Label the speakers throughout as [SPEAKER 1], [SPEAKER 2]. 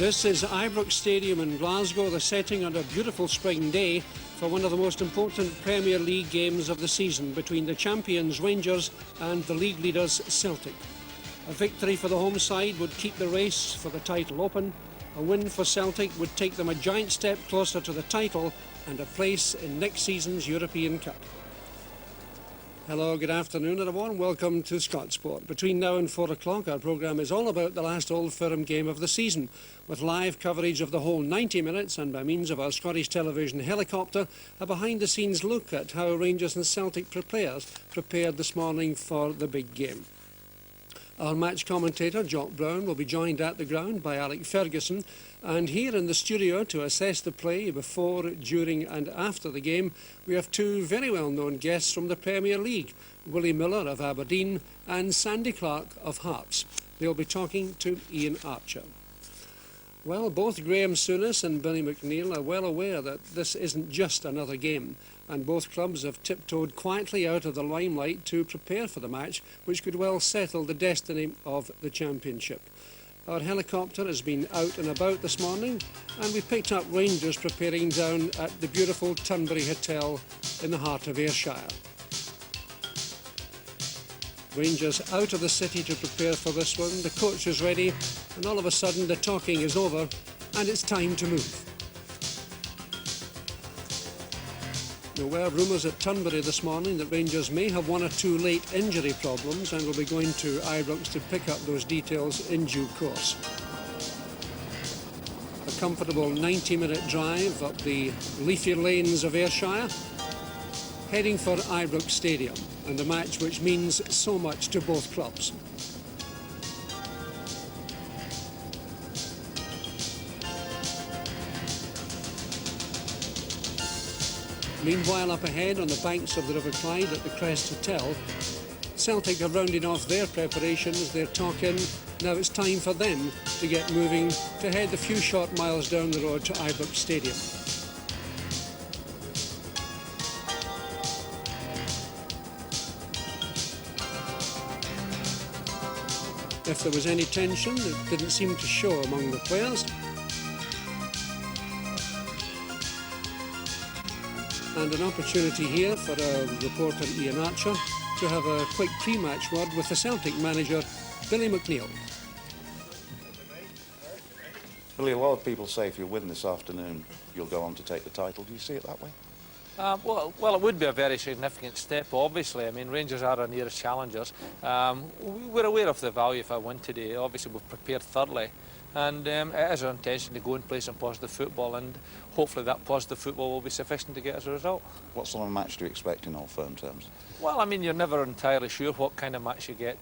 [SPEAKER 1] This is Ibrox Stadium in Glasgow, the setting on a beautiful spring day for one of the most important Premier League games of the season between the champions Rangers and the league leaders Celtic. A victory for the home side would keep the race for the title open. A win for Celtic would take them a giant step closer to the title and a place in next season's European Cup. Hello, good afternoon everyone. Welcome to Scott Sport. Between now and 4 o'clock our programme is all about the last Old Firm game of the season, with live coverage of the whole 90 minutes and by means of our Scottish television helicopter, a behind-the-scenes look at how Rangers and Celtic players prepared this morning for the big game. Our match commentator, Jock Brown, will be joined at the ground by Alex Ferguson, and here in the studio to assess the play before, during and after the game, we have two very well-known guests from the Premier League, Willie Miller of Aberdeen and Sandy Clark of Hearts. They'll be talking to Ian Archer. Well, both Graham Souness and Billy McNeill are well aware that this isn't just another game, and both clubs have tiptoed quietly out of the limelight to prepare for the match, which could well settle the destiny of the championship. Our helicopter has been out and about this morning, and we picked up Rangers preparing down at the beautiful Turnberry Hotel in the heart of Ayrshire. Rangers out of the city to prepare for this one. The coach is ready, and all of a sudden the talking is over, and it's time to move. There were rumours at Turnberry this morning that Rangers may have one or two late injury problems, and will be going to Ibrox to pick up those details in due course. A comfortable 90-minute drive up the leafy lanes of Ayrshire, heading for Ibrox Stadium, and a match which means so much to both clubs. Meanwhile, up ahead on the banks of the River Clyde at the Crest Hotel, Celtic have rounded off their preparations, their talk-in. Now it's time for them to get moving to head the few short miles down the road to Ibrox Stadium. If there was any tension, it didn't seem to show among the players. And an opportunity here for our reporter Ian Archer to have a quick pre-match word with the Celtic manager, Billy McNeill.
[SPEAKER 2] Billy, a lot of people say if you win this afternoon, you'll go on to take the title. Do you see it that way?
[SPEAKER 3] Well, it would be a very significant step, obviously. I mean, Rangers are our nearest challengers. We're aware of the value if I win today. Obviously, we've prepared thoroughly. And it is our intention to go and play some positive football, and hopefully that positive football will be sufficient to get us a result.
[SPEAKER 2] What sort of match do you expect in Old Firm terms?
[SPEAKER 3] Well, I mean, you're never entirely sure what kind of match you get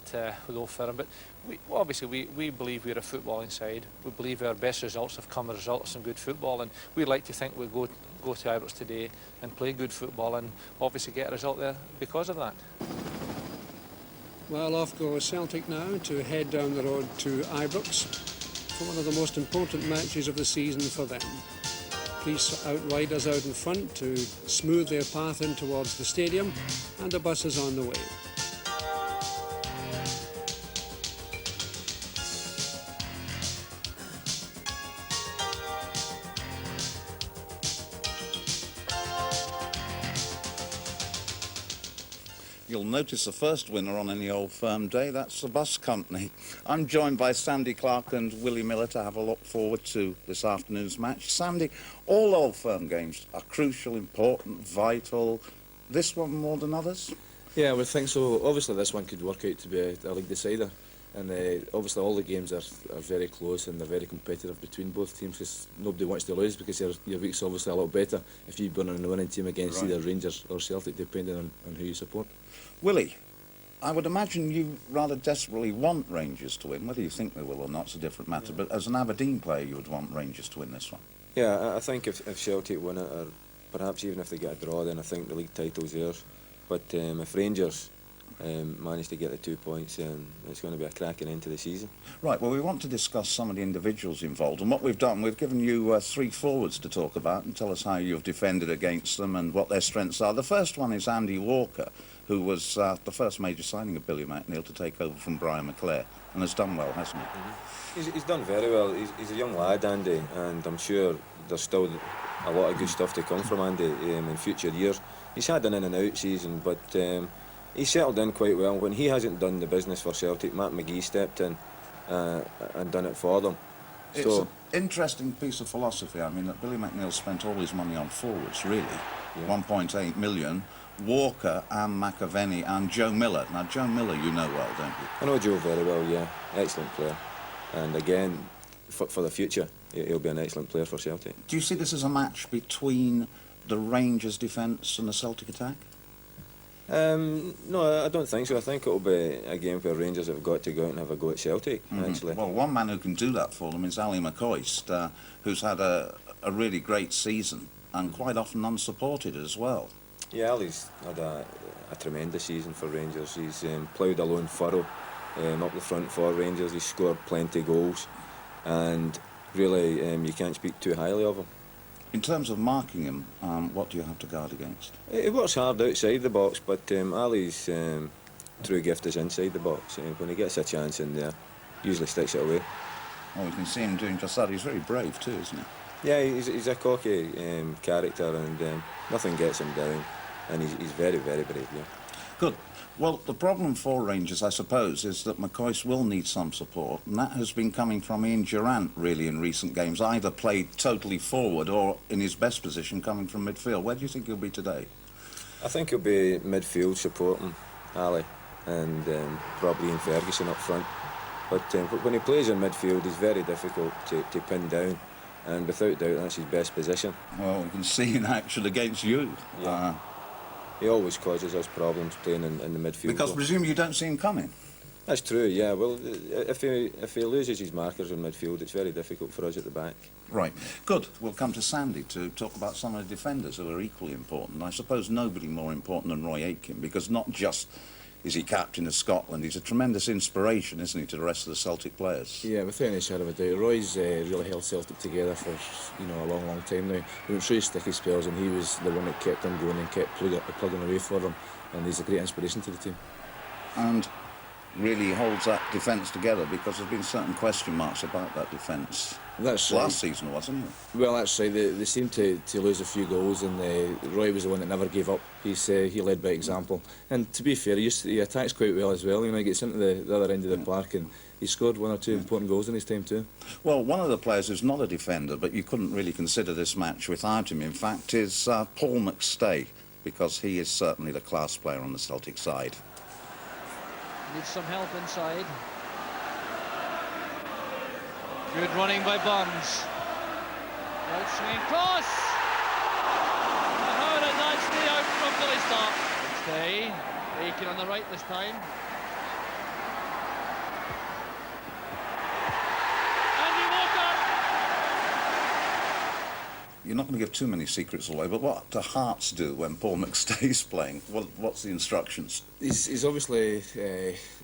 [SPEAKER 3] with Old Firm, but we believe we're a footballing side. We believe our best results have come as a result of some good football, and we'd like to think we'll go to Ibrox today and play good football and obviously get a result there because of that.
[SPEAKER 1] Well, off goes Celtic now to head down the road to Ibrox for one of the most important matches of the season for them. Police outriders out in front to smooth their path in towards the stadium, and the bus is on the way.
[SPEAKER 2] You'll notice the first winner on any Old Firm day, that's the bus company. I'm joined by Sandy Clark and Willie Miller to have a look forward to this afternoon's match. Sandy, all Old Firm games are crucial, important, vital. This one more than others?
[SPEAKER 4] Yeah, I would think so. Obviously this one could work out to be a league decider. And obviously all the games are very close and they're very competitive between both teams, because nobody wants to lose, because your week's obviously a lot better if you've been on the winning team against either Rangers or Celtic, depending on who you support.
[SPEAKER 2] Willie, I would imagine you rather desperately want Rangers to win. Whether you think they will or not is a different matter, but as an Aberdeen player you would want Rangers to win this one.
[SPEAKER 5] Yeah, I think if Celtic win it, or perhaps even if they get a draw, then I think the league title's theirs. But if Rangers managed to get the 2 points, and it's going to be a cracking end to the season.
[SPEAKER 2] Right, well, we want to discuss some of the individuals involved, and what we've done, we've given you 3 forwards to talk about and tell us how you've defended against them and what their strengths are. The first one is Andy Walker, who was the first major signing of Billy McNeill to take over from Brian McClare, and has done well, hasn't he?
[SPEAKER 5] He's done very well. He's a young lad, Andy, and I'm sure there's still a lot of good stuff to come from Andy in future years. He's had an in and out season, but he's settled in quite well. When he hasn't done the business for Celtic, Matt McGee stepped in and done it for them.
[SPEAKER 2] It's
[SPEAKER 5] So,
[SPEAKER 2] an interesting piece of philosophy. I mean, that Billy McNeill spent all his money on forwards, really.
[SPEAKER 5] Yeah.
[SPEAKER 2] 1.8 million. Walker and McAvenny and Joe Miller. Now, Joe Miller you know well, don't you?
[SPEAKER 5] I know Joe very well, yeah. Excellent player. And again, for the future, he'll be an excellent player for Celtic.
[SPEAKER 2] Do you see this as a match between the Rangers defence and the Celtic attack?
[SPEAKER 5] No, I don't think so. I think it'll be a game where Rangers have got to go out and have a go at Celtic, actually.
[SPEAKER 2] Well, one man who can do that for them is Ali McCoist, who's had a really great season and quite often unsupported as well.
[SPEAKER 5] Yeah, Ali's had a tremendous season for Rangers. He's ploughed a lone furrow up the front for Rangers. He's scored plenty of goals, and really you can't speak too highly of him.
[SPEAKER 2] In terms of marking him, what do you have to guard against?
[SPEAKER 5] He works hard outside the box, but Ali's true gift is inside the box. When he gets a chance in there, usually sticks it away.
[SPEAKER 2] Well, we can see him doing just that. He's very brave too, isn't he?
[SPEAKER 5] Yeah, he's a cocky character, and nothing gets him down, and he's very, very brave, yeah.
[SPEAKER 2] Good. Well, the problem for Rangers, I suppose, is that McCoist will need some support, and that has been coming from Ian Durrant, really, in recent games, either played totally forward or, in his best position, coming from midfield. Where do you think he'll be today?
[SPEAKER 5] I think he'll be midfield supporting Ali, and probably Ian Ferguson up front. But when he plays in midfield, he's very difficult to pin down, and without doubt, that's his best position.
[SPEAKER 2] Well, we can see in action against you.
[SPEAKER 5] Yeah. He always causes us problems playing in the midfield.
[SPEAKER 2] Because presumably you don't see him coming.
[SPEAKER 5] That's true, yeah. Well, if he loses his markers in midfield, it's very difficult for us at the back.
[SPEAKER 2] Right. Good. We'll come to Sandy to talk about some of the defenders who are equally important. I suppose nobody more important than Roy Aitken, because not just is he captain of Scotland, he's a tremendous inspiration, isn't he, to the rest of the Celtic players?
[SPEAKER 4] Yeah, without any shadow of a doubt. Roy's really held Celtic together for a long time now. He went through his sticky spells, and he was the one that kept them going and kept plugging away for them, and he's a great inspiration to the team.
[SPEAKER 2] And really holds that defence together, because there's been certain question marks about that defence.
[SPEAKER 4] That's
[SPEAKER 2] last season, wasn't it?
[SPEAKER 4] Well, that's right. They seemed to lose a few goals, and Roy was the one that never gave up. He led by example. And to be fair, he attacks quite well as well. He gets into the other end of the park, and he scored 1 or 2 important goals in his time too.
[SPEAKER 2] Well, one of the players who's not a defender, but you couldn't really consider this match without him, in fact, is Paul McStay, because he is certainly the class player on the Celtic side.
[SPEAKER 6] Needs some help inside. Good running by Burns. Right swinging cross. And how did that stay out from Billy Stark? Stay. Aiken on the right this time. Andy Walker.
[SPEAKER 2] You're not going to give too many secrets away, but what do Hearts do when Paul McStay's playing? What's the instructions?
[SPEAKER 4] He's obviously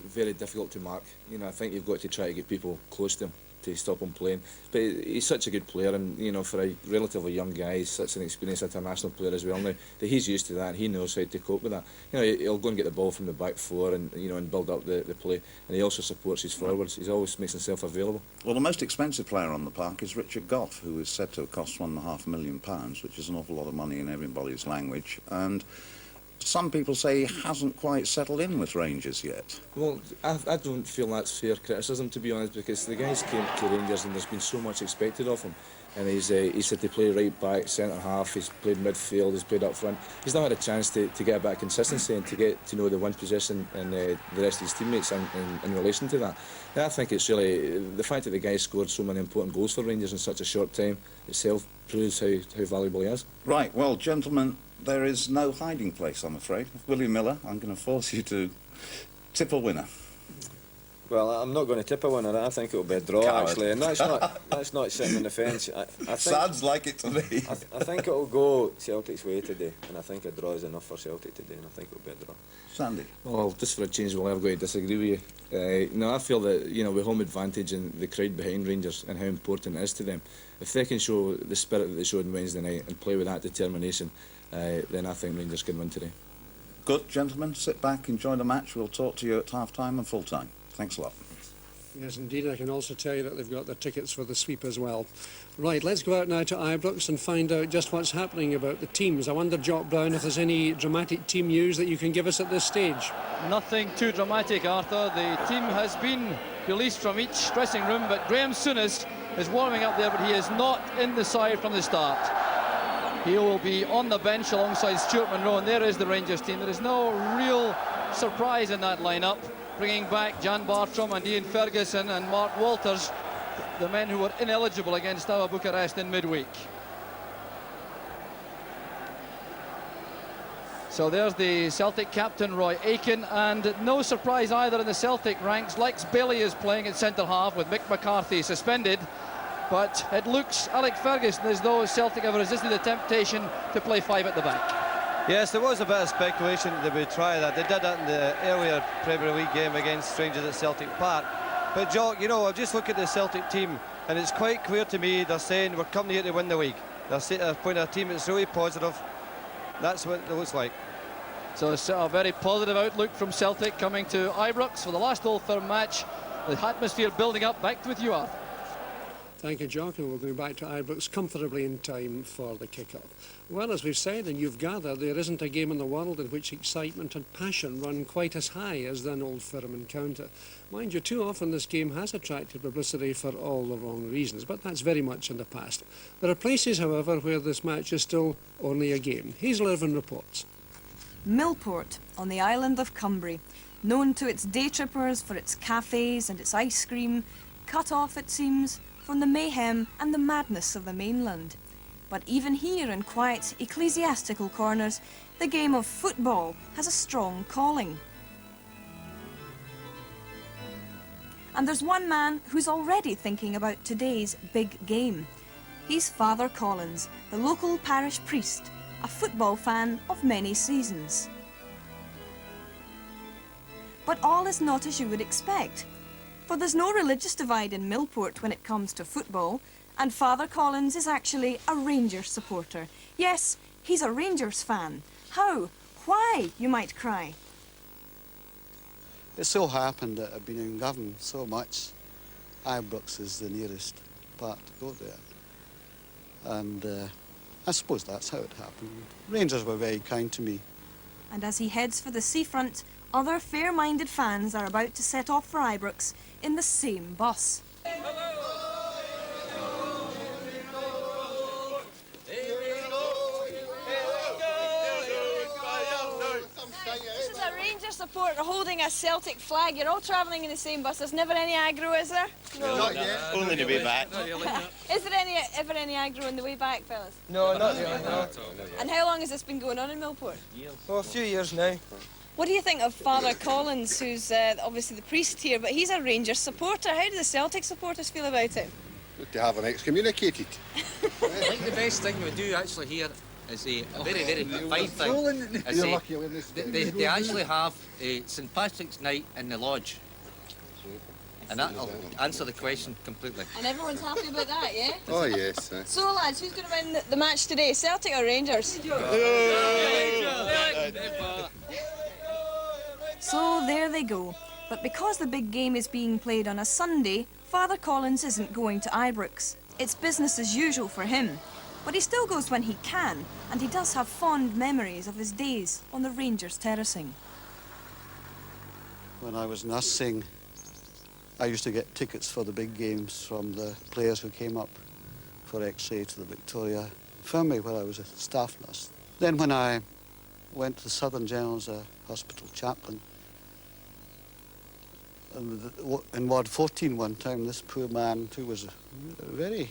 [SPEAKER 4] very difficult to mark. I think you've got to try to get people close to him to stop him playing. But he's such a good player, and for a relatively young guy, he's such an experienced international player as well now, that he's used to that, and he knows how to cope with that. He'll go and get the ball from the back four and and build up the play, and he also supports his forwards. He always makes himself available.
[SPEAKER 2] Well, the most expensive player on the park is Richard Gough, who is said to have cost £1.5 million, which is an awful lot of money in everybody's language, and some people say he hasn't quite settled in with Rangers yet.
[SPEAKER 4] Well, I don't feel that's fair criticism, to be honest, because the guys came to Rangers and there's been so much expected of him. And he's had to play right back, centre half, he's played midfield, he's played up front. He's not had a chance to get a bit of consistency and to get to know the one position and the rest of his teammates in relation to that. And I think it's really the fact that the guy scored so many important goals for Rangers in such a short time itself proves how valuable he is.
[SPEAKER 2] Right, well, gentlemen, there is no hiding place, I'm afraid. Willie Miller, I'm going to force you to tip a winner.
[SPEAKER 5] Well, I'm not going to tip a winner. I think it'll be a draw,
[SPEAKER 2] Coward.
[SPEAKER 5] actually, and that's not sitting on the fence. I think,
[SPEAKER 2] Sounds like it to me.
[SPEAKER 5] I think it'll go Celtic's way today, and I think a draw is enough for Celtic today, and I think it'll be a draw.
[SPEAKER 2] Sandy.
[SPEAKER 4] Well, just for a change, I've got to disagree with you. No, I feel that, you know, with home advantage and the crowd behind Rangers and how important it is to them, if they can show the spirit that they showed on Wednesday night and play with that determination, then I think Rangers can win today.
[SPEAKER 2] Good, gentlemen. Sit back, enjoy the match. We'll talk to you at half-time and full-time. Thanks a lot.
[SPEAKER 1] Yes, indeed. I can also tell you that they've got the tickets for the sweep as well. Right, let's go out now to Ibrox and find out just what's happening about the teams. I wonder, Jock Brown, if there's any dramatic team news that you can give us at this stage.
[SPEAKER 6] Nothing too dramatic, Arthur. The team has been released from each dressing room, but Graham Souness is warming up there, but he is not in the side from the start. He will be on the bench alongside Stuart Monroe, and there is the Rangers team. There is no real surprise in that lineup, bringing back Jan Bartram and Alex Ferguson and Mark Walters, the men who were ineligible against Steaua Bucharest in midweek. So there's the Celtic captain, Roy Aitken, and no surprise either in the Celtic ranks. Lex Bailey is playing at centre-half with Mick McCarthy suspended, but it looks, Alex Ferguson, as though Celtic have resisted the temptation to play five at the back.
[SPEAKER 7] Yes, there was a bit of speculation that they would try that. They did that in the earlier Premier League game against Rangers at Celtic Park. But Jock, you know, I've just looked at the Celtic team, and it's quite clear to me they're saying we're coming here to win the league. They're pointing at a team that's really positive. That's what it looks like.
[SPEAKER 6] So it's a very positive outlook from Celtic coming to Ibrox for the last Old Firm match. The atmosphere building up. Back with you, Arthur.
[SPEAKER 1] Thank you, Jock, and we're going back to Ibrox comfortably in time for the kick-off. Well, as we've said, and you've gathered, there isn't a game in the world in which excitement and passion run quite as high as an Old Firm encounter. Mind you, too often this game has attracted publicity for all the wrong reasons, but that's very much in the past. There are places, however, where this match is still only a game. Hazel Irvine reports.
[SPEAKER 8] Millport, on the island of Cumbria, known to its day trippers for its cafes and its ice cream, cut off, it seems, from the mayhem and the madness of the mainland. But even here in quiet ecclesiastical corners, the game of football has a strong calling. And there's one man who's already thinking about today's big game. He's Father Collins, the local parish priest, a football fan of many seasons. But all is not as you would expect. For there's no religious divide in Millport when it comes to football, and Father Collins is actually a Rangers supporter. Yes, he's a Rangers fan. How? Why, you might cry?
[SPEAKER 9] It so happened that I've been in Govan so much. Ibrox is the nearest part to go there. And I suppose that's how it happened. Rangers were very kind to me.
[SPEAKER 8] And as he heads for the seafront, other fair-minded fans are about to set off for Ibrox in the same bus.
[SPEAKER 10] This is a Rangers supporter holding a Celtic flag. You're all travelling in the same bus. There's never any aggro, is there?
[SPEAKER 11] No, not yet. Only the way back.
[SPEAKER 10] Is there ever any aggro on the way back, fellas?
[SPEAKER 7] No, not really. No.
[SPEAKER 10] And how long has this been going on in Millport?
[SPEAKER 7] Well, a few years now.
[SPEAKER 10] What do you think of Father Collins, who's obviously the priest here, but he's a Rangers supporter? How do the Celtic supporters feel about him?
[SPEAKER 11] To have him excommunicated.
[SPEAKER 12] I think the best thing we do actually here is a very, very fine thing. They actually have St Patrick's Night in the lodge. And that'll answer the question completely.
[SPEAKER 10] And everyone's happy about that, yeah?
[SPEAKER 11] Oh, yes.
[SPEAKER 10] So, lads, who's going to win the match today, Celtic or Rangers?
[SPEAKER 8] So there they go. But because the big game is being played on a Sunday, Father Collins isn't going to Ibrox. It's business as usual for him. But he still goes when he can, and he does have fond memories of his days on the Rangers terracing.
[SPEAKER 9] When I was nursing, I used to get tickets for the big games from the players who came up for X-ray to the Victoria Infirmary where I was a staff nurse. Then when I went to the Southern General as a hospital chaplain, in Ward 14 one time, this poor man, who was a very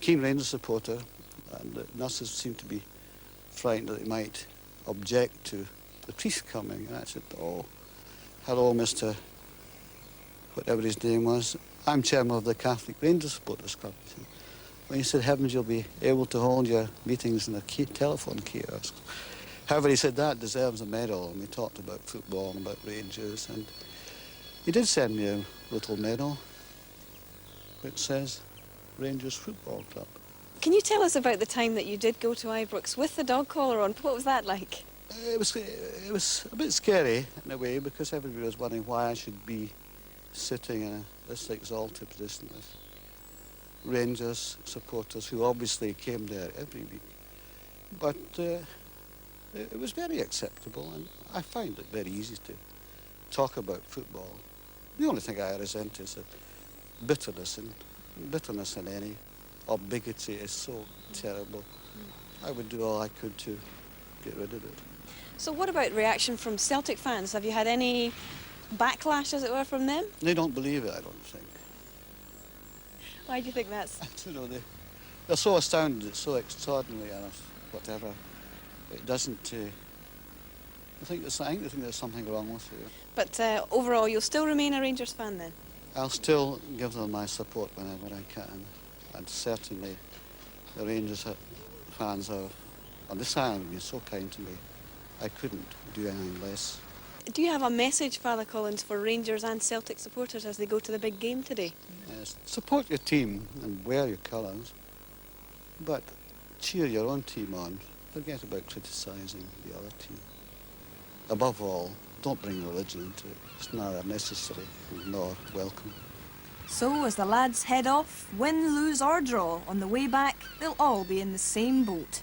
[SPEAKER 9] keen Rangers supporter, and the nurses seemed to be frightened that they might object to the priest coming. And I said, oh, hello, Mr. whatever his name was. I'm chairman of the Catholic Rangers Supporters Club. When he said, heavens, you'll be able to hold your meetings in a telephone kiosk. However, he said that deserves a medal, and we talked about football and about Rangers, and he did send me a little medal which says Rangers Football Club.
[SPEAKER 10] Can you tell us about the time that you did go to Ibrox with the dog collar on? What was that like?
[SPEAKER 9] It was a bit scary in a way, because everybody was wondering why I should be sitting in this exalted position with Rangers supporters who obviously came there every week. But it was very acceptable, and I find it very easy to talk about football. The only thing I resent is that bitterness in any, or bigotry is so terrible. I would do all I could to get rid of it.
[SPEAKER 10] So what about reaction from Celtic fans? Have you had any backlash, as it were, from them?
[SPEAKER 9] They don't believe it, I don't think.
[SPEAKER 10] Why do you think that's?
[SPEAKER 9] I don't know, they're so astounded, it's so extraordinary, and whatever. It doesn't, I think they think there's something wrong with it.
[SPEAKER 10] But overall, you'll still remain a Rangers fan then?
[SPEAKER 9] I'll still give them my support whenever I can. And certainly the Rangers fans on this island have been so kind to me. I couldn't do anything less.
[SPEAKER 10] Do you have a message, Father Collins, for Rangers and Celtic supporters as they go to the big game today?
[SPEAKER 9] Yes, support your team and wear your colours, but cheer your own team on. Forget about criticising the other team. Above all, don't bring religion into it. It's neither necessary nor welcome.
[SPEAKER 8] So as the lads head off, win, lose or draw, on the way back, they'll all be in the same boat.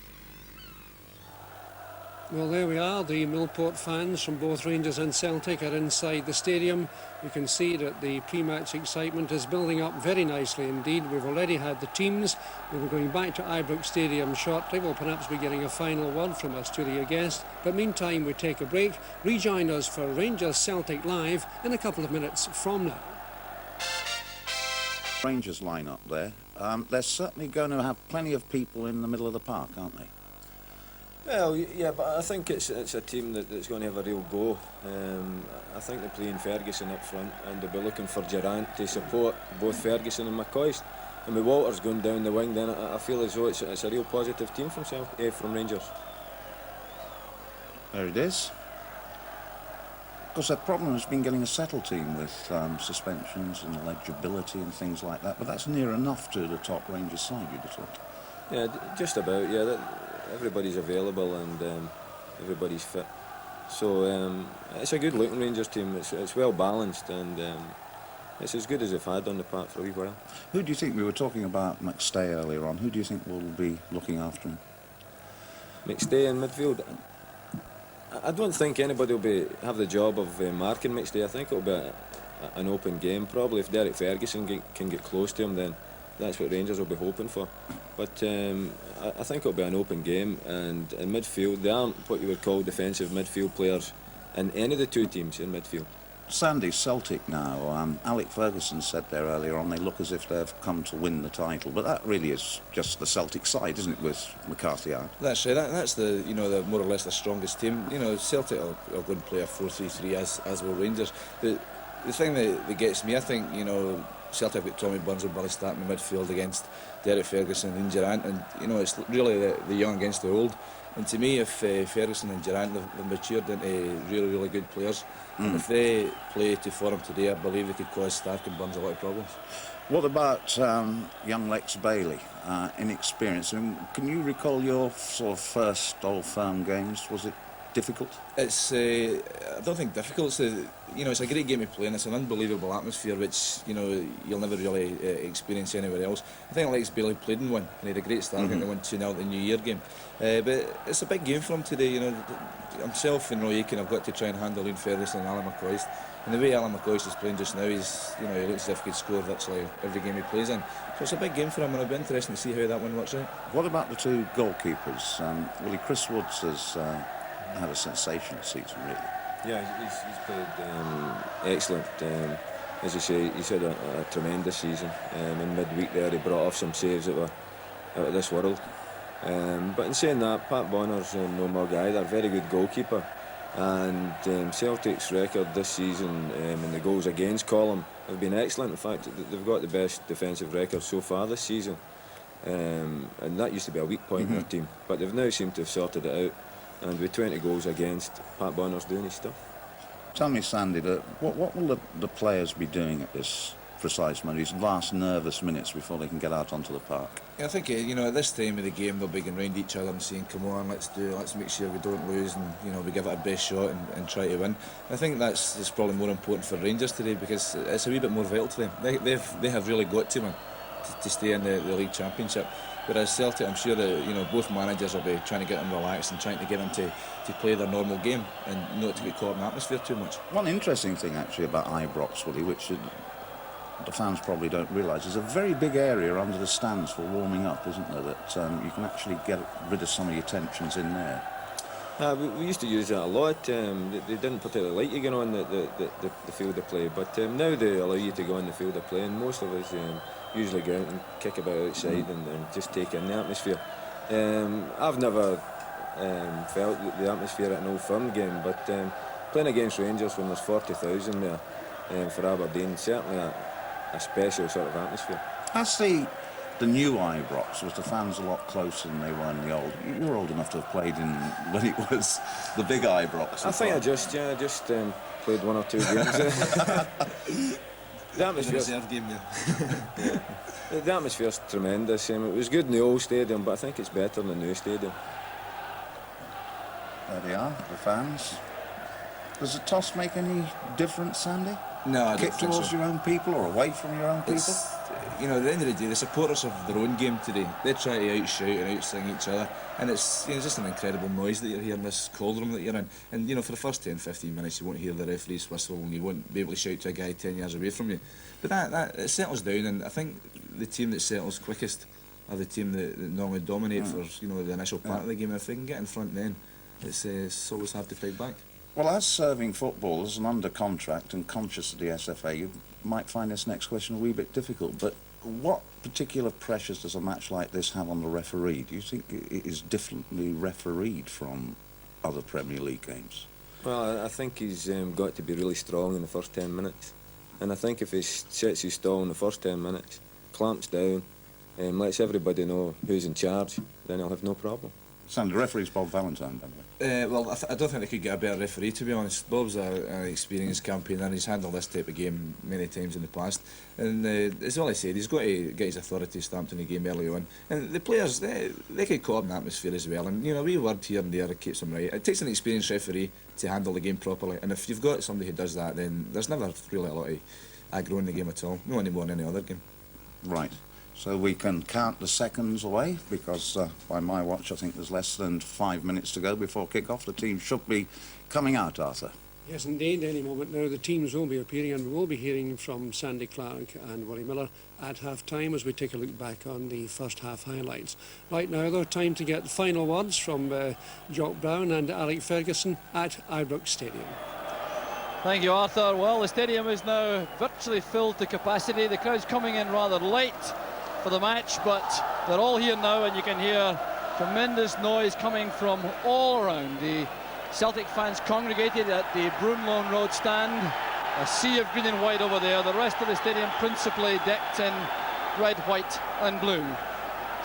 [SPEAKER 1] Well, there we are. The Millport fans from both Rangers and Celtic are inside the stadium. You can see that the pre-match excitement is building up very nicely indeed. We've already had the teams. We'll be going back to Ibrox Stadium shortly. We'll perhaps be getting a final word from our studio guest. But meantime, we take a break. Rejoin us for Rangers Celtic Live in a couple of minutes from now.
[SPEAKER 2] Rangers line up there. They're certainly going to have plenty of people in the middle of the park, aren't they?
[SPEAKER 5] Well, yeah, but I think it's a team that's going to have a real go. I think they're playing Ferguson up front, and they'll be looking for Durant to support both Ferguson and McCoist. And with Walters going down the wing, then I feel as though it's a real positive team from Rangers.
[SPEAKER 2] There it is. Of course, their problem has been getting a settled team with suspensions and eligibility and things like that, but that's near enough to the top Rangers side, you'd have thought.
[SPEAKER 5] Yeah, just about, yeah. Everybody's available and everybody's fit. So it's a good-looking Rangers team. It's well balanced, and it's as good as they've had on the park for a wee while.
[SPEAKER 2] Who do you think, we were talking about McStay earlier on, who do you think will be looking after him?
[SPEAKER 5] McStay in midfield? I don't think anybody will have the job of marking McStay. I think it'll be an open game, probably. If Derek Ferguson can get close to him, then that's what Rangers will be hoping for. But I think it'll be an open game, and in midfield, there aren't what you would call defensive midfield players in any of the two teams in midfield.
[SPEAKER 2] Sandy, Celtic now. Alex Ferguson said there earlier on, they look as if they've come to win the title, but that really is just the Celtic side, isn't it, with McCarthy out?
[SPEAKER 4] That's right. That's the the more or less the strongest team. Celtic will go and play a 4-3-3 as will Rangers. But the thing that gets me, I think, Celtic have got Tommy Burns and Billy Stark in midfield against Derek Ferguson and Durant, and it's really the young against the old. And to me, if Ferguson and Durant have matured into really, really good players, and if they play to form today, I believe they could cause Stark and Burns a lot of problems.
[SPEAKER 2] What about young Lex Bailey, inexperienced? Can you recall your sort of first Old Firm games? Was it difficult?
[SPEAKER 4] It's I don't think difficult. It's a great game to play, and it's an unbelievable atmosphere which you'll never really experience anywhere else. I think Alex Bailey played in one, and he had a great start and they won 2-0 at the New Year game. But it's a big game for him today. Himself and Roy Aitken have got to try and handle Ian Ferguson and Alan McCoist. And the way Alan McCoist is playing just now, he looks as if he could score virtually every game he plays in. So it's a big game for him, and it'll be interesting to see how that one works out.
[SPEAKER 2] What about the two goalkeepers? Willie, Chris Woods has had a sensational season, really.
[SPEAKER 5] Yeah, he's played excellent. As you say, he's had a tremendous season. In midweek there, he brought off some saves that were out of this world. But in saying that, Pat Bonner's no more guy. They're a very good goalkeeper. And Celtic's record this season in the goals against column have been excellent. In fact, they've got the best defensive record so far this season. And that used to be a weak point in their team, but they've now seemed to have sorted it out. And with 20 goals against, Pat Bonner's doing his stuff.
[SPEAKER 2] Tell me, Sandy, what will the players be doing at this precise moment, these last nervous minutes before they can get out onto the park?
[SPEAKER 4] I think at this time of the game they'll be going round each other and saying, come on, let's make sure we don't lose, and we give it our best shot and try to win. I think that's probably more important for Rangers today, because it's a wee bit more vital to them. They have really got to win to stay in the league championship. Whereas Celtic, I'm sure that both managers will be trying to get them relaxed and trying to get them to play their normal game and not to get caught in the atmosphere too much.
[SPEAKER 2] One interesting thing actually about Ibrox, Willie, which the fans probably don't realise, there's a very big area under the stands for warming up, isn't there, that you can actually get rid of some of your tensions in there.
[SPEAKER 5] We used to use that a lot. They didn't particularly like you going on the field of play, but now they allow you to go on the field of play, and most of us usually go out and kick about outside and just take in the atmosphere. I've never felt the atmosphere at an Old Firm game, but playing against Rangers when there's 40,000 there for Aberdeen, certainly a special sort of atmosphere.
[SPEAKER 2] As the new Ibrox, was the fans a lot closer than they were in the old? You were old enough to have played in when it was the big Ibrox.
[SPEAKER 5] I think I just played one or two games. The atmosphere's tremendous. It was good in the old stadium, but I think it's better in the new stadium.
[SPEAKER 2] There they are, the fans. Does the toss make any difference, Sandy?
[SPEAKER 4] No, I don't
[SPEAKER 2] Kick
[SPEAKER 4] think
[SPEAKER 2] towards
[SPEAKER 4] so.
[SPEAKER 2] your own people or away from your own people?
[SPEAKER 4] At the end of the day, the supporters of their own game today, they try to outshout and outsing each other, and it's just an incredible noise that you're hearing, this cauldron that you're in. And for the first 10-15 minutes you won't hear the referee's whistle and you won't be able to shout to a guy 10 yards away from you. But that it settles down, and I think the team that settles quickest are the team that normally dominate for the initial part of the game. And if they can get in front then, it's always hard to fight back.
[SPEAKER 2] Well, as serving footballers and under contract and conscious of the SFA, you might find this next question a wee bit difficult, but what particular pressures does a match like this have on the referee? Do you think it is differently refereed from other Premier League games?
[SPEAKER 5] Well, I think he's got to be really strong in the first 10 minutes. And I think if he sets his stall in the first 10 minutes, clamps down, lets everybody know who's in charge, then he'll have no problem.
[SPEAKER 2] Sam, the referee's Bob Valentine, by the way.
[SPEAKER 4] Well, I don't think they could get a better referee, to be honest. Bob's an experienced campaigner, and he's handled this type of game many times in the past. And as well I said, he's got to get his authority stamped in the game early on. And the players, they get caught in the atmosphere as well. And, a wee word here and there keeps them right. It takes an experienced referee to handle the game properly. And if you've got somebody who does that, then there's never really a lot of aggro in the game at all. No any more than any other game.
[SPEAKER 2] Right. So we can count the seconds away, because by my watch I think there's less than 5 minutes to go before kick-off. The team should be coming out, Arthur.
[SPEAKER 1] Yes, indeed. Any moment now the teams will be appearing, and we will be hearing from Sandy Clark and Willie Miller at half-time as we take a look back on the first half highlights. Right now, though, time to get the final words from Jock Brown and Alex Ferguson at Ibrox Stadium.
[SPEAKER 6] Thank you, Arthur. Well, the stadium is now virtually filled to capacity. The crowd's coming in rather late for the match, but they're all here now, and you can hear tremendous noise coming from all around. The Celtic fans congregated at the Broomloan Road stand, a sea of green and white over there. The rest of the stadium principally decked in red, white and blue.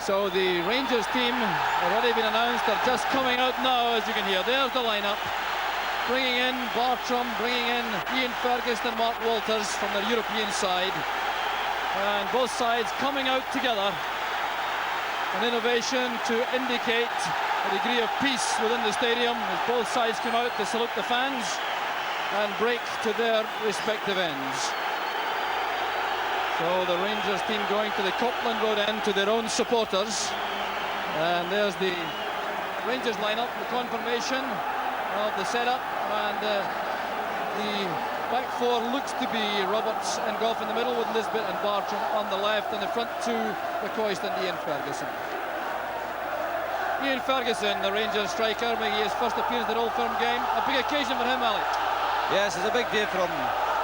[SPEAKER 6] So the Rangers team already been announced. They're just coming out now, as you can hear. There's the lineup. Bringing in Bartram, bringing in Ian Ferguson and Mark Walters from the European side. And both sides coming out together. An innovation to indicate a degree of peace within the stadium as both sides come out to salute the fans and break to their respective ends. So the Rangers team going to the Copland Road end to their own supporters. And there's the Rangers lineup, the confirmation of the setup, and the back four looks to be Roberts and Goff in the middle, with Nisbet and Bartram on the left, and the front two, McCoist and Ian Ferguson. Ian Ferguson, the Rangers striker, making his first appearance at Old Firm game. A big occasion for him, Alex.
[SPEAKER 7] Yes, it's a big day for him,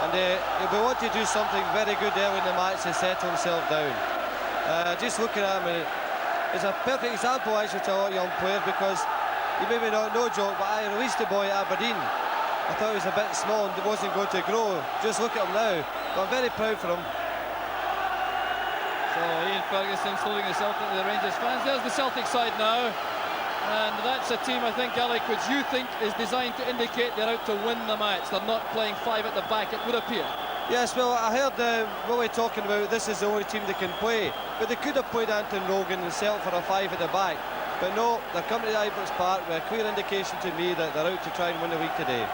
[SPEAKER 7] and he'll be wanting to do something very good there in the match to settle himself down. Just looking at him, it's a perfect example actually to a lot of young players, because you maybe not know, Joe, but I released the boy at Aberdeen. I thought he was a bit small and wasn't going to grow. Just look at him now. But I'm very proud for him.
[SPEAKER 6] So Ian Ferguson saluting the Celtic, the Rangers fans. There's the Celtic side now. And that's a team, I think, Alec, which you think is designed to indicate they're out to win the match. They're not playing 5 at the back, it would appear.
[SPEAKER 7] Yes, well, I heard Willie talking about this is the only team they can play. But they could have played Anton Rogan and settled for a 5 at the back. But no, they're coming to Ibrox Park with a clear indication to me that they're out to try and win the league today.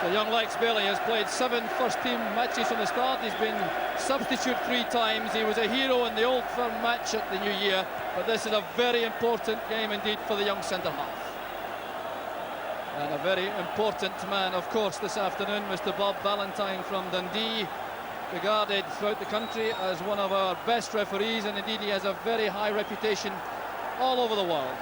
[SPEAKER 6] So young Lex Bailey has played 7 first-team matches from the start. He's been substitute 3 times. He was a hero in the Old Firm match at the New Year. But this is a very important game indeed for the young centre-half. And a very important man, of course, this afternoon, Mr. Bob Valentine from Dundee, regarded throughout the country as one of our best referees, and indeed he has a very high reputation all over the world.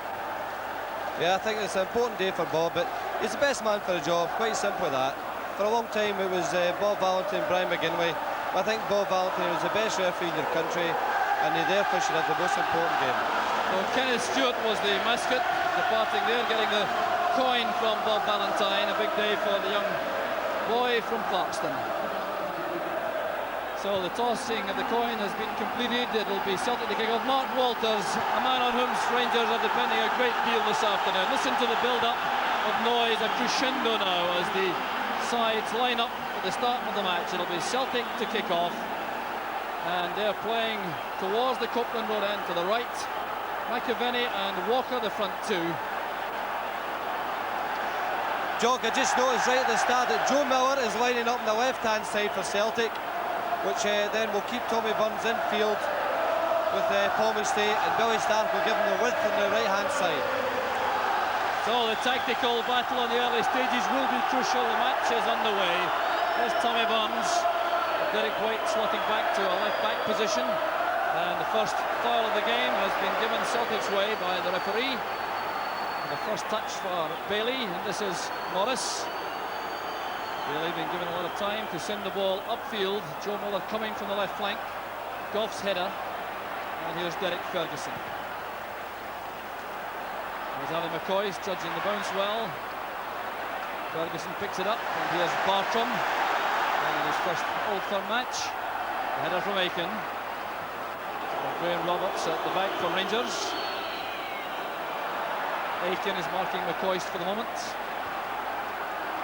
[SPEAKER 7] Yeah, I think it's an important day for Bob, but he's the best man for the job, quite simple that. For a long time it was Bob Valentine, Brian McGinley. I think Bob Valentine was the best referee in your country, and he therefore should have the most important game.
[SPEAKER 6] So Kenneth Stewart was the mascot, departing there, getting the coin from Bob Valentine. A big day for the young boy from Clarkston. So the tossing of the coin has been completed. It'll be Celtic to kick off. Mark Walters, a man on whom Rangers are depending a great deal this afternoon. Listen to the build-up of noise, a crescendo now as the sides line up at the start of the match. It'll be Celtic to kick off, and they're playing towards the Copeland Road end to the right. McAvenny and Walker the front 2.
[SPEAKER 7] Jock, I just noticed right at the start that Joe Miller is lining up on the left-hand side for Celtic, which then will keep Tommy Burns infield with Paul McStay, and Billy Stark will give him the width on the right-hand side.
[SPEAKER 6] So the tactical battle on the early stages will be crucial. The match is underway. There's Tommy Burns. Derek White slotting back to a left-back position. And the first foul of the game has been given Celtic's way by the referee. And the first touch for Bailey, and this is Morris. Bailey being given a lot of time to send the ball upfield. Joe Miller coming from the left flank. Goff's header. And here's Derek Ferguson. There's Ali McCoy's judging the bounce well. Ferguson picks it up, and here's Bartram in his first Old Firm match. The header from Aiken. Graham Roberts at the back for Rangers. Aiken is marking McCoist for the moment.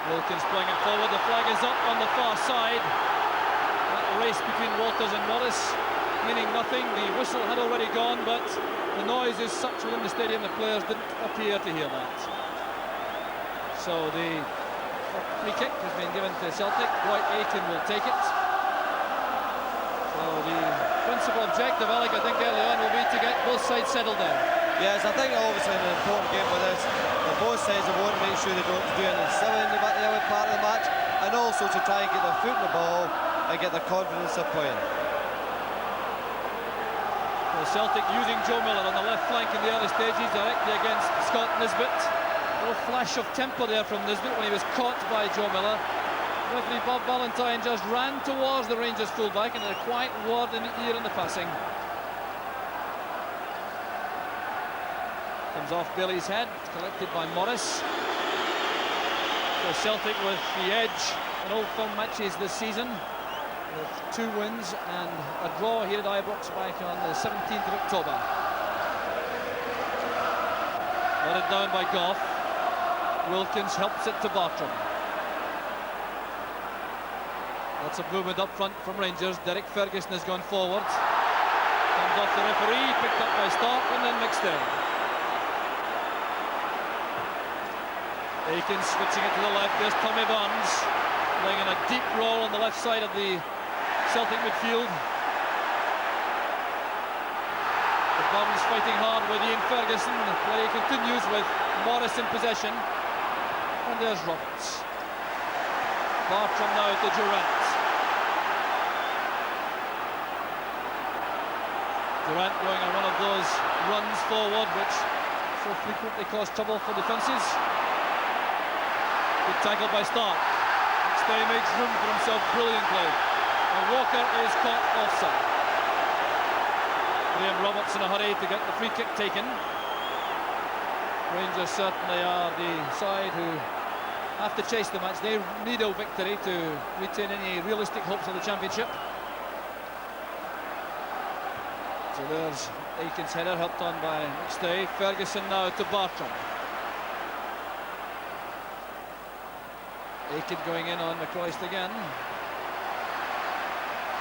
[SPEAKER 6] Wilkins playing it forward. The flag is up on the far side. That race between Walters and Morris meaning nothing. The whistle had already gone, but the noise is such within the stadium the players didn't appear to hear that. So the free kick has been given to Celtic. Dwight Aiken will take it. So the principal objective, Alec, I think early on will be to get both sides settled down.
[SPEAKER 7] Yes, I think obviously an important game with this. Both sides will want to make sure they don't do anything silly in the early part of the match, and also to try and get their foot in the ball and get their confidence of playing.
[SPEAKER 6] Well, Celtic using Joe Miller on the left flank in the early stages directly against Scott Nisbet. A little flash of temper there from Nisbet when he was caught by Joe Miller. Referee Bob Valentine just ran towards the Rangers fullback and had a quiet word in the ear in the passing. Comes off Bailey's head, collected by Morris. So Celtic with the edge in Old Firm matches this season, with 2 wins and a draw here at Ibrox back on the 17th of October. Nodded down by Goff. Wilkins helps it to Bartram. Lots of movement up front from Rangers. Derek Ferguson has gone forward. Comes off the referee, picked up by Stark and then McStay. Aiken switching it to the left. There's Tommy Burns playing in a deep roll on the left side of the Celtic midfield. The Burns fighting hard with Ian Ferguson. The play continues with Morris in possession. And there's Roberts. Bartram now to Durant. Durant going on one of those runs forward which so frequently cause trouble for defences. Good tackle by Stark. McStay makes room for himself brilliantly. And Walker is caught offside. Graham Roberts in a hurry to get the free kick taken. Rangers certainly are the side who have to chase the match. They need a victory to retain any realistic hopes of the championship. So there's Aiken's header, helped on by McStay. Ferguson now to Bartram. Aiken going in on McCroist again.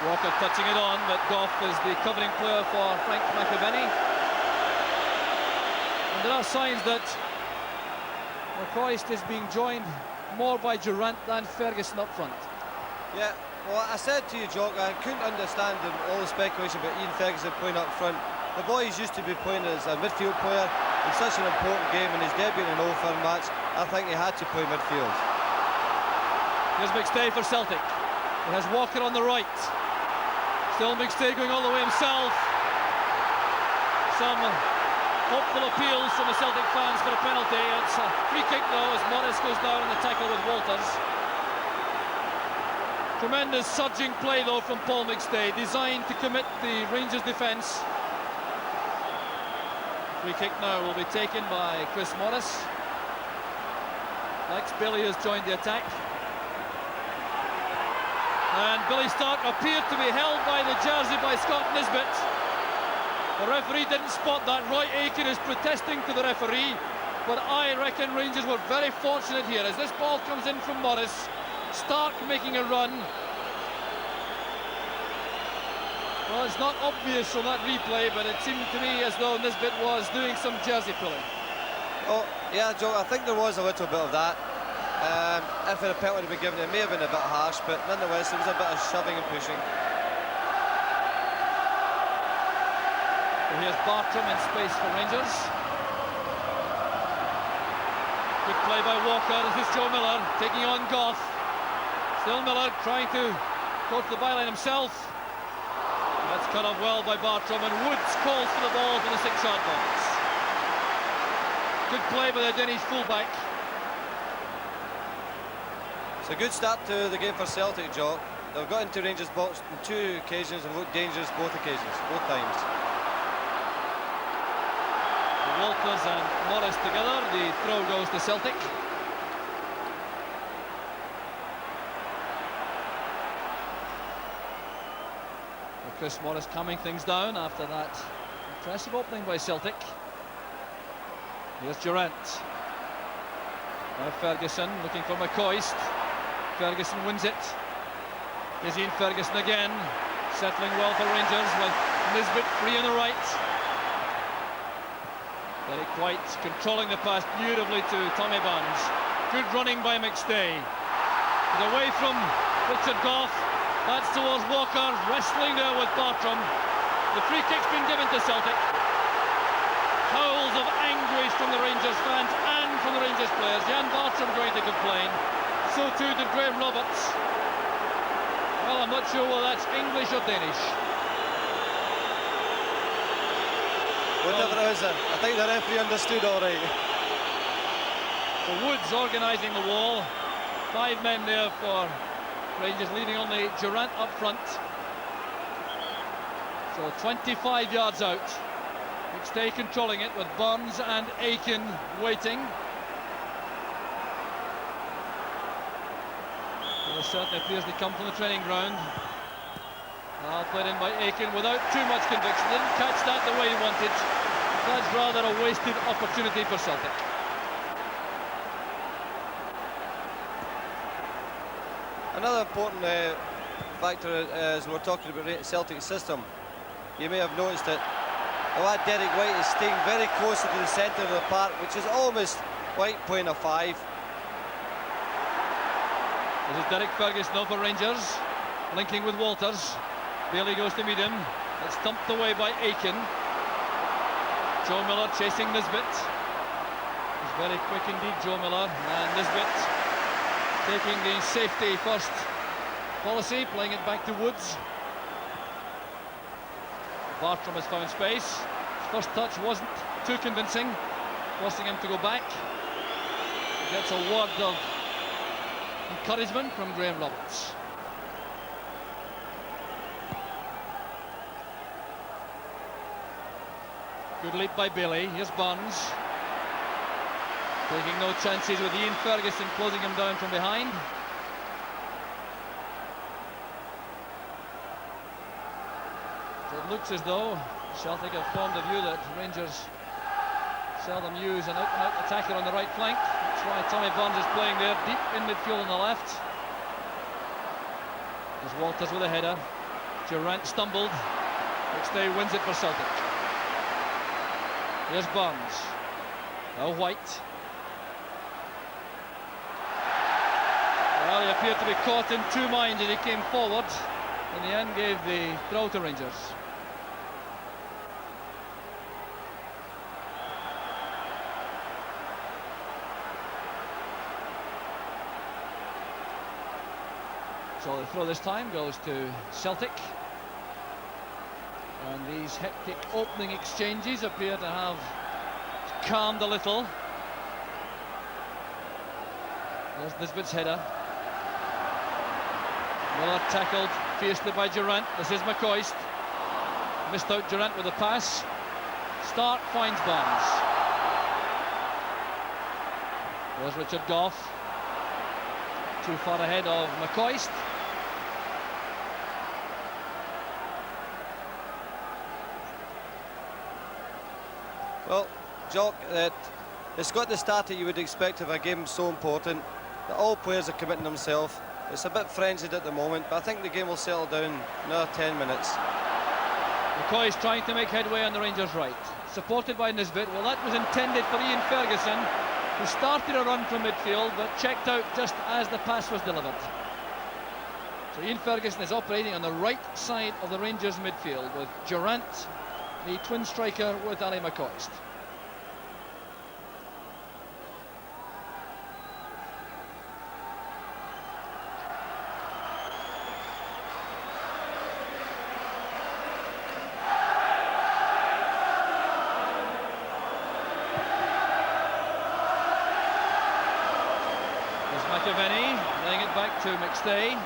[SPEAKER 6] Walker touching it on, but Goff is the covering player for Frank McAvenny. And there are signs that McCroist is being joined more by Durant than Ferguson up front.
[SPEAKER 7] Yeah, well, I said to you, Jock, I couldn't understand all the speculation about Ian Ferguson playing up front. The boys used to be playing as a midfield player in such an important game, and his debut in an Old Firm match, I think he had to play midfield.
[SPEAKER 6] Here's McStay for Celtic. It has Walker on the right. Still McStay going all the way himself. Some hopeful appeals from the Celtic fans for a penalty. It's a free kick though as Morris goes down in the tackle with Walters. Tremendous surging play though from Paul McStay, designed to commit the Rangers defence. Free kick now will be taken by Chris Morris. Alex Bailey has joined the attack. And Billy Stark appeared to be held by the jersey by Scott Nisbet. The referee didn't spot that. Roy Aiken is protesting to the referee, but I reckon Rangers were very fortunate here as this ball comes in from Morris. Stark making a run. Well, it's not obvious from that replay, but it seemed to me as though Nisbet was doing some jersey pulling.
[SPEAKER 7] Oh, yeah, Joe, I think there was a little bit of that. If a penalty had been given, it may have been a bit harsh, but nonetheless, there was a bit of shoving and pushing.
[SPEAKER 6] So here's Bartram in space for Rangers. Good play by Walker. This is Joe Miller taking on Goff. Still Miller trying to go to the byline himself. That's cut off well by Bartram, and Woods calls for the ball for the 6-yard box. Good play by the Danish fullback.
[SPEAKER 7] It's a good start to the game for Celtic, Jock. They've got into Rangers' box on 2 occasions and looked dangerous both occasions, both times.
[SPEAKER 6] Walters and Morris together. The throw goes to Celtic. Well, Chris Morris calming things down after that impressive opening by Celtic. Here's Durant. Now Ferguson looking for McCoist. Ferguson wins it. Here's Ian Ferguson again, settling well for Rangers with Nisbet free on the right. Very White controlling the pass beautifully to Tommy Burns. Good running by McStay. He's away from Richard Goff. That's towards Walker, wrestling there with Bartram. The free kick's been given to Celtic. Howls of anguish from the Rangers fans and from the Rangers players. Jan Bartram going to complain. So too did Graham Roberts. Well, I'm not sure whether that's English or Danish.
[SPEAKER 7] Whatever it is, I think the referee understood all right.
[SPEAKER 6] So Woods organising the wall. 5 men there for Rangers, leaving only Durant up front. So 25 yards out. McStay controlling it with Burns and Aiken waiting. Well, certainly appears to come from the training ground. Now played in by Aiken without too much conviction. Didn't catch that the way he wanted. That's rather a wasted opportunity for Celtic.
[SPEAKER 7] Another important factor as we're talking about Celtic's system, you may have noticed that the lad Derek White is staying very close to the centre of the park, which is almost White playing a 5.
[SPEAKER 6] This is Derek Ferguson now for Rangers, linking with Walters. Bailey goes to meet him. It's thumped away by Aiken. Joe Miller chasing Nisbet. He's very quick indeed, Joe Miller. And Nisbet taking the safety first policy, playing it back to Woods. Bartram has found space. His first touch wasn't too convincing, forcing him to go back. He gets a word of encouragement from Graham Roberts. Good leap by Bailey. Here's Burns. Taking no chances with Ian Ferguson closing him down from behind. So it looks as though Celtic have formed a view that Rangers seldom use an out-and-out attacker on the right flank. That's why Tommy Burns is playing there, deep in midfield on the left. There's Walters with a header. Durant stumbled. McStay wins it for Celtic. Here's Burns. Now White. Well, he appeared to be caught in two minds as he came forward. In the end, gave the throw to Rangers. So the throw this time goes to Celtic. And these hectic opening exchanges appear to have calmed a little. There's Nisbet's header. Miller tackled fiercely by Durant. This is McCoist. Missed out Durant with a pass. Stark finds Barnes. There's Richard Gough. Too far ahead of McCoist.
[SPEAKER 7] Well, Jock, it's got the start that you would expect of a game so important, that all players are committing themselves. It's a bit frenzied at the moment, but I think the game will settle down in another 10 minutes.
[SPEAKER 6] McCoy is trying to make headway on the Rangers' right, supported by Nisbet. Well, that was intended for Ian Ferguson, who started a run from midfield, but checked out just as the pass was delivered. So Ian Ferguson is operating on the right side of the Rangers' midfield, with Durant, the twin striker, with Ali McCoist. Laying it back to McStay.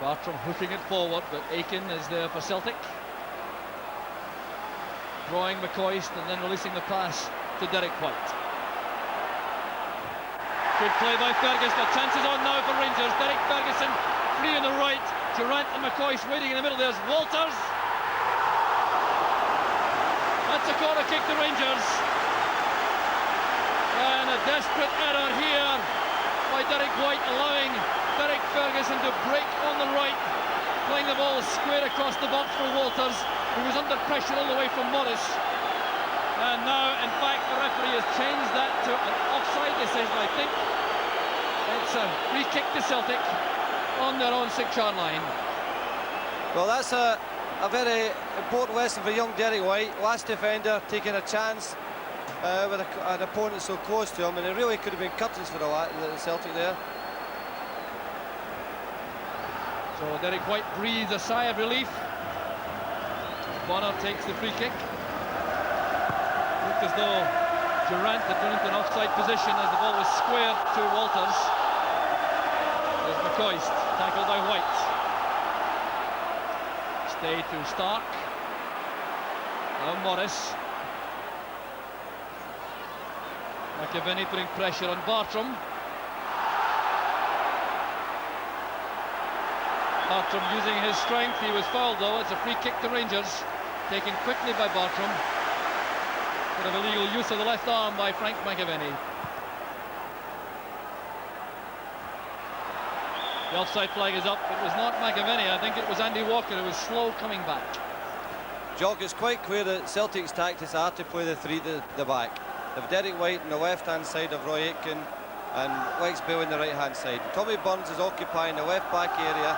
[SPEAKER 6] Bartram hooking it forward, but Aiken is there for Celtic. Drawing McCoist and then releasing the pass to Derek White. Good play by Ferguson. The chances on now for Rangers. Derek Ferguson free on the right. Durant and McCoist waiting in the middle. There's Walters. That's a corner kick to Rangers. And a desperate error here by Derek White, allowing Derek Ferguson to break on the right, playing the ball square across the box for Walters, who was under pressure all the way from Morris. And now, in fact, the referee has changed that to an offside decision, I think. It's a free kick to Celtic on their own 6-yard line.
[SPEAKER 7] Well, that's a very important lesson for young Derek White. Last defender taking a chance with an opponent so close to him, and it really could have been curtains for the Celtic there.
[SPEAKER 6] So Derek White breathes a sigh of relief. Bonner takes the free kick. Looked as though Durant had been into an offside position as the ball was squared to Walters. There's McCoist, tackled by White. Stay to Stark. Now Morris. McAvenny putting pressure on Bartram. Bartram using his strength. He was fouled though. It's a free kick to Rangers, taken quickly by Bartram. Bit of illegal use of the left arm by Frank McAvenny. The offside flag is up. It was not McAvenny. I think it was Andy Walker who was slow coming back.
[SPEAKER 7] Jock, it's quite clear that Celtic's tactics are to play the three at the back. They've Derek White on the left-hand side of Roy Aitken and Lex Bale on the right-hand side. Tommy Burns is occupying the left-back area,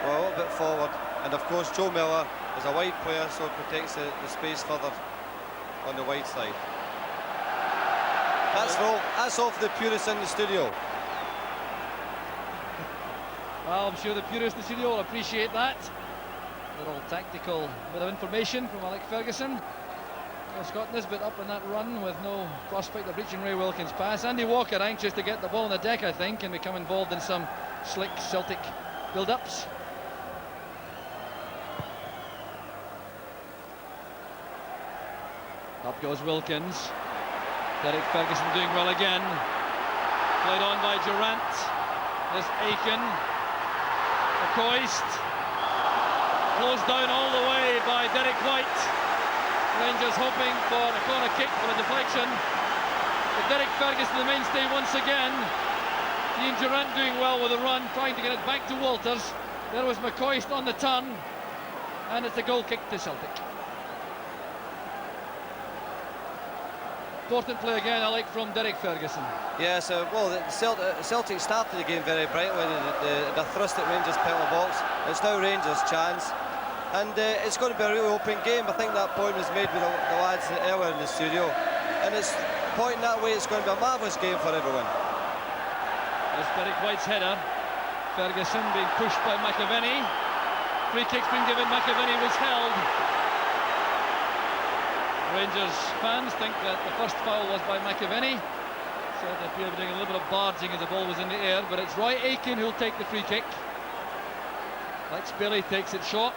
[SPEAKER 7] well, a little bit forward, and of course Joe Miller is a wide player, so it protects the space further on the wide side. That's all for the purists in the studio.
[SPEAKER 6] Well, I'm sure the purists in the studio will appreciate that. Little tactical bit of information from Alex Ferguson. Well, Scott Nisbet up on that run with no prospect of reaching Ray Wilkins' pass. Andy Walker anxious to get the ball on the deck, I think, and become involved in some slick Celtic build-ups. goes Wilkins. Derek Ferguson doing well again. Played on by Durant. There's Aiken. McCoist. Closed down all the way by Derek White. Rangers hoping for a corner kick for a deflection. But Derek Ferguson, the mainstay once again. Ian Durant doing well with a run, trying to get it back to Walters. There was McCoist on the turn. And it's a goal kick to Celtic. Important play again, I like, from Derek Ferguson.
[SPEAKER 7] Yes, well, Celtic started the game very brightly. The thrust at Rangers' penalty box. It's now Rangers' chance. And it's going to be a really open game. I think that point was made with the lads earlier in the studio. And it's pointing that way, it's going to be a marvellous game for everyone.
[SPEAKER 6] There's Derek White's header. Ferguson being pushed by McAvenny. Free kick's been given, McAvenny was held. Rangers fans think that the first foul was by McAvenny. So they appear to be doing a little bit of barging as the ball was in the air, but it's Roy Aiken who'll take the free kick. Lex Bailey takes it short.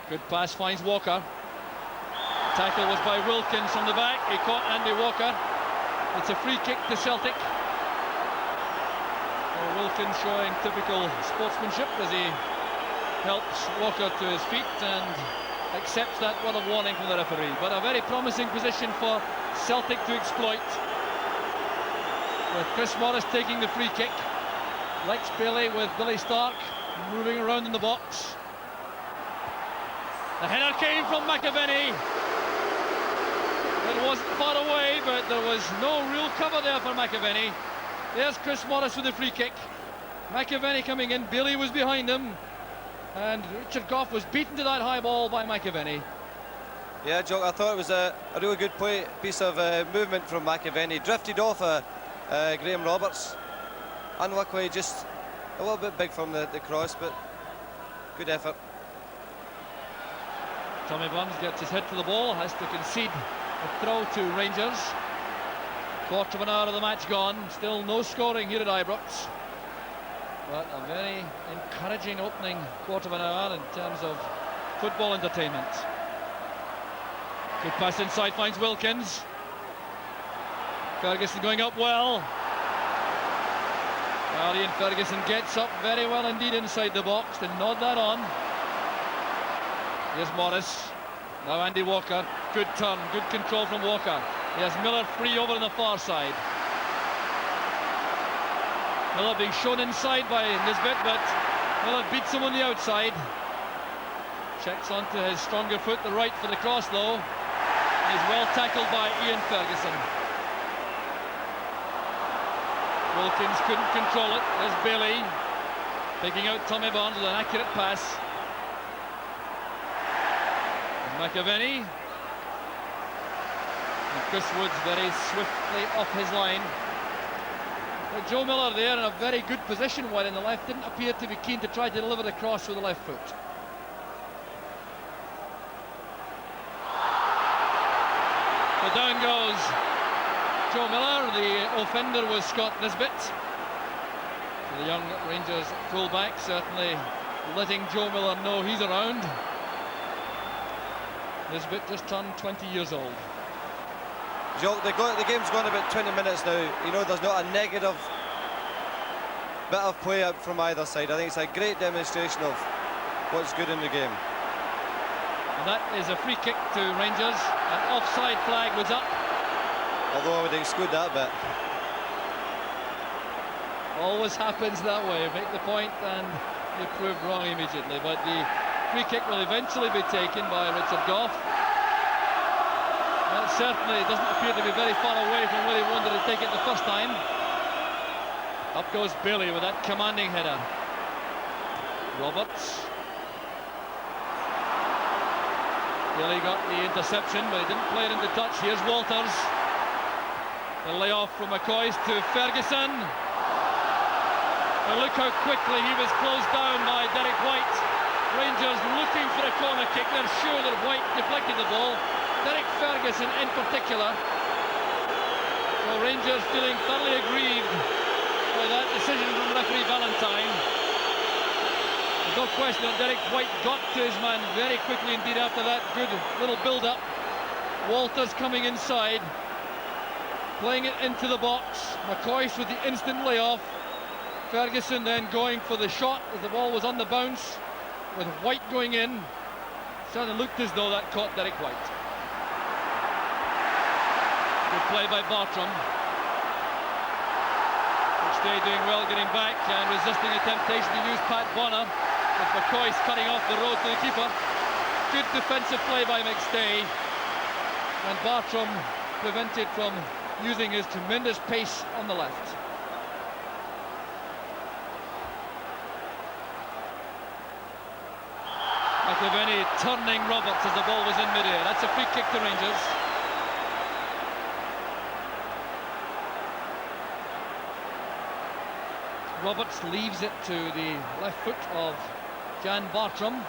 [SPEAKER 6] Good pass, finds Walker. Tackle was by Wilkins from the back. He caught Andy Walker. It's a free kick to Celtic. Wilkins showing typical sportsmanship as he helps Walker to his feet and accepts that word of warning from the referee. But a very promising position for Celtic to exploit, with Chris Morris taking the free kick. Lex Bailey with Billy Stark moving around in the box. The header came from McAvenny. It wasn't far away, but there was no real cover there for McAvenny. There's Chris Morris with the free kick. McAvenny coming in, Bailey was behind him. And Richard Gough was beaten to that high ball by McAvenny.
[SPEAKER 7] Yeah, Jock, I thought it was a really good piece of movement from McAvenny. Drifted off Graham Roberts. Unluckily, just a little bit big from the cross, but good effort.
[SPEAKER 6] Tommy Burns gets his head to the ball, has to concede a throw to Rangers. Quarter of an hour of the match gone, still no scoring here at Ibrox. But a very encouraging opening quarter of an hour in terms of football entertainment. Good pass inside, finds Wilkins. Ferguson going up well. Well, Ian Ferguson gets up very well indeed inside the box to nod that on. Here's Morris. Now Andy Walker. Good turn, good control from Walker. He has Miller free over on the far side. Miller being shown inside by Nisbet, but Miller beats him on the outside. Checks onto his stronger foot, the right for the cross though. He's well tackled by Ian Ferguson. Wilkins couldn't control it. There's Bailey picking out Tommy Barnes with an accurate pass. And McAvenny. And Chris Woods very swiftly off his line. But Joe Miller there in a very good position wide in the left, didn't appear to be keen to try to deliver the cross with the left foot. So down goes Joe Miller. The offender was Scott Nisbet. So the young Rangers fullback certainly letting Joe Miller know he's around. Nisbet just turned 20 years old.
[SPEAKER 7] Joe, the game's gone about 20 minutes now. You know, there's not a negative bit of play out from either side. I think it's a great demonstration of what's good in the game.
[SPEAKER 6] And that is a free kick to Rangers. An offside flag was up.
[SPEAKER 7] Although I would exclude that bit.
[SPEAKER 6] Always happens that way. Make the point and you prove wrong immediately. But the free kick will eventually be taken by Richard Gough. That certainly doesn't appear to be very far away from where he wanted to take it the first time. Up goes Bailey with that commanding header. Roberts. Bailey got the interception, but he didn't play it into touch. Here's Walters. The layoff from McCoist to Ferguson. And look how quickly he was closed down by Derek White. Rangers looking for a corner kick. They're sure that White deflected the ball. Derek Ferguson in particular. So Rangers feeling thoroughly aggrieved by that decision from referee Valentine. There's no question that Derek White got to his man very quickly indeed after that good little build-up. Walters coming inside, playing it into the box. McCoist with the instant layoff. Ferguson then going for the shot as the ball was on the bounce, with White going in. Certainly looked as though that caught Derek White. Good play by Bartram. McStay doing well getting back and resisting a temptation to use Pat Bonner, with McCoist cutting off the road to the keeper. Good defensive play by McStay, and Bartram prevented from using his tremendous pace on the left. McAvenny turning Roberts as the ball was in mid-air. That's a free kick to Rangers. Roberts leaves it to the left foot of Jan Bartram.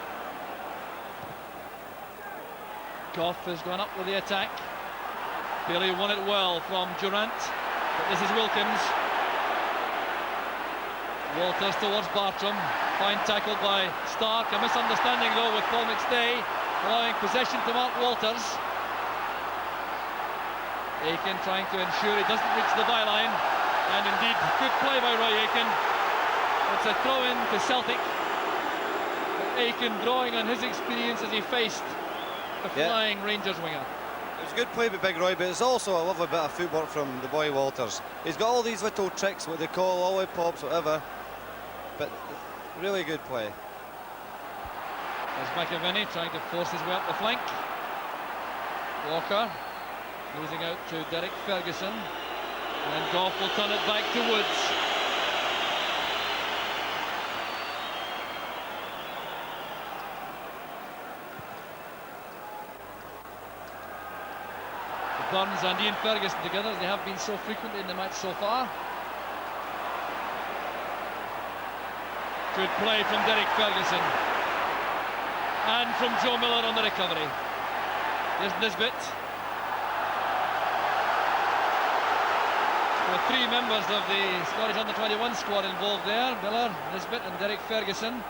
[SPEAKER 6] Goff has gone up with the attack. Bailey won it well from Durant, but this is Wilkins. Walters towards Bartram. Fine tackle by Stark. A misunderstanding though with Paul McStay, allowing possession to Mark Walters. Aiken trying to ensure he doesn't reach the byline, and indeed good play by Roy Aiken. It's a throw-in to Celtic. But Aiken drawing on his experience as he faced the flying Rangers winger.
[SPEAKER 7] It was a good play by Big Roy, but it's also a lovely bit of footwork from the boy Walters. He's got all these little tricks, what they call all-out pops, whatever, but really good play.
[SPEAKER 6] There's McAvenny trying to force his way up the flank. Walker losing out to Derek Ferguson, and Goff will turn it back to Woods. Burns and Ian Ferguson together, as they have been so frequently in the match so far. Good play from Derek Ferguson, and from Joe Miller on the recovery. Here's Nisbet. There are three members of the Scottish under-21 squad involved there: Miller, Nisbet and Derek Ferguson.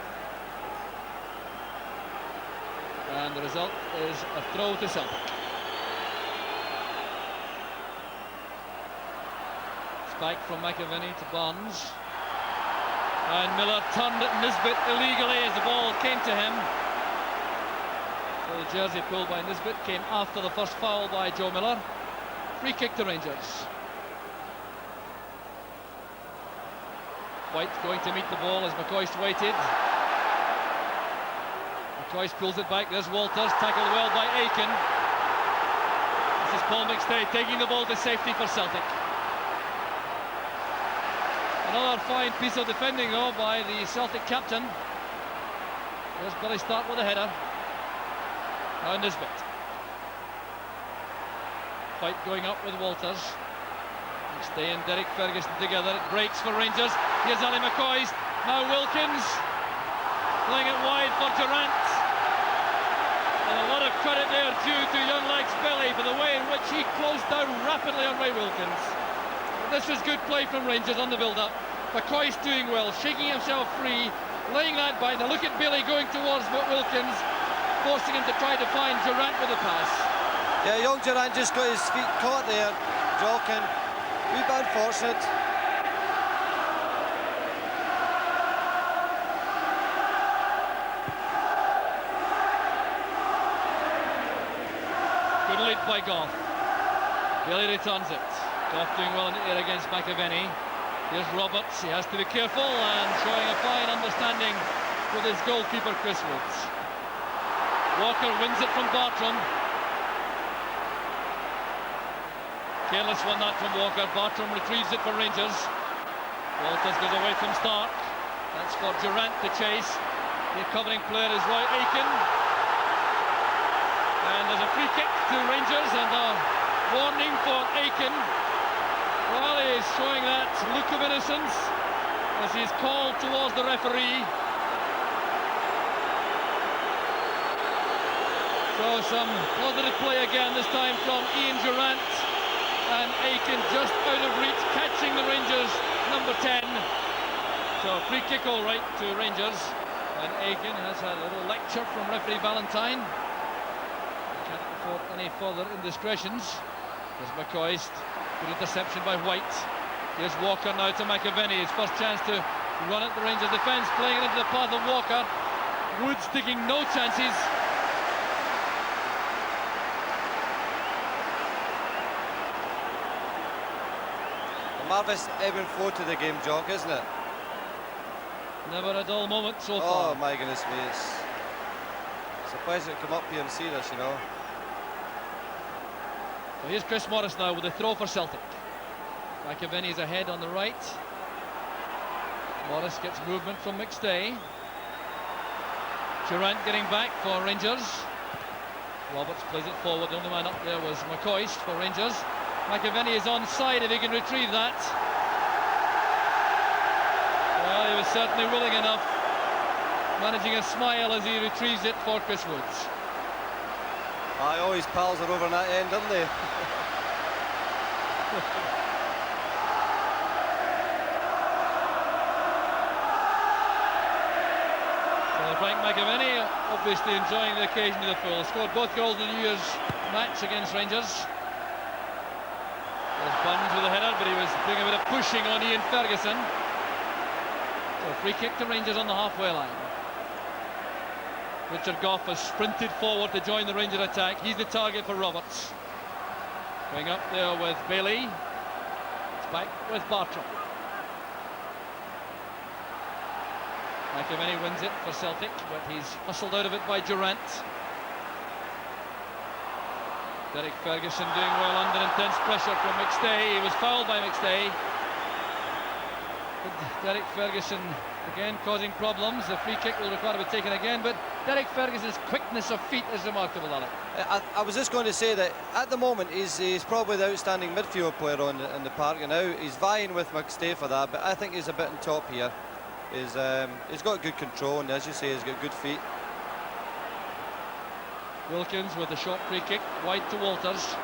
[SPEAKER 6] And the result is a throw to Celtic. Spike from McAvenny to Barnes, and Miller turned at Nisbet illegally as the ball came to him. So the jersey pulled by Nisbet came after the first foul by Joe Miller. Free kick to Rangers. White going to meet the ball as McCoist waited. McCoist pulls it back. There's Walters, tackled well by Aiken. This is Paul McStay taking the ball to safety for Celtic. Another fine piece of defending though by the Celtic captain. There's Billy Stark with a header. Now Nisbet. Fight going up with Walters. McStay and Derek Ferguson together. It breaks for Rangers. Here's Ali McCoist. Now Wilkins playing it wide for Durant. And a lot of credit there due to young Legs Billy for the way in which he closed down rapidly on Ray Wilkins. This was good play from Rangers on the build-up. McCoy's doing well, shaking himself free, laying that by. Now look at Billy going towards Wilkins, forcing him to try to find Durant with a pass.
[SPEAKER 7] Yeah, young Durant just got his feet caught there. Jokin, wee bit unfortunate.
[SPEAKER 6] Good lead by Goff. Billy returns it. Goff doing well in the air against McAvenny. Here's Roberts, he has to be careful, and showing a fine understanding with his goalkeeper Chris Woods. Walker wins it from Bartram. Careless won that from Walker. Bartram retrieves it for Rangers. Walters goes away from Stark. That's for Durant to chase. The covering player is Roy Aiken. And there's a free kick to Rangers and a warning for Aiken. Well, he is showing that look of innocence as he's called towards the referee. So some positive play again, this time from Ian Durant. And Aiken just out of reach, catching the Rangers number 10. So free kick all right to Rangers. And Aiken has had a little lecture from referee Valentine. for any further indiscretions. There's McCoist, good interception by White. Here's Walker now to McAvenny, his first chance to run at the Rangers defence, playing it into the path of Walker. Woods taking no chances.
[SPEAKER 7] A marvellous ebb and flow to the game, Jock, isn't it?
[SPEAKER 6] Never a dull moment so
[SPEAKER 7] Oh
[SPEAKER 6] far.
[SPEAKER 7] my goodness me, it's surprised to come up here and see this, you know.
[SPEAKER 6] So here's Chris Morris now with the throw for Celtic. McAvenny's ahead on the right. Morris gets movement from McStay. Durant getting back for Rangers. Roberts plays it forward. The only man up there was McCoist for Rangers. McAvenny is onside if he can retrieve that. Well, he was certainly willing enough, managing a smile as he retrieves it for Chris Woods.
[SPEAKER 7] Aye, all his pals are over on that end, aren't they?
[SPEAKER 6] Frank McAvenny obviously enjoying the occasion to the full. Scored both goals in the New Year's match against Rangers. There's Buns with a header, but he was doing a bit of pushing on Jan Ferguson. So free kick to Rangers on the halfway line. Richard Gough has sprinted forward to join the Ranger attack. He's the target for Roberts. Going up there with Bailey. It's back with Bartram. McAvenny wins it for Celtic, but he's hustled out of it by Durant. Derek Ferguson doing well under intense pressure from McStay. He was fouled by McStay. But Derek Ferguson again causing problems. The free kick will require to be taken again, but Derek Ferguson's quickness of feet is remarkable, Alec.
[SPEAKER 7] I was just going to say that at the moment he's probably the outstanding midfield player in the park, and now he's vying with McStay for that, but I think he's a bit on top here. He's got good control, and as you say, he's got good feet.
[SPEAKER 6] Wilkins with a short free kick, wide to Walters.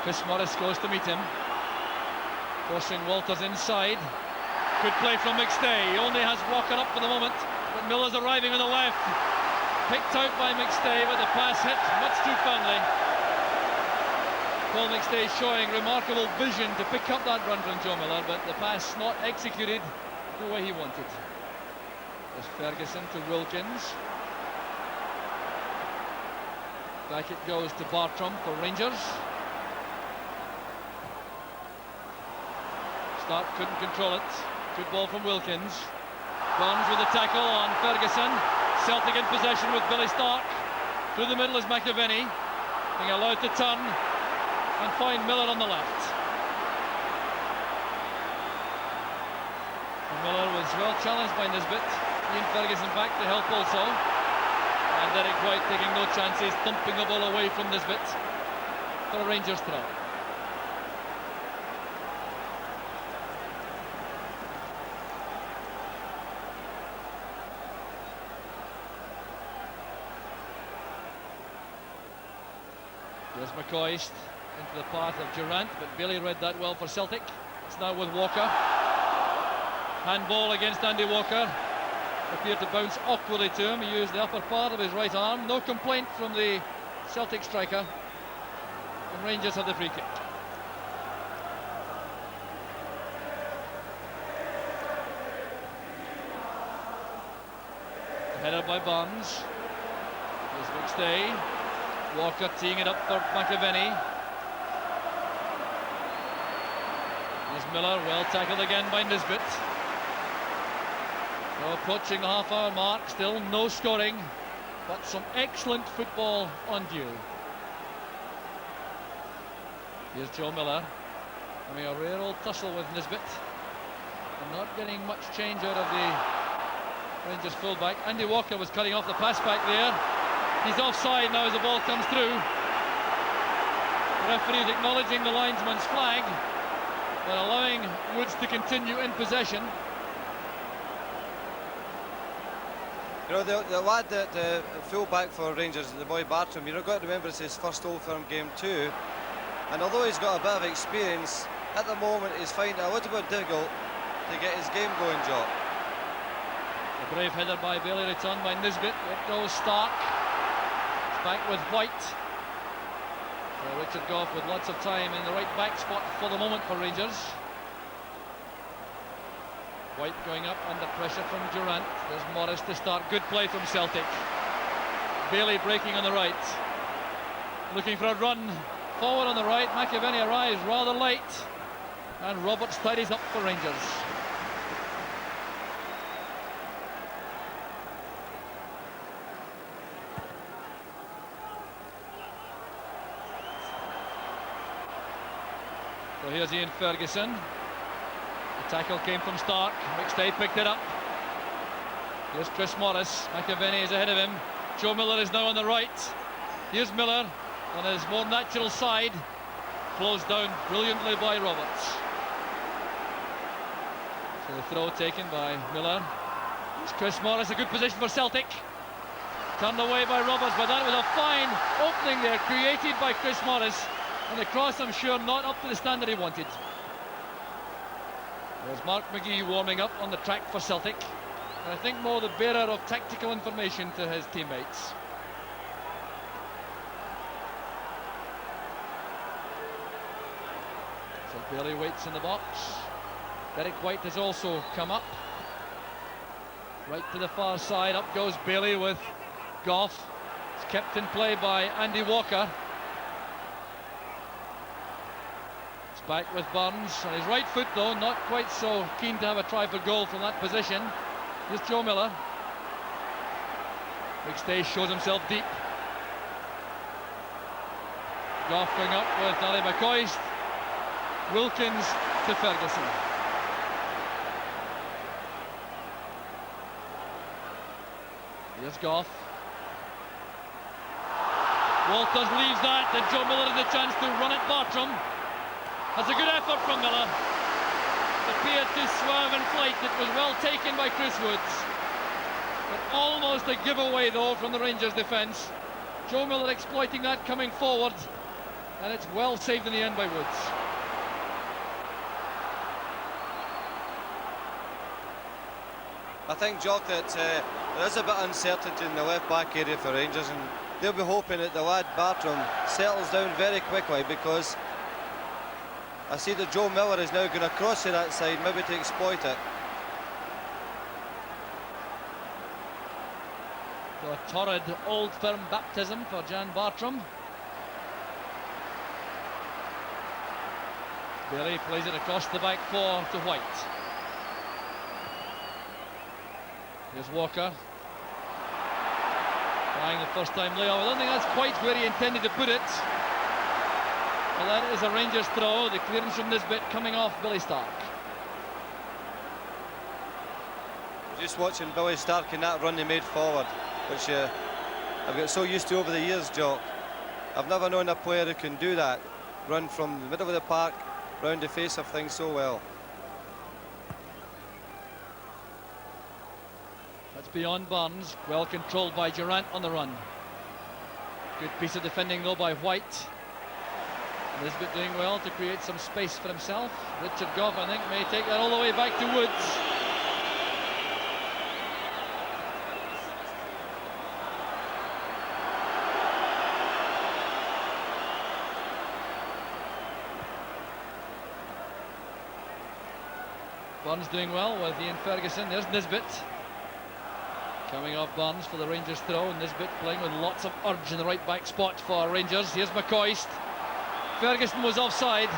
[SPEAKER 6] Chris Morris goes to meet him, forcing Walters inside. Good play from McStay. He only has Walker up for the moment, but Miller's arriving on the left. Picked out by McStay, but the pass hit much too firmly. Paul McStay showing remarkable vision to pick up that run from Joe Miller, but the pass not executed the way he wanted. There's Ferguson to Wilkins. Back it goes to Bartram for Rangers. Stark couldn't control it. Good ball from Wilkins. Bonds with a tackle on Ferguson. Celtic in possession with Billy Stark. Through the middle is McAvenny, being allowed to turn and find Miller on the left. Miller was well challenged by Nisbet. Ian Ferguson back to help also. And Derek White taking no chances, thumping the ball away from Nisbet for a Rangers throw. There's McCoist into the path of Durant, but Bailey read that well for Celtic. It's now with Walker. Handball against Andy Walker. Appeared to bounce awkwardly to him. He used the upper part of his right arm. No complaint from the Celtic striker. And Rangers have the free kick. The header by Barnes. Here's McStay. Walker teeing it up for McAvenny. There's Miller, well tackled again by Nisbet. So approaching the half-hour mark, still no scoring, but some excellent football on view. Here's Joe Miller, having a rare old tussle with Nisbet, and not getting much change out of the Rangers fullback. Andy Walker was cutting off the pass back there. He's offside now as the ball comes through. The referee is acknowledging the linesman's flag, but allowing Woods to continue in possession.
[SPEAKER 7] You know, the lad, the full-back for Rangers, the boy Bartram, you've got to remember it's his first Old Firm game too. And although he's got a bit of experience, at the moment he's finding it a little bit difficult to get his game going, Jock.
[SPEAKER 6] A brave header by Bailey, returned by Nisbet. It goes Stark. It's back with White. So Richard Gough with lots of time in the right back spot for the moment for Rangers. White going up under pressure from Durant. There's Morris to start. Good play from Celtic. Bailey breaking on the right. Looking for a run forward on the right. McAvenny arrives rather late. And Roberts tidies up for Rangers. So here's Jan Ferguson. The tackle came from Stark. McStay picked it up. Here's Chris Morris. McAvenny is ahead of him. Joe Miller is now on the right. Here's Miller on his more natural side. Closed down brilliantly by Roberts. So the throw taken by Miller. Here's Chris Morris, a good position for Celtic. Turned away by Roberts, but that was a fine opening there created by Chris Morris. And the cross, I'm sure, not up to the standard he wanted. There's Mark McGee warming up on the track for Celtic. And I think more the bearer of tactical information to his teammates. So Bailey waits in the box. Derek White has also come up. Right to the far side, up goes Bailey with Gough. It's kept in play by Andy Walker. Back with Burns on his right foot though, not quite so keen to have a try for goal from that position. Here's Joe Miller. McStay shows himself deep. Gough going up with Ali McCoist. Wilkins to Ferguson. Here's Gough. Walters leaves that, and Joe Miller has a chance to run at Bartram. That's a good effort from Miller. It appeared too suave in flight. It was well taken by Chris Woods. But almost a giveaway though from the Rangers defence. Joe Miller exploiting that coming forward. And it's well saved in the end by Woods.
[SPEAKER 7] I think, Jock, that there is a bit of uncertainty in the left back area for Rangers, and they'll be hoping that the lad Bartram settles down very quickly, because I see that Joe Miller is now going to cross to that side, maybe to exploit it.
[SPEAKER 6] So a torrid old firm baptism for Jan Bartram. Bailey plays it across the back four to White. Here's Walker. Trying the first time layoff. I don't think that's quite where he intended to put it. Well, that is a Rangers throw. The clearance from Nisbet coming off Billy Stark.
[SPEAKER 7] Just watching Billy Stark in that run he made forward, which I've got so used to over the years, Jock. I've never known a player who can do that. Run from the middle of the park, round the face of things so well.
[SPEAKER 6] That's beyond Burns. Well controlled by Durant on the run. Good piece of defending though by White. Nisbet doing well to create some space for himself. Richard Gough, I think, may take that all the way back to Woods. Burns doing well with Jan Ferguson. There's Nisbet. Coming off Burns for the Rangers throw. Nisbet playing with lots of urge in the right back spot for Rangers. Here's McCoist. Ferguson was offside.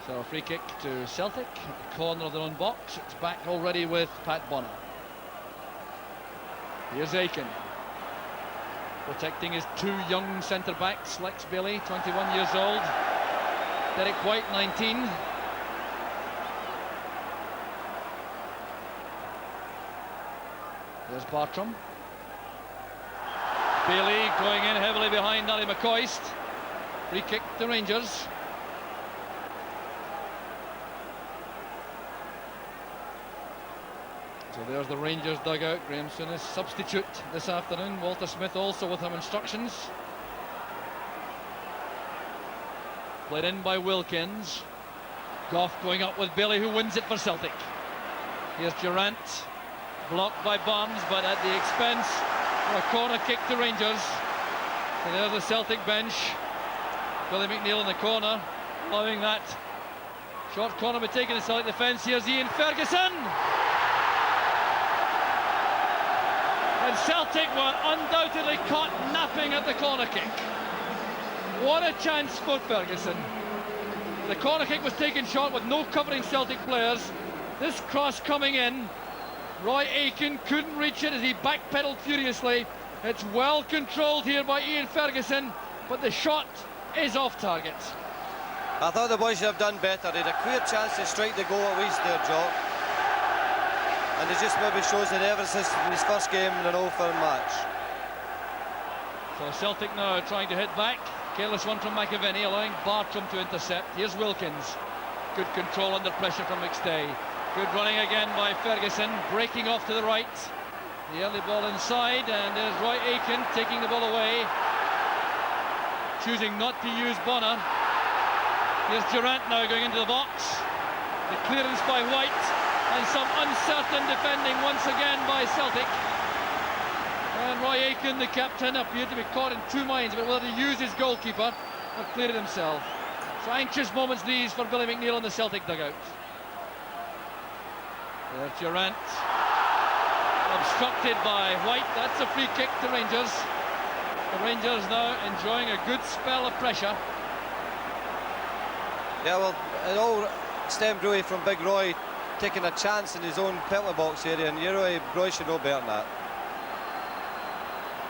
[SPEAKER 6] So a free kick to Celtic at the corner of their own box. It's back already with Pat Bonner. Here's Aiken. Protecting his two young centre-backs, Lex Bailey, 21 years old. Derek White, 19. There's Bartram. Bailey going in heavily behind Ali McCoist. Free kick to Rangers. So there's the Rangers dugout. Graham Souness substitute this afternoon. Walter Smith also with some instructions. Played in by Wilkins. Gough going up with Bailey, who wins it for Celtic. Here's Durant. Blocked by Burns, but at the expense A corner kick to Rangers. So there's the Celtic bench. Billy McNeil in the corner, allowing that short corner be taken in Celtic defence. Here's Ian Ferguson. And Celtic were undoubtedly caught napping at the corner kick. What a chance for Ferguson. The corner kick was taken short with no covering Celtic players. This cross coming in. Roy Aitken couldn't reach it as he backpedaled furiously. It's well controlled here by Ian Ferguson, but the shot is off target.
[SPEAKER 7] I thought the boys should have done better. They had a clear chance to strike the goal at least there, Jock. And it just maybe shows the nervousness in his first game in an Old Firm match.
[SPEAKER 6] So Celtic now trying to hit back. Careless one from McAvinnie, allowing Bartram to intercept. Here's Wilkins. Good control under pressure from McStay. Good running again by Ferguson, breaking off to the right. The early ball inside, and there's Roy Aitken taking the ball away. Choosing not to use Bonner. Here's Durant now going into the box. The clearance by White, and some uncertain defending once again by Celtic. And Roy Aitken, the captain, appeared to be caught in two minds about whether to use his goalkeeper or clear it himself. So anxious moments these for Billy McNeil in the Celtic dugout. There's Durant. Obstructed by White. That's a free kick to Rangers. The Rangers now enjoying a good spell of pressure.
[SPEAKER 7] Yeah, well, it all stemmed really from Big Roy taking a chance in his own penalty box area, and Roy should know better than that.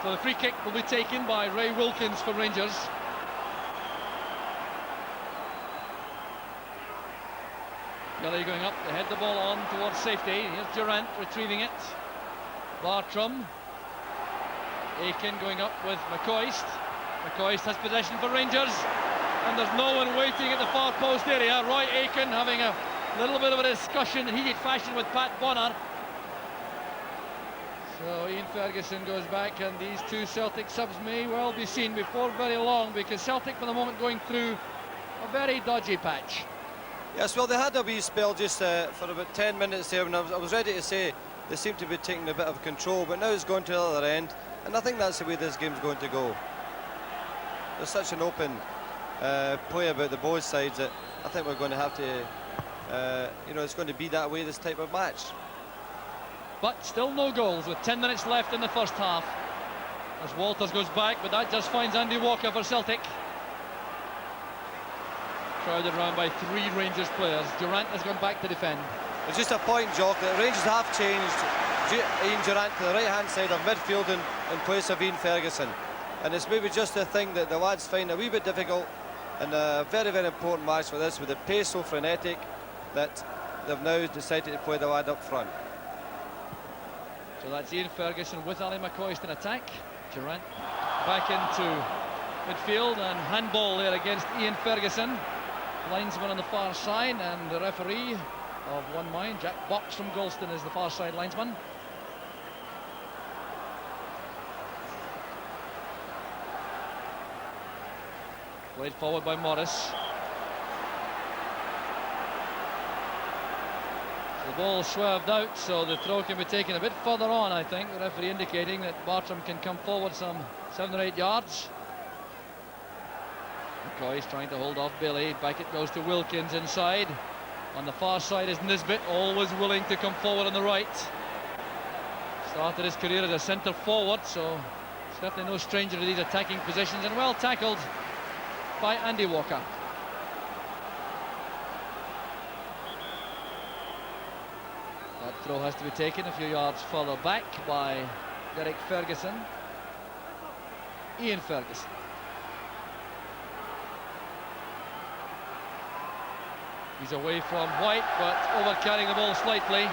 [SPEAKER 6] So the free kick will be taken by Ray Wilkins for Rangers. Willie going up to head the ball on towards safety. Here's Durant retrieving it. Bartram. Aitken going up with McCoist. McCoist has possession for Rangers, and there's no one waiting at the far post area. Roy Aitken having a little bit of a discussion in heated fashion with Pat Bonner. So Ian Ferguson goes back, and these two Celtic subs may well be seen before very long, because Celtic for the moment going through a very dodgy patch.
[SPEAKER 7] Yes, well, they had a wee spell just for about 10 minutes there, and I was ready to say they seem to be taking a bit of control, but now it's going to the other end, and I think that's the way this game's going to go. There's such an open play about the both sides that I think we're going to have to, it's going to be that way, this type of match.
[SPEAKER 6] But still no goals with 10 minutes left in the first half. As Walters goes back, but that just finds Andy Walker for Celtic. Crowded around by three Rangers players. Durant has gone back to defend.
[SPEAKER 7] It's just a point, Jock, that Rangers have changed Ian Durant to the right-hand side of midfield in place of Ian Ferguson. And it's maybe just a thing that the lads find a wee bit difficult in a very, very important match for this, with the pace so frenetic that they've now decided to play the lad up front.
[SPEAKER 6] So that's Ian Ferguson with Ali McCoist in attack. Durant back into midfield, and handball there against Ian Ferguson. Linesman on the far side, and the referee of one mind, Jack Box from Galston, is the far side linesman. Played forward by Morris. The ball swerved out, so the throw can be taken a bit further on, I think. The referee indicating that Bartram can come forward some 7 or 8 yards. McCoy's trying to hold off Billy. Back it goes to Wilkins inside. On the far side is Nisbet, always willing to come forward on the right. Started his career as a centre forward, so certainly no stranger to these attacking positions, and well tackled by Andy Walker. That throw has to be taken a few yards further back by Derek Ferguson. Ian Ferguson. He's away from White, but over-carrying the ball slightly.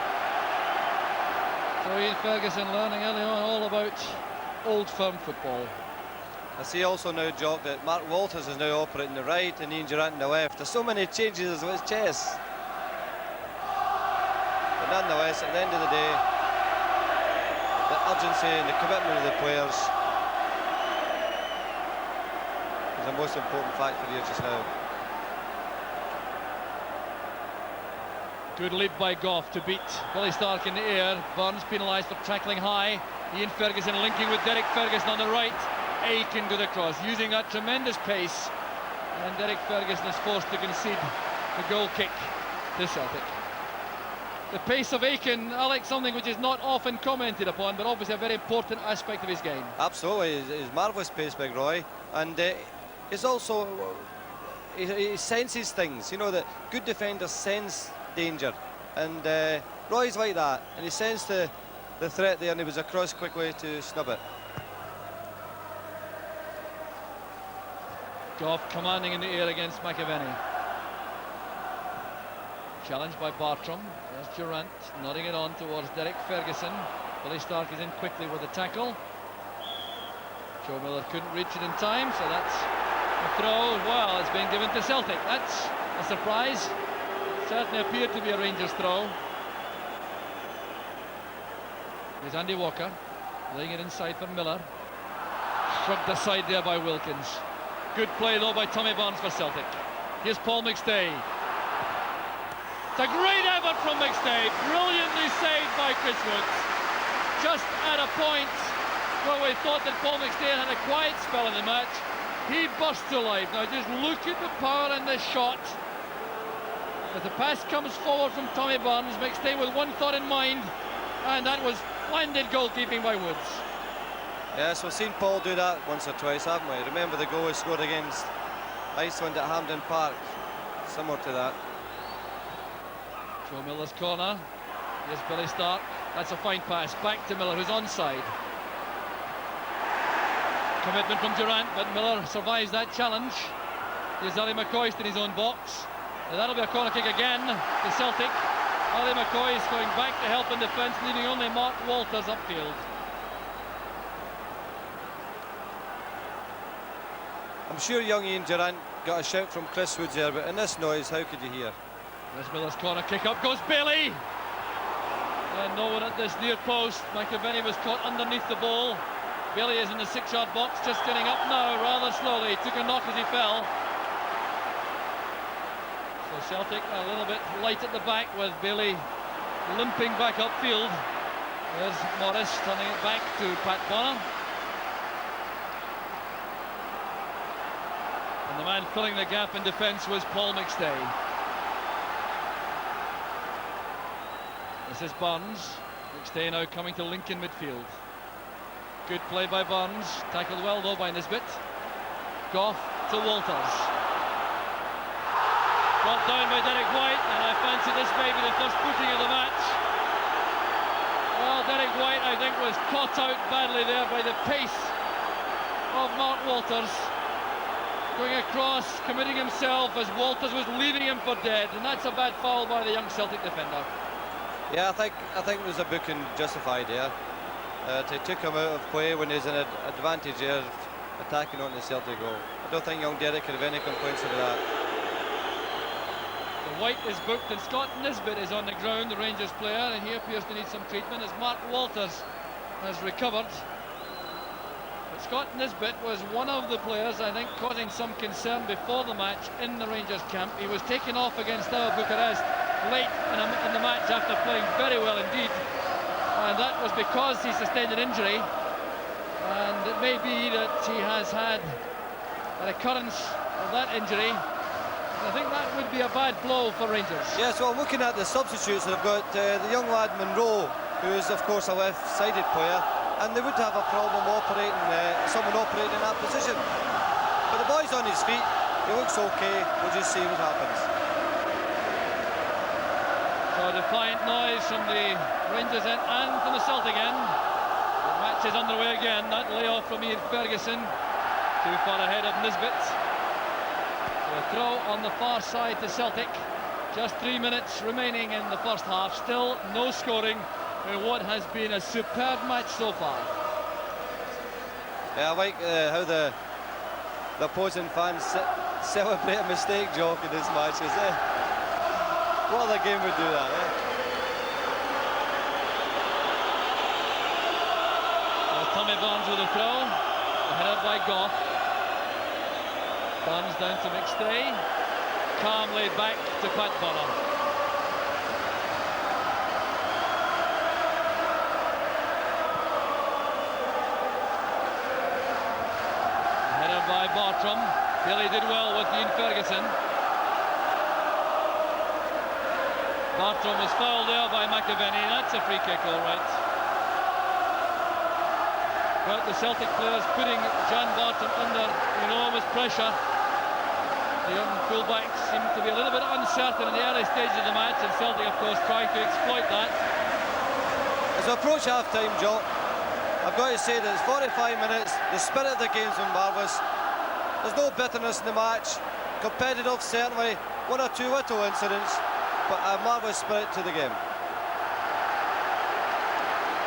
[SPEAKER 6] So Ian Ferguson learning early on all about Old Firm football.
[SPEAKER 7] I see also now, Jock, that Mark Walters is now operating the right and Ian Durant on the left. There's so many changes with his chess. But nonetheless, at the end of the day, the urgency and the commitment of the players is the most important factor here just now.
[SPEAKER 6] Good leap by Goff to beat Billy Stark in the air. Burns penalised for tackling high. Ian Ferguson linking with Derek Ferguson on the right. Aiken to the cross, using that tremendous pace. And Derek Ferguson is forced to concede the goal kick to Celtic. The pace of Aiken, Alex, something which is not often commented upon, but obviously a very important aspect of his game.
[SPEAKER 7] Absolutely, he's marvellous pace, Big Roy. And he's also, he senses things. You know that good defenders sense danger. And Roy's like that. And he sensed the threat there, and he was across quickly to snub it.
[SPEAKER 6] Goff commanding in the air against McAvenny. Challenged by Bartram. There's Durant nodding it on towards Derek Ferguson. Billy Stark is in quickly with the tackle. Joe Miller couldn't reach it in time, so that's a throw. Well, it's been given to Celtic. That's a surprise. Certainly appeared to be a Rangers throw. Here's Andy Walker laying it inside for Miller. Shrugged aside there by Wilkins. Good play though by Tommy Barnes for Celtic. Here's Paul McStay. It's a great effort from McStay. Brilliantly saved by Chris Woods. Just at a point where we thought that Paul McStay had a quiet spell in the match, he burst to life. Now just look at the power in this shot. As the pass comes forward from Tommy Barnes, McStay with one thought in mind, and that was splendid goalkeeping by Woods.
[SPEAKER 7] Yes, we've seen Paul do that once or twice, haven't we? Remember the goal he scored against Iceland at Hampden Park, similar to that.
[SPEAKER 6] Joe Miller's corner. Here's Billy Stark. That's a fine pass back to Miller, who's onside. Commitment from Durant, but Miller survives that challenge. Here's Ali McCoist in his own box. And that'll be a corner kick again to Celtic. Ali McCoist going back to help in defence, leaving only Mark Walters upfield.
[SPEAKER 7] I'm sure young Ian Durant got a shout from Chris Woods there, but in this noise, how could you hear?
[SPEAKER 6] There's Miller's corner kick, up goes Bailey! And no one at this near post. McAvenny was caught underneath the ball. Bailey is in the 6-yard box, just getting up now rather slowly. Took a knock as he fell. So Celtic a little bit light at the back with Bailey limping back upfield. There's Morris turning it back to Pat Bonner. And the man filling the gap in defence was Paul McStay. This is Barnes. McStay now coming to Lincoln midfield. Good play by Barnes. Tackled well though by Nisbet. Goff to Walters. Brought down by Derek White, and I fancy this may be the first booting of the match. Well, Derek White, I think, was caught out badly there by the pace of Mark Walters. Going across, committing himself as Walters was leaving him for dead, and that's a bad foul by the young Celtic defender. Yeah,
[SPEAKER 7] I think there's a booking justified here. They took him out of play when there's an advantage there, attacking on the Celtic goal. I don't think young Derek could have any complaints over that.
[SPEAKER 6] The White is booked, and Scott Nisbet is on the ground, the Rangers player, and he appears to need some treatment as Mark Walters has recovered. But Scott Nisbet was one of the players, I think, causing some concern before the match in the Rangers camp. He was taken off against Steaua Bucharest late in the match after playing very well indeed, and that was because he sustained an injury, and it may be that he has had a recurrence of that injury. I think that would be a bad blow for Rangers.
[SPEAKER 7] Yes, well, looking at the substitutes, they've got the young lad Monroe, who is of course a left-sided player, and they would have a problem operating someone operating in that position. But the boy's on his feet, he looks okay, we'll just see what happens.
[SPEAKER 6] So defiant noise from the Rangers end and from the Celtic end. The match is underway again. That layoff from Ian Ferguson, too far ahead of Nisbet. So a throw on the far side to Celtic. Just 3 minutes remaining in the first half. Still no scoring in what has been a superb match so far.
[SPEAKER 7] Yeah, I like how the opposing fans celebrate a mistake, Jock, in this match. What other game would do that, eh?
[SPEAKER 6] Well, Tommy Barnes with a throw, headed by Goff. Barnes down to McStay. Calm laid back to Pat Bonner. Bartram. Willie did well with Jan Ferguson. Bartram was fouled there by McAvenny. That's a free kick, all right. But the Celtic players putting Jan Bartram under enormous pressure. The young fullback seemed to be a little bit uncertain in the early stages of the match, and Celtic, of course, trying to exploit that.
[SPEAKER 7] As we approach half-time, Joe, I've got to say that it's 45 minutes. The spirit of the game's been marvellous. There's no bitterness in the match. Competitive, certainly. One or two little incidents, but a marvellous spirit to the game.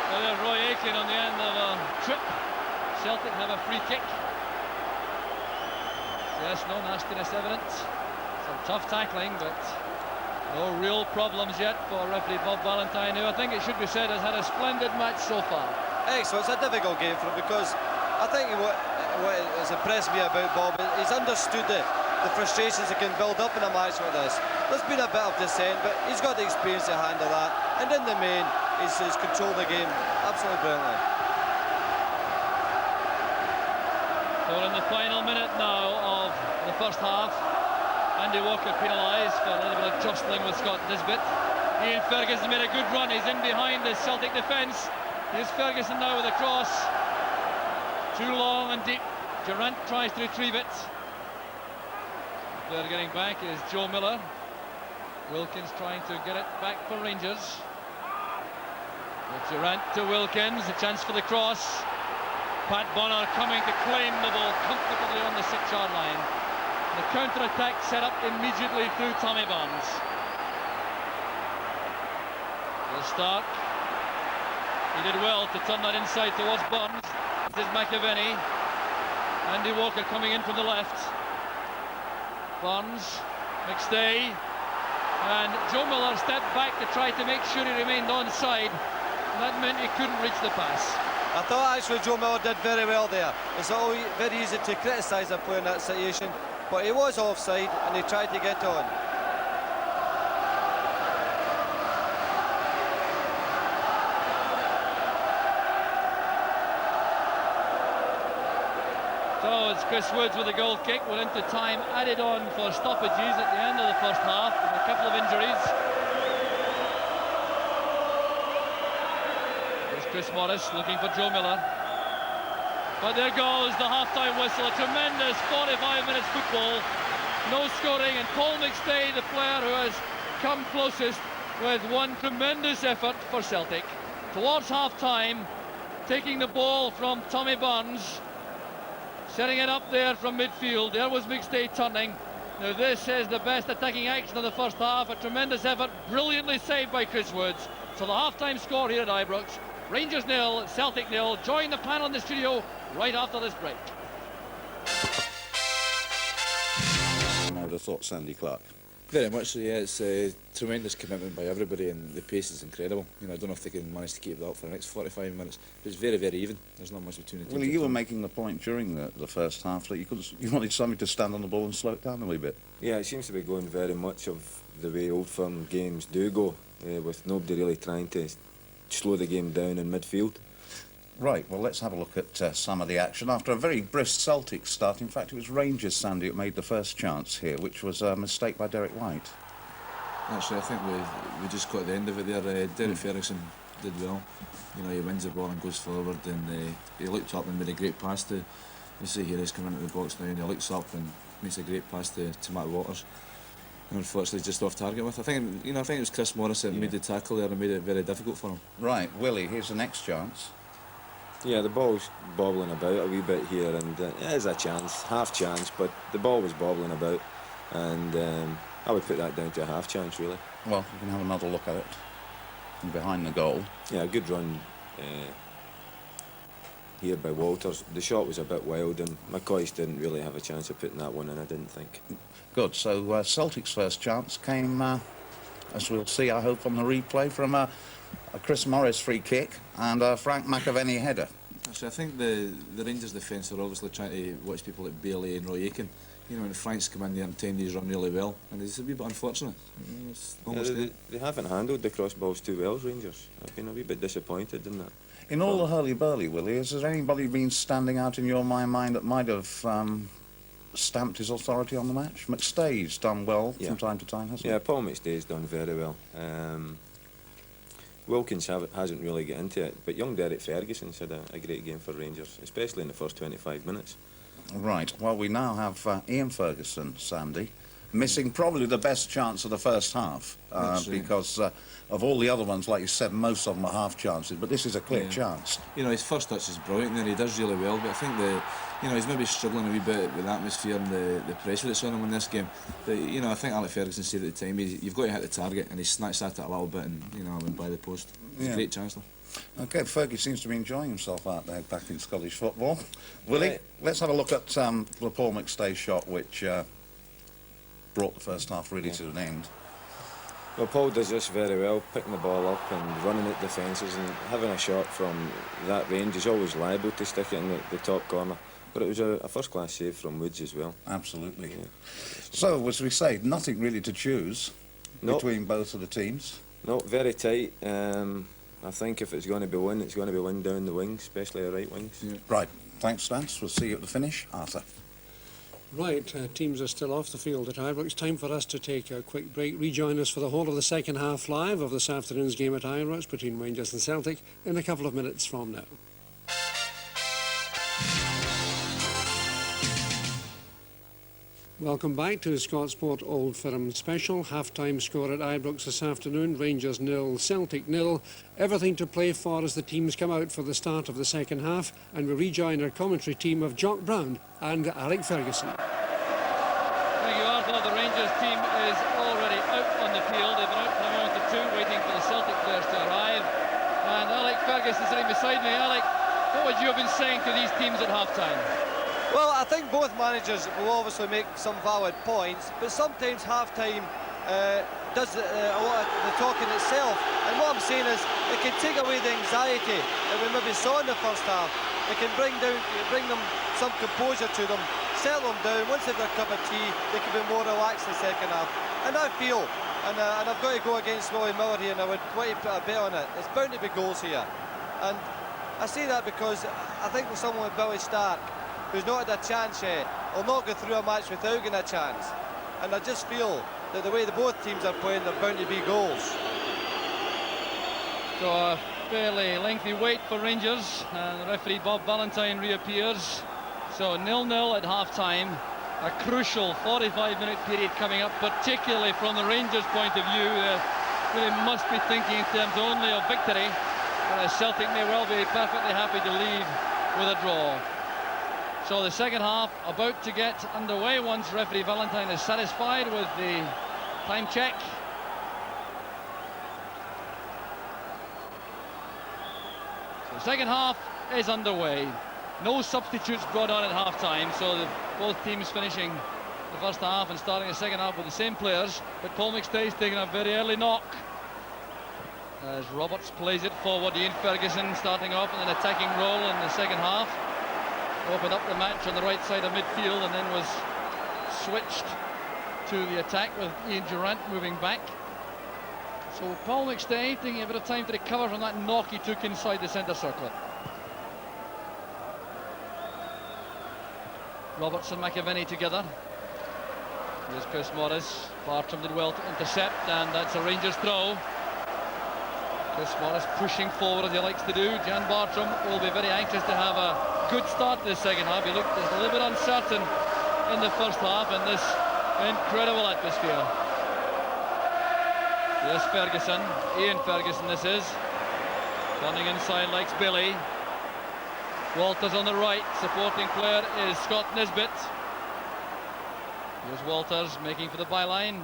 [SPEAKER 6] Well, there's Roy Aitken on the end of a trip. Celtic have a free kick. Yes, no nastiness evident. Some tough tackling, but no real problems yet for referee Bob Valentine, who I think it should be said has had a splendid match so far.
[SPEAKER 7] Excellent. It's a difficult game for him because I think what has impressed me about Bob is he's understood the frustrations that can build up in a match like this. There's been a bit of dissent, but he's got the experience to handle that. And in the main, he's controlled the game absolutely brilliantly.
[SPEAKER 6] So we're in the final minute now of the first half. Andy Walker penalised for a little bit of jostling with Scott Nisbet. Ian Ferguson made a good run. He's in behind the Celtic defence. Here's Ferguson now with a cross. Too long and deep. Durant tries to retrieve it. The player getting back is Joe Miller. Wilkins trying to get it back for Rangers. Durant to Wilkins, a chance for the cross. Pat Bonner coming to claim the ball comfortably on the 6-yard line. The counter-attack set up immediately through Tommy Barnes. Here's Stark. He did well to turn that inside towards Barnes. This is McAvenny. Andy Walker coming in from the left. Barnes, McStay, and Joe Miller stepped back to try to make sure he remained onside. And that meant he couldn't reach the pass.
[SPEAKER 7] I thought actually Joe Miller did very well there. It's always very easy to criticise a player in that situation, but he was offside and he tried to get on.
[SPEAKER 6] So it's Chris Woods with a goal kick. We're into time added on for stoppages at the end of the first half with a couple of injuries. There's Chris Morris looking for Joe Miller. But there goes the half-time whistle. A tremendous 45 minutes football. No scoring, and Paul McStay, the player who has come closest with one tremendous effort for Celtic. Towards half-time, taking the ball from Tommy Barnes. Setting it up there from midfield. There was McStay turning. Now this is the best attacking action of the first half. A tremendous effort, brilliantly saved by Chris Woods. So the half-time score here at Ibrox. Rangers 0, Celtic 0. Join the panel in the studio right after this break.
[SPEAKER 2] I would have thought Sandy Clark.
[SPEAKER 4] Very much so, yeah. It's a tremendous commitment by everybody, and the pace is incredible. You know, I don't know if they can manage to keep that up for the next 45 minutes. But it's very, very even. There's not much between the two.
[SPEAKER 2] Well, you were making the point during the first half that you wanted somebody to stand on the ball and slow it down a wee bit.
[SPEAKER 5] Yeah, it seems to be going very much of the way Old Firm games do go, with nobody really trying to slow the game down in midfield.
[SPEAKER 2] Right, well, let's have a look at some of the action. After a very brisk Celtic start, in fact, it was Rangers, Sandy, that made the first chance here, which was a mistake by Derek White.
[SPEAKER 4] Actually, I think we just got the end of it there. Derek Ferguson did well. You know, he wins the ball and goes forward, and he looked up and made a great pass to, you see here he's coming into the box now, and he looks up and makes a great pass to Matt Waters. And unfortunately, just off target with. I think it was Chris Morris that made the tackle there and made it very difficult for him.
[SPEAKER 2] Right, Willie, here's the next chance.
[SPEAKER 5] Yeah, the ball's bobbling about a wee bit here, and there's a chance, half chance, but the ball was bobbling about, and I would put that down to a half chance, really.
[SPEAKER 2] Well, you can have another look at it from behind the goal.
[SPEAKER 5] Yeah, a good run here by Walters. The shot was a bit wild, and McCoy's didn't really have a chance of putting that one in, I didn't think.
[SPEAKER 2] Good, so Celtic's first chance came, as we'll see, I hope, on the replay, from a Chris Morris free kick and a Frank McAvenny header.
[SPEAKER 4] Actually, I think the Rangers defence are obviously trying to watch people like Bailey and Roy Aitken. You know, and Frank's come in there and timed his run really well, and it's a wee bit unfortunate. It's almost
[SPEAKER 5] they haven't handled the cross balls too well, Rangers. I've been a wee bit disappointed in that.
[SPEAKER 2] In all the hurly-burly, Willie, has there anybody been standing out in your mind that might have stamped his authority on the match? McStay's done well
[SPEAKER 5] Yeah.
[SPEAKER 2] from time to time, hasn't
[SPEAKER 5] Yeah, Paul McStay's done very well. Wilkins hasn't really got into it, but young Derek Ferguson's had a great game for Rangers, especially in the first 25 minutes.
[SPEAKER 2] he? Right, well, we now have Ian Ferguson, Sandy, missing probably the best chance of the first half, because of all the other ones, like you said, most of them are half chances, but this is a clear chance.
[SPEAKER 4] You know, his first touch is brilliant and he does really well, but I think he's maybe struggling a wee bit with the atmosphere and the pressure that's on him in this game. But, you know, I think Alex Ferguson said at the time, you've got to hit the target, and he snatched at it a little bit and, you know, went by the post. It's a great chance though.
[SPEAKER 2] OK, Fergie seems to be enjoying himself out there back in Scottish football. Willie, let's have a look at the Paul McStay shot, which brought the first half really to an end.
[SPEAKER 5] Well, Paul does this very well, picking the ball up and running at defences, and having a shot from that range. He's always liable to stick it in the top corner. But it was a first-class save from Woods as well.
[SPEAKER 2] Absolutely. Yeah. So, as we say, nothing really to choose between both of the teams.
[SPEAKER 5] No, very tight. I think if it's going to be one, it's going to be one down the wings, especially the right wings.
[SPEAKER 2] Yeah. Right. Thanks, Stance. We'll see you at the finish. Arthur.
[SPEAKER 1] Right, teams are still off the field at Ibrox. Time for us to take a quick break. Rejoin us for the whole of the second half live of this afternoon's game at Ibrox between Rangers and Celtic in a couple of minutes from now. Welcome back to Scott Sport Old Firm Special. Half-time score at Ibrox this afternoon. Rangers 0, Celtic 0. Everything to play for as the teams come out for the start of the second half. And we rejoin our commentary team of Jock Brown and Alex Ferguson.
[SPEAKER 6] Thank you, Arthur. The Rangers team is already out on the field. They've been out for a moment or two, waiting for the Celtic players to arrive. And Alex Ferguson sitting beside me. Alex, what would you have been saying to these teams at half-time?
[SPEAKER 7] Well, I think both managers will obviously make some valid points, but sometimes half-time does a lot of the talking itself. And what I'm saying is, it can take away the anxiety that we maybe saw in the first half. It can bring them some composure to them, settle them down. Once they've got a cup of tea, they can be more relaxed in the second half. And I feel, and I've got to go against Willie Miller here, and I would want to put a bet on it. It's bound to be goals here. And I say that because I think with someone like Billy Stark, who's not had a chance yet, will not go through a match without getting a chance. And I just feel that the way the both teams are playing, they're bound to be goals.
[SPEAKER 6] So a fairly lengthy wait for Rangers, and the referee Bob Valentine reappears. So 0-0 at half-time. A crucial 45-minute period coming up, particularly from the Rangers' point of view. They really must be thinking in terms only of victory, whereas Celtic may well be perfectly happy to leave with a draw. So the second half about to get underway once referee Valentine is satisfied with the time check. So the second half is underway. No substitutes brought on at half-time, so both teams finishing the first half and starting the second half with the same players. But Paul McStay's taking a very early knock as Roberts plays it forward. Ian Ferguson starting off in an attacking role in the second half. Opened up the match on the right side of midfield and then was switched to the attack with Ian Durrant moving back. So Paul McStay taking a bit of time to recover from that knock he took inside the centre circle. Roberts and McAvenny together. Here's Chris Morris. Bartram did well to intercept, and that's a Rangers throw. Chris Morris pushing forward as he likes to do. Jan Bartram will be very anxious to have a good start to the second half. He looked a little bit uncertain in the first half in this incredible atmosphere. Yes, Ferguson, Ian Ferguson this is. Running inside likes Billy. Walters on the right, supporting player is Scott Nisbet. Here's Walters making for the byline.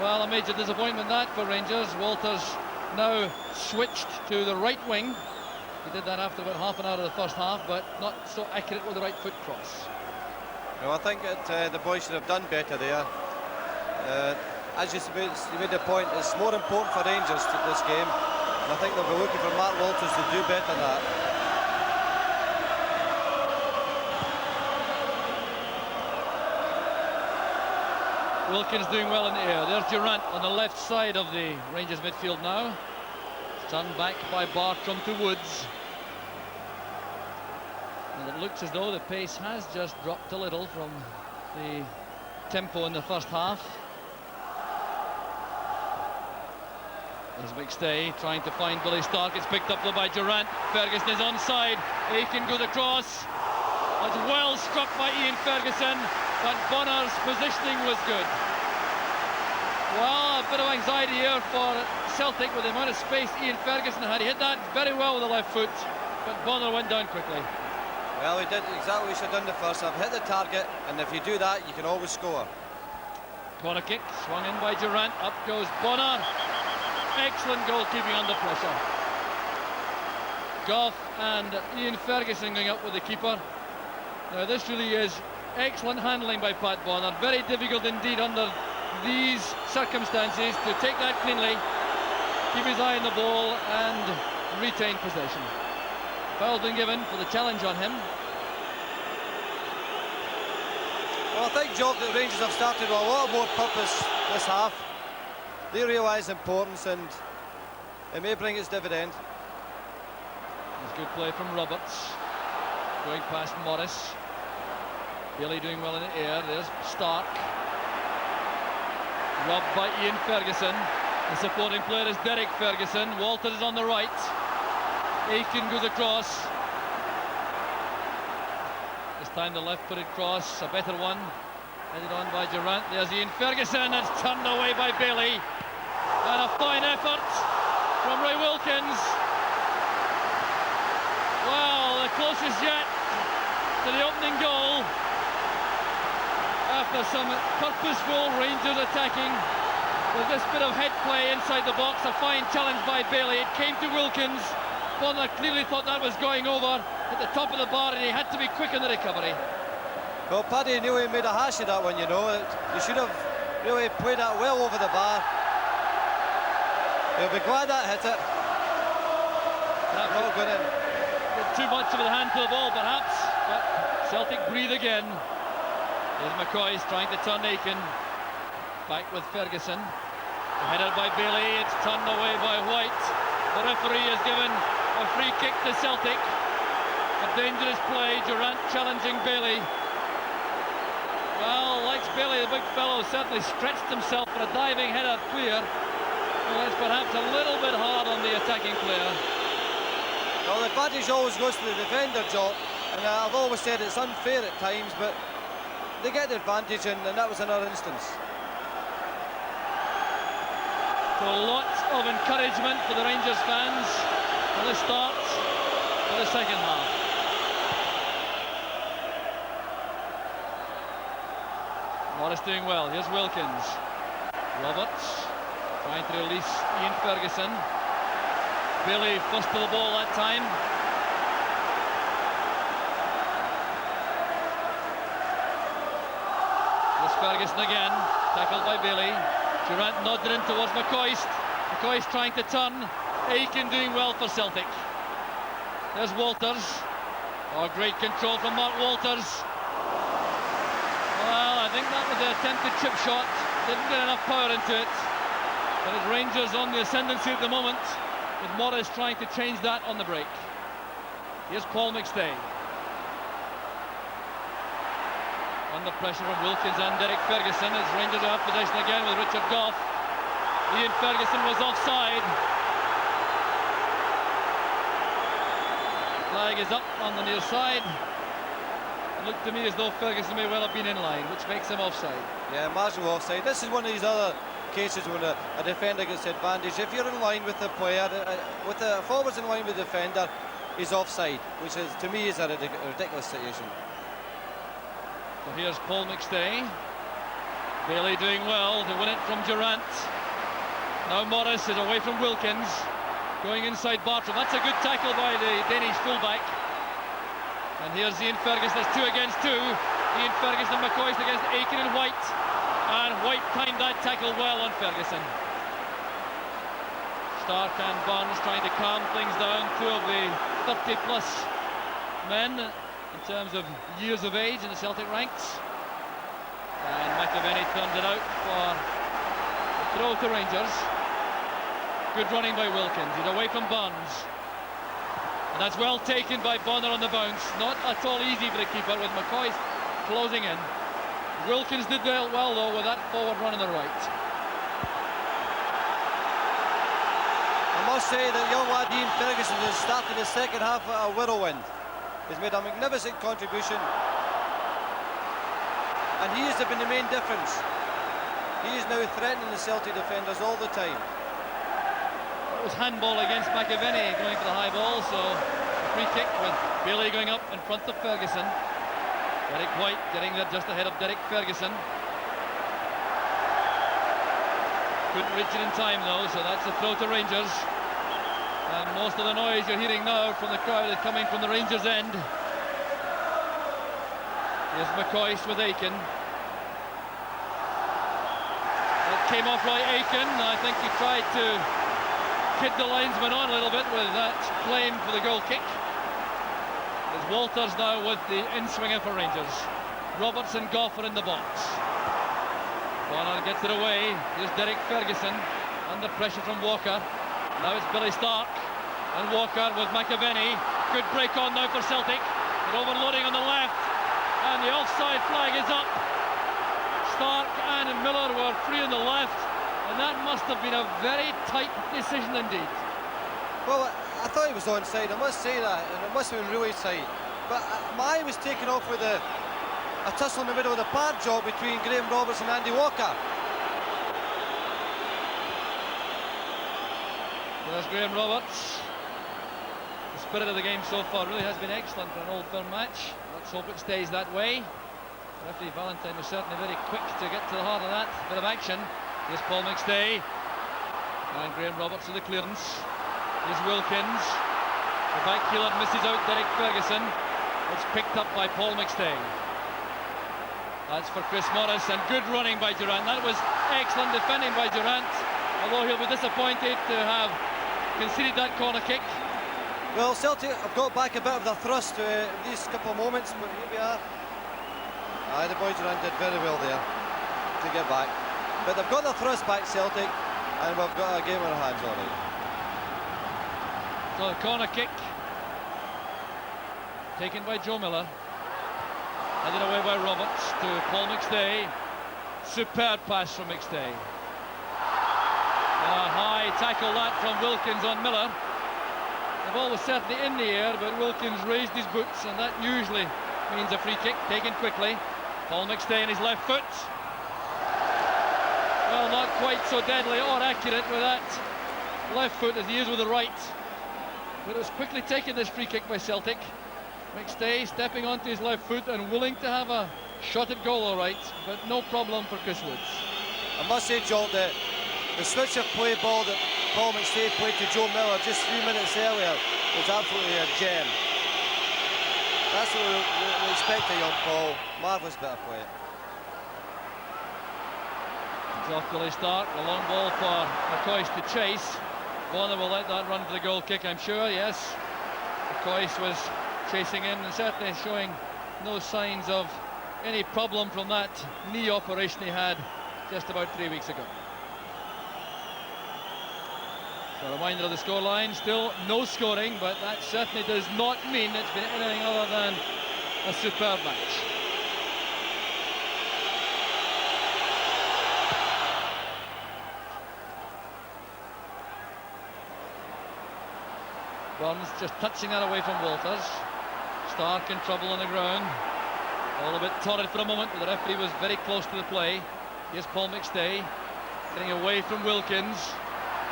[SPEAKER 6] Well, a major disappointment that for Rangers. Walters now switched to the right wing. He did that after about half an hour of the first half, but not so accurate with the right foot cross.
[SPEAKER 7] Well, I think that the boys should have done better there. As you made the point, it's more important for Rangers to this game, and I think they'll be looking for Mark Walters to do better than that.
[SPEAKER 6] Wilkins doing well in the air. There's Durrant on the left side of the Rangers midfield now. Turned back by Bartram to Woods. And it looks as though the pace has just dropped a little from the tempo in the first half. There's McStay trying to find Billy Stark. It's picked up though by Durant. Ferguson is onside. Aiken goes across. That's well struck by Ian Ferguson, but Bonner's positioning was good. Well, a bit of anxiety here for Celtic with the amount of space Ian Ferguson had. He hit that very well with the left foot, but Bonner went down quickly.
[SPEAKER 7] Well, he did exactly what he should have done the first half. Hit the target, and if you do that, you can always score.
[SPEAKER 6] Corner kick, swung in by Durant. Up goes Bonner. Excellent goalkeeping under pressure. Goff and Ian Ferguson going up with the keeper. Now this really is excellent handling by Pat Bonner. Very difficult indeed under these circumstances to take that cleanly, keep his eye on the ball and retain possession. Foul's been given for the challenge on him.
[SPEAKER 7] Well, I think, Jock, that Rangers have started with a lot more purpose this half. They realise importance and it may bring its dividend.
[SPEAKER 6] There's good play from Roberts. Going past Morris. Bailey doing well in the air. There's Stark. Robbed by Ian Ferguson. The supporting player is Derek Ferguson. Walter is on the right. Aiken goes across. This time the left-footed cross, a better one. Headed on by Durant. There's Ian Ferguson. It's turned away by Bailey. And a fine effort from Ray Wilkins. Well, the closest yet to the opening goal. After some purposeful Rangers attacking with this bit of head play inside the box, a fine challenge by Bailey. It came to Wilkins. Bonner clearly thought that was going over at the top of the bar and he had to be quick in the recovery.
[SPEAKER 7] Well, Paddy Neely made a hash of that one, you know. He should have really played that well over the bar. He'll be glad that hit it.
[SPEAKER 6] That
[SPEAKER 7] not going in.
[SPEAKER 6] Too much of the hand to the ball, perhaps, but Celtic breathe again. There's McCoy's trying to turn Aiken. Back with Ferguson. Headed by Bailey, it's turned away by White. The referee has given a free kick to Celtic. A dangerous play, Durant challenging Bailey. Well, likes Bailey, the big fellow, certainly stretched himself for a diving header clear. Well, it's perhaps a little bit hard on the attacking player.
[SPEAKER 7] Well, the advantage always goes to the defender, Jock, and I've always said it's unfair at times, but they get the advantage, and that was another instance.
[SPEAKER 6] So lots of encouragement for the Rangers fans for the start of the second half. Morris doing well. Here's Wilkins. Roberts trying to release Ian Ferguson. Bailey first to the ball that time. Here's Ferguson again. Tackled by Bailey. Durant nodded in towards McCoist. McCoist trying to turn. Aiken doing well for Celtic. There's Walters. Oh, great control from Mark Walters. Well, I think that was the attempted chip shot. Didn't get enough power into it. But it's Rangers on the ascendancy at the moment, with Morris trying to change that on the break. Here's Paul McStay. Under pressure from Wilkins and Derek Ferguson as Rangers have possession again with Richard Goff. Ian Ferguson was offside. Flag is up on the near side. It looked to me as though Ferguson may well have been in line, which makes him offside.
[SPEAKER 7] Yeah, marginal offside. This is one of these other cases when a defender gets the advantage. If you're in line with the player, with the forwards in line with the defender, he's offside, which is, to me, is a ridiculous situation.
[SPEAKER 6] So here's Paul McStay. Bailey doing well to win it from Durant. Now Morris is away from Wilkins. Going inside Bartram. That's a good tackle by the Danish fullback. And here's Ian Ferguson. It's 2 against 2. Ian Ferguson and McCoist against Aiken and White. And White timed that tackle well on Ferguson. Stark and Barnes trying to calm things down. 2 of the 30-plus men in terms of years of age in the Celtic ranks. And McAvenny turns it out for a throw to Rangers. Good running by Wilkins. He's away from Barnes. And that's well taken by Bonner on the bounce. Not at all easy for the keeper with McCoy closing in. Wilkins did well though with that forward run on the right.
[SPEAKER 7] I must say that young lad Jan Ferguson has started the second half at a whirlwind. He's made a magnificent contribution, and he has been the main difference. He is now threatening the Celtic defenders all the time.
[SPEAKER 6] It was handball against McAvenny going for the high ball, so a free kick with Bailey going up in front of Ferguson. Derek White getting there just ahead of Derek Ferguson. Couldn't reach it in time though, so that's a throw to Rangers. And most of the noise you're hearing now from the crowd is coming from the Rangers end. Here's McCoy with Aiken. That came off right Aiken. I think he tried to kid the linesman on a little bit with that claim for the goal kick. There's Walters now with the in-swinger for Rangers. Roberts and Goff are in the box. Bonner gets it away. Here's Derek Ferguson under pressure from Walker. Now it's Billy Stark and Walker with McAvenny. Good break on now for Celtic. They're overloading on the left and the offside flag is up. Stark and Miller were free on the left, and that must have been a very tight decision indeed.
[SPEAKER 7] Well, I thought he was onside, I must say that, and it must have been really tight. But my eye was taken off with a tussle in the middle of the park job between Graham Roberts and Andy Walker.
[SPEAKER 6] There's Graham Roberts. The spirit of the game so far really has been excellent for an Old Firm match. Let's hope it stays that way. Referee Valentine was certainly very quick to get to the heart of that bit of action. Here's Paul McStay. And Graham Roberts with the clearance. Here's Wilkins. The back heeler misses out Derek Ferguson. It's picked up by Paul McStay. That's for Chris Morris, and good running by Durant. That was excellent defending by Durant, although he'll be disappointed to have conceded that corner kick.
[SPEAKER 7] Well, Celtic have got back a bit of their thrust these couple of moments, but here we are. The boys Durant did very well there to get back. But they've got their thrust back, Celtic, and we've got a game on our hands already.
[SPEAKER 6] So a corner kick taken by Joe Miller, headed away by Roberts to Paul McStay. Superb pass from McStay. A high tackle that from Wilkins on Miller. The ball was certainly in the air, but Wilkins raised his boots, and that usually means a free kick taken quickly. Paul McStay on his left foot. Well, not quite so deadly or accurate with that left foot as he is with the right. But it was quickly taken, this free kick by Celtic. McStay stepping onto his left foot and willing to have a shot at goal, all right, but no problem for Chris Woods.
[SPEAKER 7] I must say, Joel, that the switch of play ball that Paul McStay played to Joe Miller just 3 minutes earlier was absolutely a gem. That's what we expect of young Paul. Marvellous bit of play.
[SPEAKER 6] It's off Billy Stark, a long ball for McCoy to chase. Bonner will let that run for the goal kick, I'm sure, yes. McCoy was chasing in and certainly showing no signs of any problem from that knee operation he had just about 3 weeks ago. So a reminder of the scoreline, still no scoring, but that certainly does not mean it's been anything other than a superb match. Burns just touching that away from Walters. Stark in trouble on the ground. All a bit torrid for a moment, but the referee was very close to the play. Here's Paul McStay getting away from Wilkins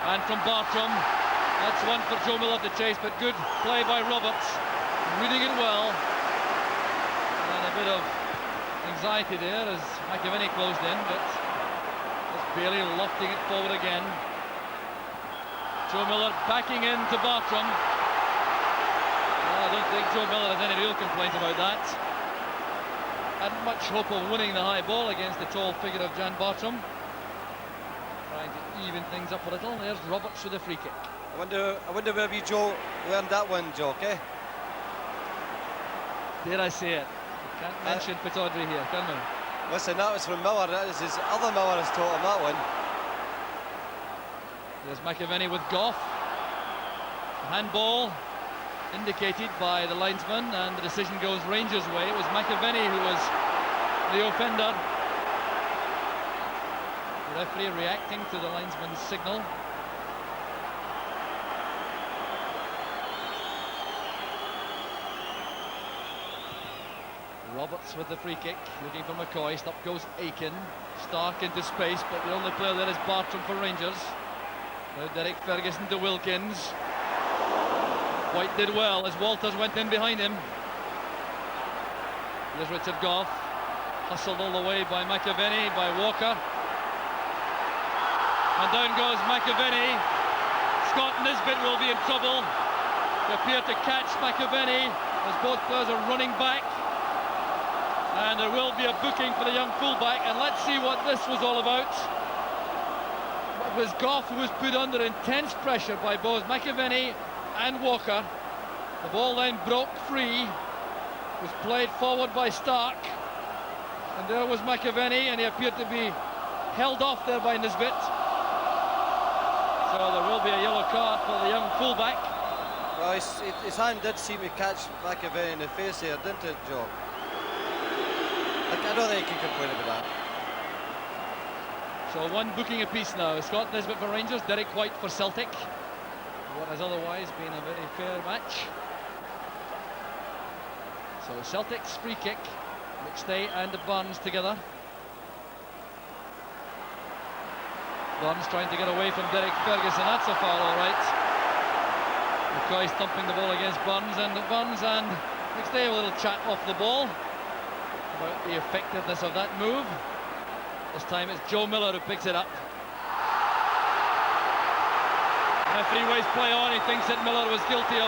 [SPEAKER 6] and from Bartram. That's one for Joe Miller to chase, but good play by Roberts, reading it well. And a bit of anxiety there as McAvenny closed in, but it's Bailey lofting it forward again. Joe Miller backing into Bartram. Well, I don't think Joe Miller has any real complaint about that. Hadn't much hope of winning the high ball against the tall figure of Jan Bartram. Trying to even things up a little. There's Roberts with a free kick.
[SPEAKER 7] I wonder where you, Joe, learned that one, Joe, okay?
[SPEAKER 6] Dare I say it? Can't mention Pittodrie here, can we?
[SPEAKER 7] Listen, that was from Miller. That is his other Miller has taught him that one.
[SPEAKER 6] There's McAvenny with Goff. Handball. indicated by the linesman, and the decision goes Rangers' way. It was McAvenny who was the offender. The referee reacting to the linesman's signal. Roberts with the free kick, looking for McCoy. Up goes Aiken. Stark into space, but the only player there is Bartram for Rangers. Now Derek Ferguson to Wilkins. White did well as Walters went in behind him. Here's Richard Gough. Hustled all the way by McAvenny, by Walker. And down goes McAvenny. Scott Nisbet will be in trouble. They appear to catch McAvenny as both players are running back. And there will be a booking for the young fullback, and let's see what this was all about. It was Gough who was put under intense pressure by both McAvenny and Walker. The ball then broke free, was played forward by Stark, and there was McAvenny, and he appeared to be held off there by Nisbet. So there will be a yellow card for the young fullback.
[SPEAKER 7] Well, his hand did seem to catch McAvenny in the face there, didn't it, Joe? I don't think you can complain about that.
[SPEAKER 6] So one booking apiece now. Scott Nisbet for Rangers, Derek White for Celtic. What has otherwise been a very fair match. So Celtic's free kick. McStay and Burns together. Burns trying to get away from Derek Ferguson. That's a foul, all right. McCoy thumping the ball against Burns and McStay have a little chat off the ball about the effectiveness of that move. This time it's Joe Miller who picks it up. Referee waves play on. He thinks that Miller was guilty of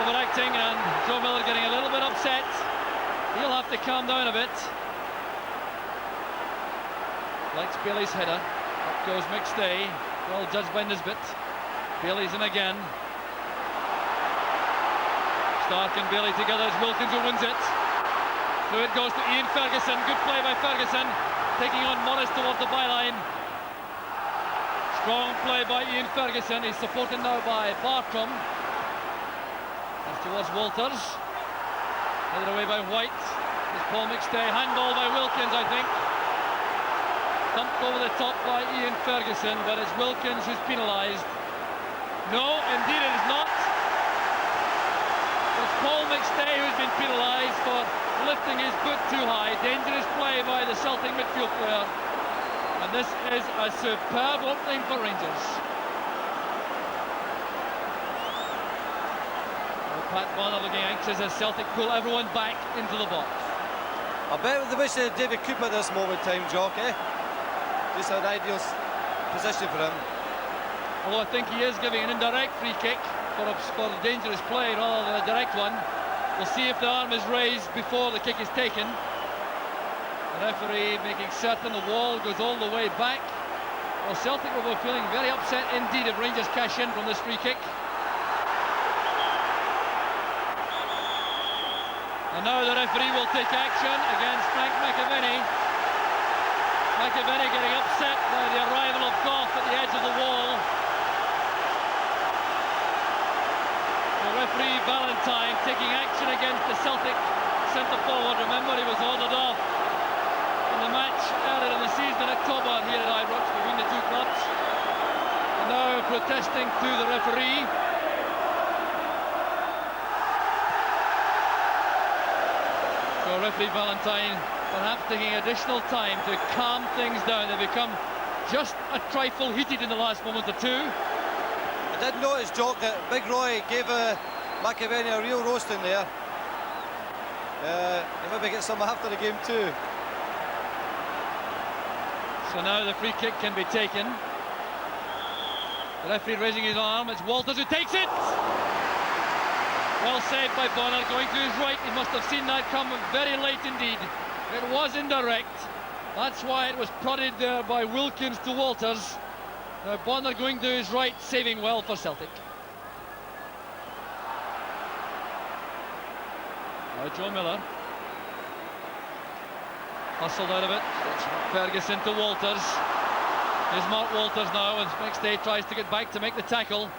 [SPEAKER 6] overacting, and Joe Miller getting a little bit upset. He'll have to calm down a bit. Likes Bailey's header. Up goes McStay. Well judged by Nisbet. Bailey's in again. Stark and Bailey together as Wilkins who wins it. Through it goes to Ian Ferguson. Good play by Ferguson. Taking on Morris towards the byline. Strong play by Ian Ferguson. He's supported now by Bartram. That's towards Walters. Headed away by White. There's Paul McStay. Handball by Wilkins, I think. Thumped over the top by Ian Ferguson, but it's Wilkins who's penalised. No, indeed it is not. It's Paul McStay who's been penalised for lifting his foot too high. Dangerous play by the Celtic midfield player. And this is a superb opening for Rangers. Well, Pat Bonner looking anxious as Celtic pull everyone back into the box.
[SPEAKER 7] I bet they wish they had David Cooper at this moment in time, Jock, eh? Just an ideal position for him.
[SPEAKER 6] Although I think he is giving an indirect free kick for a dangerous play rather than a direct one. We'll see if the arm is raised before the kick is taken. The referee making certain the wall goes all the way back. Well, Celtic will be feeling very upset indeed if Rangers cash in from this free kick. And now the referee will take action against Frank McAvenny. McAvenny getting upset by the arrival of Gough at the edge of the wall. Referee Valentine taking action against the Celtic centre forward. Remember, he was ordered off in the match earlier in the season in October here at Ibrox between the two clubs. And now protesting to the referee. So referee Valentine perhaps taking additional time to calm things down. They become just a trifle heated in the last moment or two.
[SPEAKER 7] I did notice, Jock, that Big Roy gave McAvenny a real roasting there. He maybe get some after the game too.
[SPEAKER 6] So now the free kick can be taken. The referee raising his arm. It's Walters who takes it. Well saved by Bonner, going to his right. He must have seen that come very late indeed. It was indirect. That's why it was prodded there by Wilkins to Walters. Now Bonner going to his right, saving well for Celtic. Now Joe Miller. Hustled out of it. It's Ferguson to Walters. Here's Mark Walters now as McStay tries to get back to make the tackle.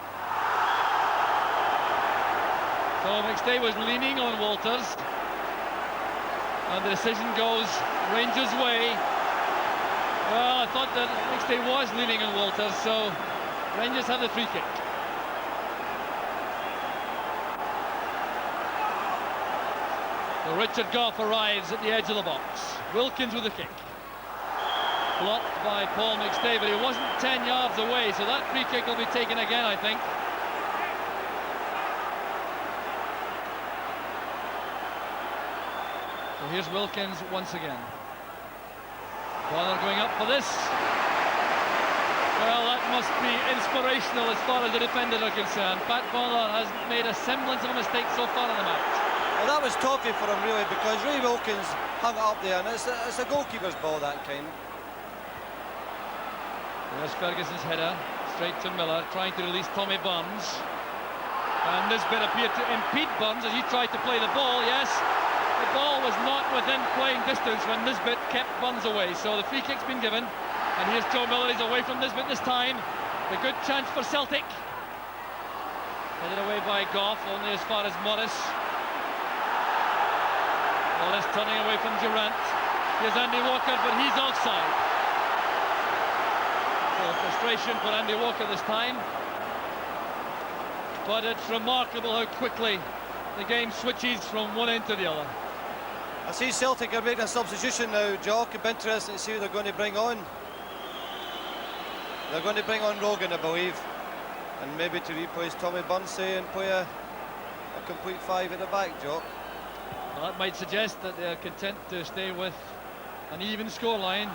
[SPEAKER 6] So McStay was leaning on Walters, and the decision goes Rangers' way. Well, I thought that McStay was leaning on Walters, so Rangers have the free kick. So Richard Gough arrives at the edge of the box. Wilkins with the kick. Blocked by Paul McStay, but he wasn't 10 yards away, so that free kick will be taken again, I think. So here's Wilkins once again. Bonner going up for this. Well, that must be inspirational as far as the defenders are concerned. Pat Bonner has made a semblance of a mistake so far in the match.
[SPEAKER 7] Well, that was toughy for him, really, because Ray Wilkins hung it up there, and it's a goalkeeper's ball, that kind.
[SPEAKER 6] There's Ferguson's header, straight to Miller, trying to release Tommy Burns. And Nisbet appeared to impede Burns as he tried to play the ball, yes. The ball was not within playing distance when Nisbet kept Burns away, so the free kick's been given. And here's Joe Miller, he's away from Nisbet this time. A good chance for Celtic. Headed away by Gough, only as far as Morris. Morris turning away from Durant. Here's Andy Walker, but he's offside. So frustration for Andy Walker this time. But it's remarkable how quickly the game switches from one end to the other.
[SPEAKER 7] I see Celtic are making a substitution now, Jock. It'll be interesting to see who they're going to bring on. They're going to bring on Rogan, I believe, and maybe to replace Tommy Burnsey and play a complete five at the back, Jock.
[SPEAKER 6] Well, that might suggest that they're content to stay with an even scoreline.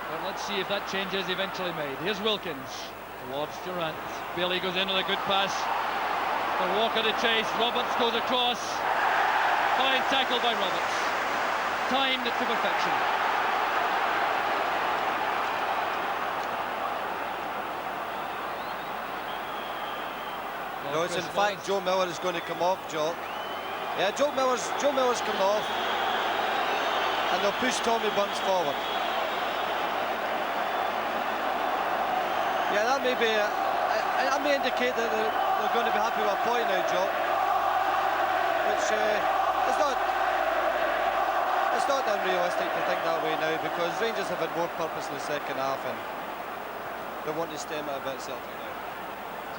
[SPEAKER 6] But let's see if that change is eventually made. Here's Wilkins towards Durant. Bailey goes in with a good pass for Walker to chase. Roberts goes across. Fine tackle by Roberts. Timed it to perfection.
[SPEAKER 7] No, it's in fact Joe Miller is going to come off, Jock. Yeah, Joe Miller's coming off, and they'll push Tommy Burns forward. Yeah, that may be. That may indicate that they're going to be happy with a point now, Jock. Which it's not unrealistic to think that way now, because Rangers have had more purpose in the second half, and they want to stem it a bit, Celtic now.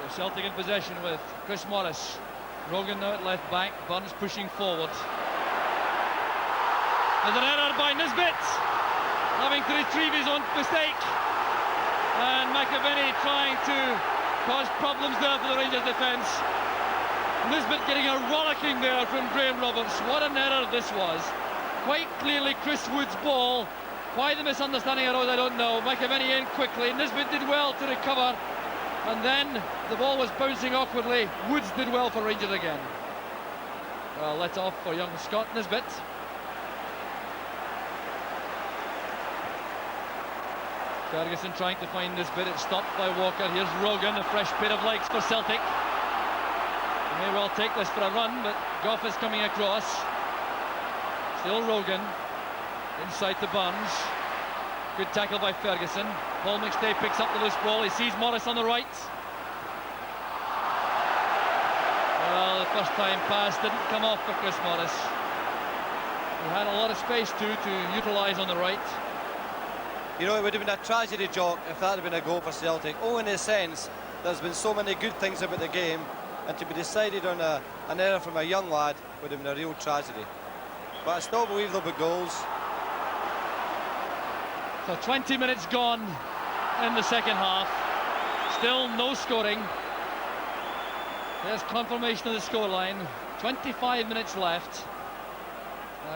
[SPEAKER 6] So Celtic in possession with Chris Morris. Rogan now at left back, Burns pushing forward. There's an error by Nisbet, having to retrieve his own mistake. And McAvenny trying to cause problems there for the Rangers defence. Nisbet getting a rollicking there from Graham Roberts. What an error this was. Quite clearly Chris Wood's ball. Why the misunderstanding arose, I don't know. McAvenny in quickly. Nisbet did well to recover. And then the ball was bouncing awkwardly. Woods did well for Rangers again. Well, let off for young Scott Nisbet. Ferguson trying to find Nisbet. It's stopped by Walker. Here's Rogan, a fresh pair of legs for Celtic. They may well take this for a run, but Gough is coming across. Still Rogan. Inside to Burns. Good tackle by Ferguson. Paul McStay picks up the loose ball. He sees Morris on the right. Well, the first time pass didn't come off for Chris Morris. He had a lot of space to utilise on the right.
[SPEAKER 7] You know, it would have been a tragedy, Jock, if that had been a goal for Celtic. Oh, in a sense, there's been so many good things about the game, and to be decided on an error from a young lad would have been a real tragedy. But I still believe there'll be goals.
[SPEAKER 6] So 20 minutes gone in the second half. Still no scoring. There's confirmation of the scoreline. 25 minutes left.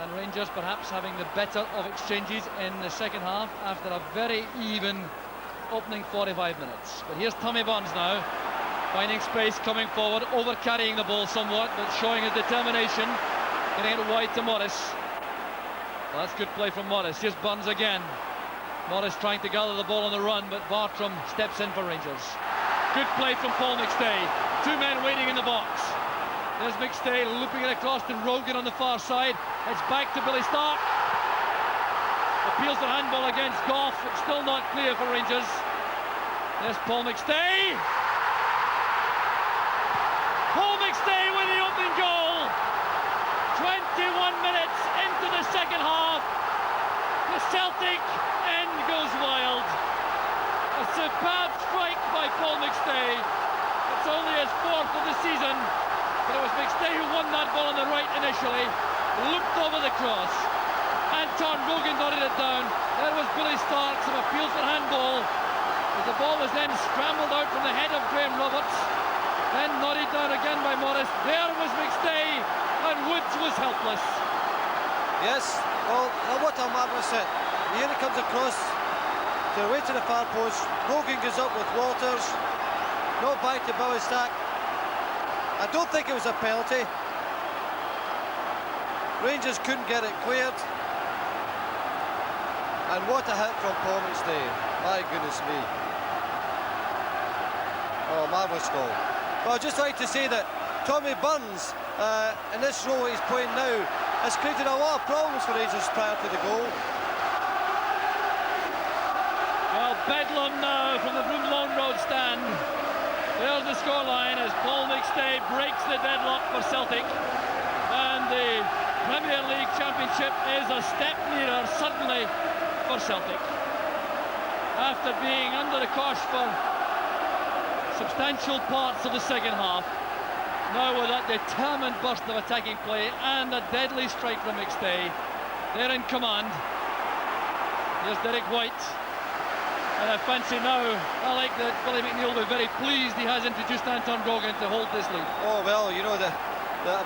[SPEAKER 6] And Rangers perhaps having the better of exchanges in the second half after a very even opening 45 minutes. But here's Tommy Burns now, finding space, coming forward, over-carrying the ball somewhat, but showing his determination, getting it wide to Morris. Well, that's good play from Morris. Here's Burns again. Morris trying to gather the ball on the run, but Bartram steps in for Rangers. Good play from Paul McStay. Two men waiting in the box. There's McStay looping it across to Rogan on the far side. It's back to Billy Stark. Appeals for handball against Gough. It's still not clear for Rangers. There's Paul McStay. Paul McStay with the Celtic end goes wild. A superb strike by Paul McStay. It's only his 4th of the season, but it was McStay who won that ball on the right initially, looked over the cross. Anton Rogan nodded it down. There was Billy Stark, some appeal for handball. As the ball was then scrambled out from the head of Graham Roberts, then nodded down again by Morris. There was McStay, and Woods was helpless.
[SPEAKER 7] Yes, well, what a marvellous hit. Here it comes across to the way to the far post. Hogan goes up with Walters. Not back to Billy Stark. I don't think it was a penalty. Rangers couldn't get it cleared. And what a hit from Paul McStay. My goodness me. Oh, marvellous goal. Well, I'd just like to say that Tommy Burns, in this role he's playing now, has created a lot of problems for Rangers prior to the goal.
[SPEAKER 6] Well, bedlam now from the Broom Lawn Road stand. There's the scoreline as Paul McStay breaks the deadlock for Celtic. And the Premier League Championship is a step nearer, suddenly, for Celtic. After being under the cosh for substantial parts of the second half, now with that determined burst of attacking play and a deadly strike from McStay, they're in command. Here's Derek White. And I fancy now, Alec, that Billy McNeil will be very pleased he has introduced Anton Rogan to hold this lead.
[SPEAKER 7] Oh, well, you know, the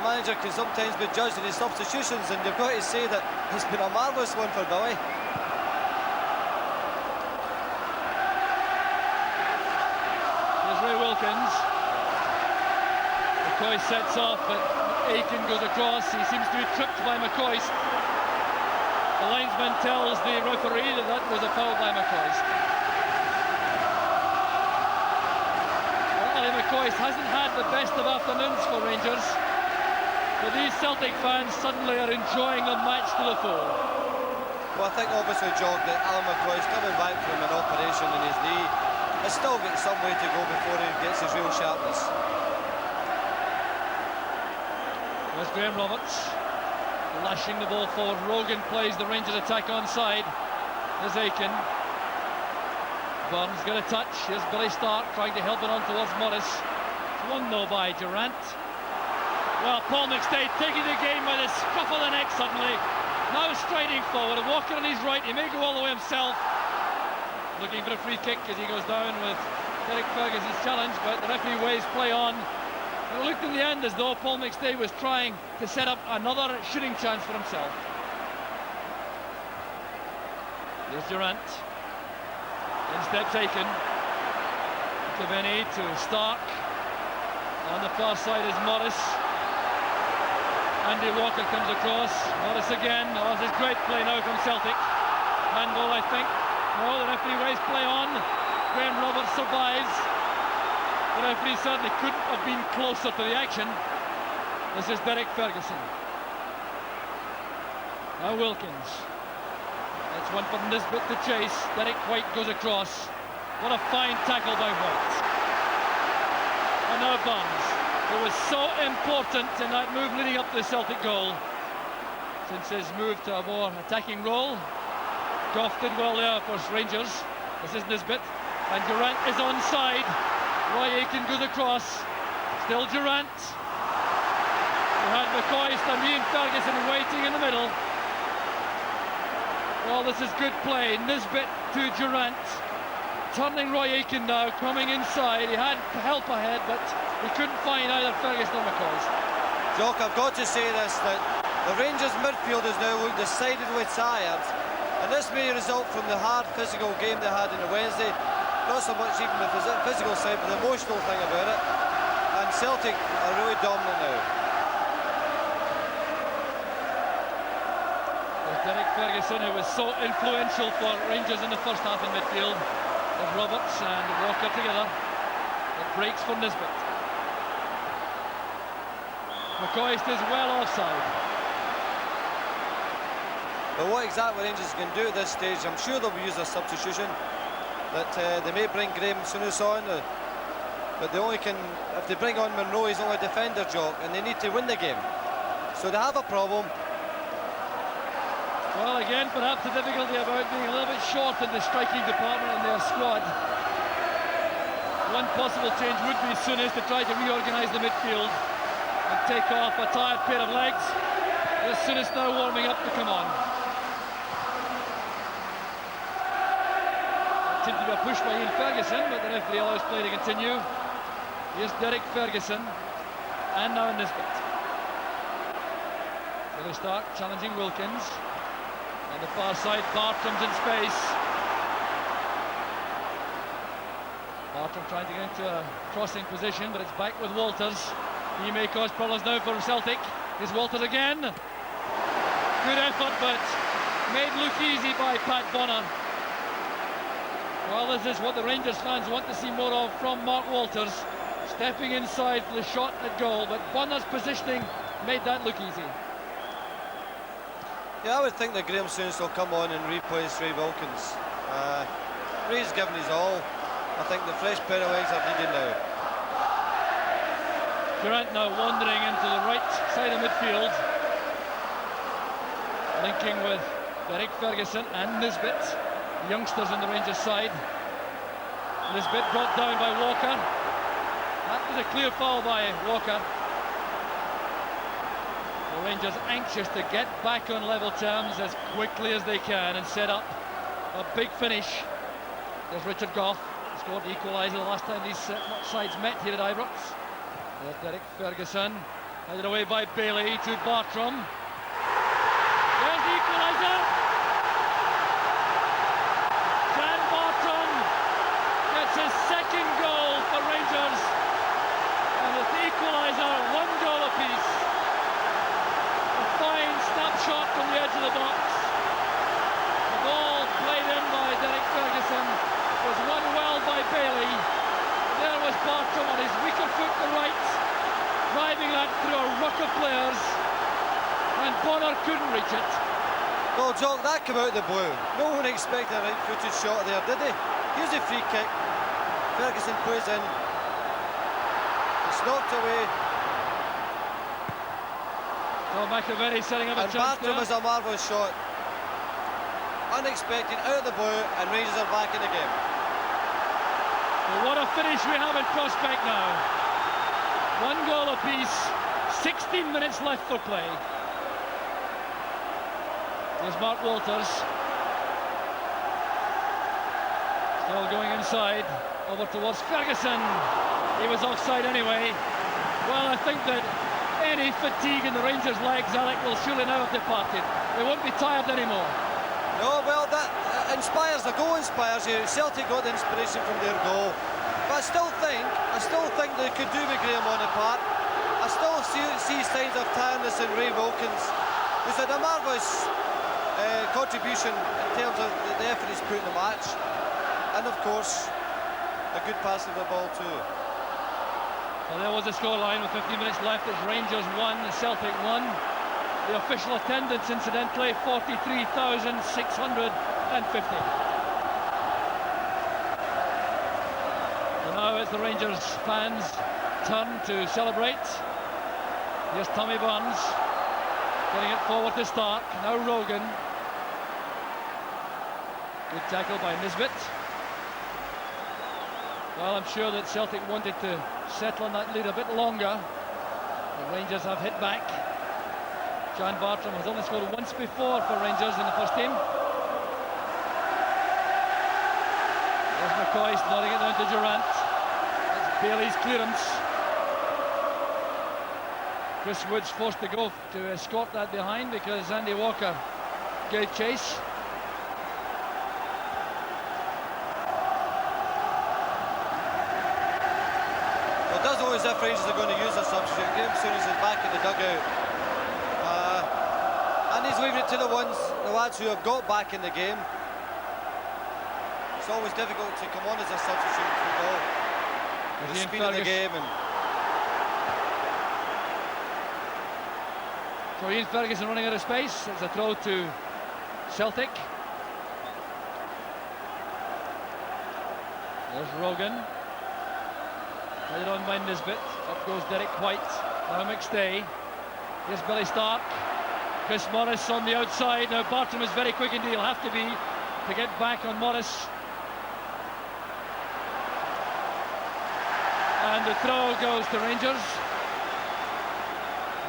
[SPEAKER 7] manager can sometimes be judged in his substitutions, and you've got to say that it's been a marvellous one for Billy.
[SPEAKER 6] There's Ray Wilkins. McCoy sets off, but Aiken goes across. He seems to be tripped by McCoist. The linesman tells the referee that that was a foul by McCoist. McCoist hasn't had the best of afternoons for Rangers, but these Celtic fans suddenly are enjoying the match to the full.
[SPEAKER 7] Well, I think obviously, John, that Alan McCoy's coming back from an operation in his knee. Has still got some way to go before he gets his real sharpness.
[SPEAKER 6] There's Graham Roberts lashing the ball forward. Rogan plays the Rangers attack onside. There's Aiken. Burns got a touch. Here's Billy Stark trying to help it on towards Morris. It's won though by Durrant. Well, Paul McStay taking the game by the scruff of the neck suddenly. Now striding forward. Walker on his right. He may go all the way himself. Looking for a free kick as he goes down with Derek Ferguson's challenge, but the referee waves play on. It looked in the end as though Paul McStay was trying to set up another shooting chance for himself. Here's Durrant. In steps Aiken. To Vinny, to Stark. On the far side is Morris. Andy Walker comes across. Morris again. Oh, this is great play now from Celtic. Handball, I think. No, the referee waves play on. Graham Roberts survives. The referee certainly couldn't have been closer to the action. This is Derek Ferguson. Now Wilkins. That's one for Nisbet to chase. Derek White goes across. What a fine tackle by White. And now Burns, who was so important in that move leading up to the Celtic goal. Since his move to a more attacking role. Goff did well there for Rangers. This is Nisbet. And Durrant is onside. Roy Aiken goes across. Still Durrant. We had McCoist and Ian Ferguson waiting in the middle. Well, this is good play. Nisbet to Durrant. Turning Roy Aiken now, coming inside. He had help ahead, but he couldn't find either Ferguson or McCoist.
[SPEAKER 7] Jock, I've got to say this, that the Rangers midfield is now decidedly tired. And this may result from the hard physical game they had on the Wednesday. Not so much even the physical side, but the emotional thing about it. And Celtic are really dominant now.
[SPEAKER 6] Derek Ferguson, who was so influential for Rangers in the first half in midfield, with Roberts and Walker together. It breaks for Nisbet. McCoist is well offside.
[SPEAKER 7] But what exactly Rangers can do at this stage, I'm sure they'll use a substitution. That they may bring Graham Souness on, but they only can, if they bring on Monroe, he's only a defender, Jock, and they need to win the game. So they have a problem.
[SPEAKER 6] Well, again, perhaps the difficulty about being a little bit short in the striking department in their squad. One possible change would be Souness to try to reorganise the midfield and take off a tired pair of legs. There's Souness now warming up to come on. It seemed to be a push by Jan Ferguson, but the referee allows play to continue. Here's Derek Ferguson, and now Nisbet. Willie Stark challenging Wilkins. On the far side, Bartram's in space. Bartram trying to get into a crossing position, but it's back with Walters. He may cause problems now for Celtic. Here's Walters again. Good effort, but made look easy by Pat Bonner. Well, this is what the Rangers fans want to see more of from Mark Walters. Stepping inside for the shot at goal, but Bonner's positioning made that look easy.
[SPEAKER 7] Yeah, I would think that Graham Souness will come on and replace Ray Wilkins. Ray's given his all. I think the fresh pair of legs are needed now.
[SPEAKER 6] Durant now wandering into the right side of midfield, linking with Derek Ferguson and Nisbet, the youngsters on the Rangers side. Nisbet brought down by Walker. That was a clear foul by Walker. The Rangers anxious to get back on level terms as quickly as they can and set up a big finish. There's Richard Gough, scored the equaliser the last time these sides met here at Ibrox. There's Derek Ferguson, headed away by Bailey to Bartram. There's the equaliser. Jan Bartram gets his second goal for Rangers. And with the equaliser, 1 goal apiece. A fine snapshot from the edge of the box. The ball played in by Derek Ferguson was won well by Bailey. There was Bartram on his weaker foot to right, driving that through a ruck of players, and Bonner couldn't reach it.
[SPEAKER 7] Well, John, that came out of the blue. No one expected a right-footed shot there, did they? Here's a free kick. Ferguson plays in. It's knocked away.
[SPEAKER 6] Well, McAvenny setting up a
[SPEAKER 7] And
[SPEAKER 6] chance
[SPEAKER 7] Bartram
[SPEAKER 6] there.
[SPEAKER 7] is a marvellous shot. Unexpected, out of the blue, and Rangers are back in the game.
[SPEAKER 6] Well, what a finish we have in prospect now. 1 goal apiece, 16 minutes left for play. There's Mark Walters. Still going inside, over towards Ferguson. He was offside anyway. Well, I think that any fatigue in the Rangers' legs, Alec, will surely now have departed. They won't be tired anymore.
[SPEAKER 7] No, well, that inspires, the goal inspires you. Celtic got the inspiration from their goal. But I still think they could do with Graham on the park. I still see signs of tiredness in Ray Wilkins, who's had a marvellous contribution in terms of the effort he's put in the match. And of course, a good pass of the ball too.
[SPEAKER 6] Well, there was the scoreline with 15 minutes left. It's Rangers 1, Celtic 1. The official attendance, incidentally, 43,650. And now it's the Rangers fans' turn to celebrate. Here's Tommy Burns getting it forward to Stark. Now Rogan. Good tackle by Nisbet. Well, I'm sure that Celtic wanted to settle on that lead a bit longer. The Rangers have hit back. Jan Bartram has only scored once before for Rangers in the first team. There's McCoy slotting it down to Durant. That's Bailey's clearance. Chris Wood's forced to go to escort that behind because Andy Walker gave chase.
[SPEAKER 7] Well, it does look as if Rangers are going to use a substitute. Graham Souness is back in the dugout. And he's leaving it to the lads who have got back in the game. It's always difficult to come on as a substitute in football. The speed of the game. And
[SPEAKER 6] so Ian Ferguson running out of space. It's a throw to Celtic. There's Rogan. Headed on by Nisbet. Up goes Derek White. Now McStay. Here's Billy Stark. Chris Morris on the outside. Now Bartram is very quick indeed. He'll have to be to get back on Morris. And the throw goes to Rangers.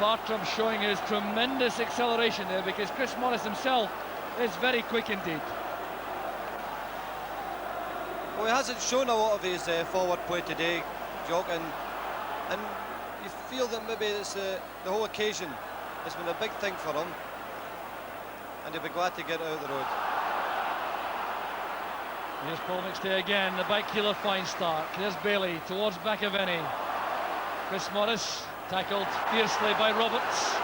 [SPEAKER 6] Bartram showing his tremendous acceleration there, because Chris Morris himself is very quick indeed.
[SPEAKER 7] Well, he hasn't shown a lot of his forward play today, Jock, and you feel that maybe it's the whole occasion has been a big thing for him, and he'll be glad to get out of the road.
[SPEAKER 6] Here's Paul McStay again, the back heel of fine Stark. There's Bailey towards McAvenny. Chris Morris tackled fiercely by Roberts.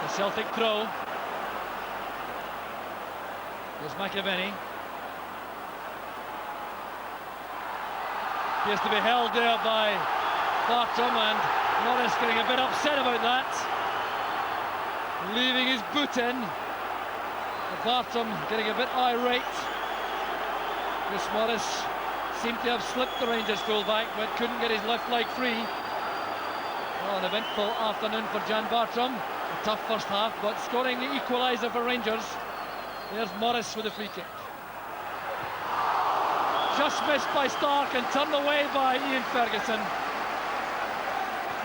[SPEAKER 6] The Celtic throw. Here's McAvenny. Appears to be held there by Bartram, and Morris getting a bit upset about that. Leaving his boot in. Bartram getting a bit irate. Chris Morris seemed to have slipped the Rangers fullback, but couldn't get his left leg free. Well, an eventful afternoon for Jan Bartram. A tough first half, but scoring the equaliser for Rangers. There's Morris with a free kick. Just missed by Stark and turned away by Ian Ferguson.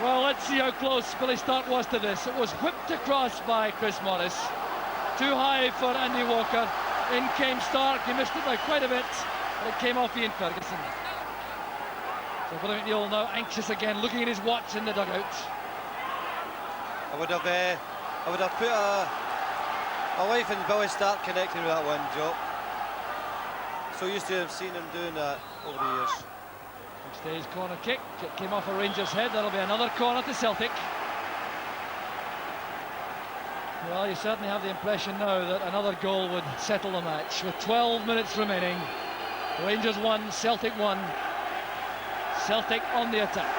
[SPEAKER 6] Well, let's see how close Billy Stark was to this. It was whipped across by Chris Morris. Too high for Andy Walker. In came Stark. He missed it by quite a bit, but it came off Ian Ferguson. So Billy McNeill now anxious again, looking at his watch in the dugout.
[SPEAKER 7] I would have put a life in Billy Stark connecting with that one, Joe. So used to have seen him doing that over the years.
[SPEAKER 6] McStay's corner kick. It came off a Rangers head. That'll be another corner to Celtic. Well, you certainly have the impression now that another goal would settle the match. With 12 minutes remaining, Rangers 1, Celtic 1. Celtic on the attack.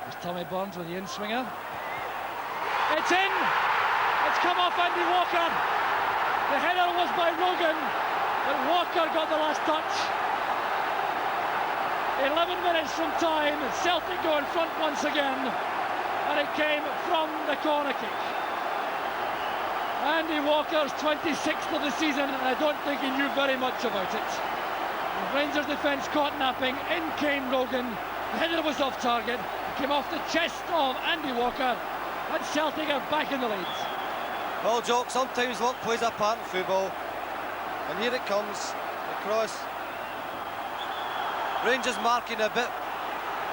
[SPEAKER 6] There's Tommy Burns with the in-swinger. It's in! It's come off Andy Walker. The header was by Rogan, but Walker got the last touch. 11 minutes from time, Celtic go in front once again, and it came from the corner kick. Andy Walker's 26th of the season, and I don't think he knew very much about it. The Rangers defence caught napping, in came Rogan, the header was off target, it came off the chest of Andy Walker, and Celtic are back in the lead.
[SPEAKER 7] Well, Jock, sometimes luck plays a part in football, and here it comes, the cross. Rangers marking a bit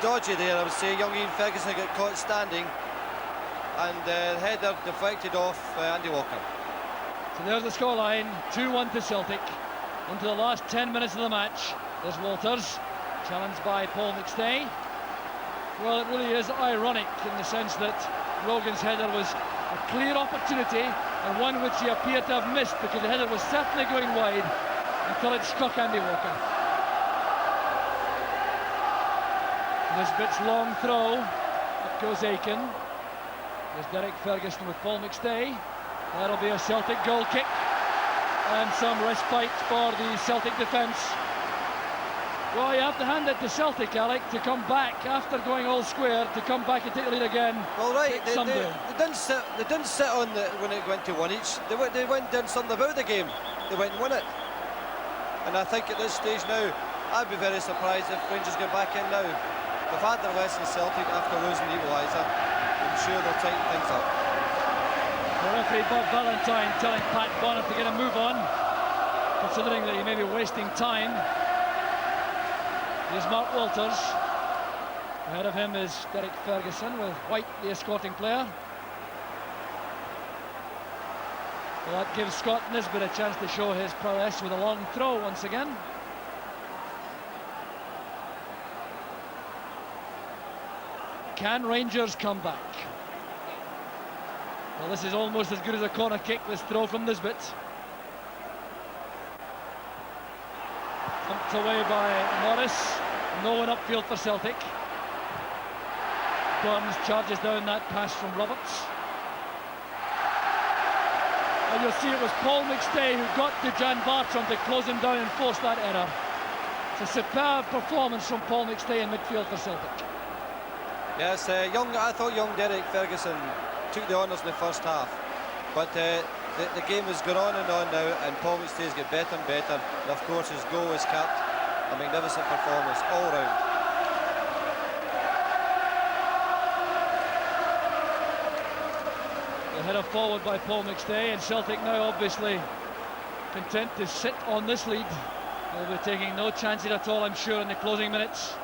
[SPEAKER 7] dodgy there, I would say. Young Ian Ferguson got caught standing, and the header deflected off Andy Walker.
[SPEAKER 6] So there's the scoreline, 2-1 to Celtic. Into the last 10 minutes of the match. There's Walters, challenged by Paul McStay. Well, it really is ironic in the sense that Rogan's header was a clear opportunity, and one which he appeared to have missed, because the header was certainly going wide until it struck Andy Walker. Nisbet's long throw, up goes Aiken. There's Derek Ferguson with Paul McStay. That'll be a Celtic goal kick, and some respite for the Celtic defence. Well, you have to hand it to Celtic, Alec, to come back after going all square, to come back and take the lead again.
[SPEAKER 7] Well, right, they didn't sit on when it went to one each. They went and did something about the game. They went and won it. And I think at this stage now, I'd be very surprised if Rangers get back in now. They've had their lesson, Celtic, after losing the equaliser. I'm sure they'll tighten things up.
[SPEAKER 6] The referee Bob Valentine telling Pat Bonner to get a move on, considering that he may be wasting time. Here's Mark Walters. Ahead of him is Derek Ferguson, with White the escorting player. Well, that gives Scott Nisbet a chance to show his prowess with a long throw once again. Can Rangers come back? Well, this is almost as good as a corner kick, this throw from Nisbet. Pumped away by Morris. No one upfield for Celtic. Burns charges down that pass from Roberts. And you'll see it was Paul McStay who got to Jan Bartram to close him down and force that error. It's a superb performance from Paul McStay in midfield for Celtic.
[SPEAKER 7] Yes, I thought young Derek Ferguson took the honours in the first half, but the game has gone on now, and Paul McStay's get better and better, and of course his goal has capped a magnificent performance all round.
[SPEAKER 6] The header forward by Paul McStay, and Celtic now obviously content to sit on this lead. They'll be taking no chances at all, I'm sure, in the closing minutes.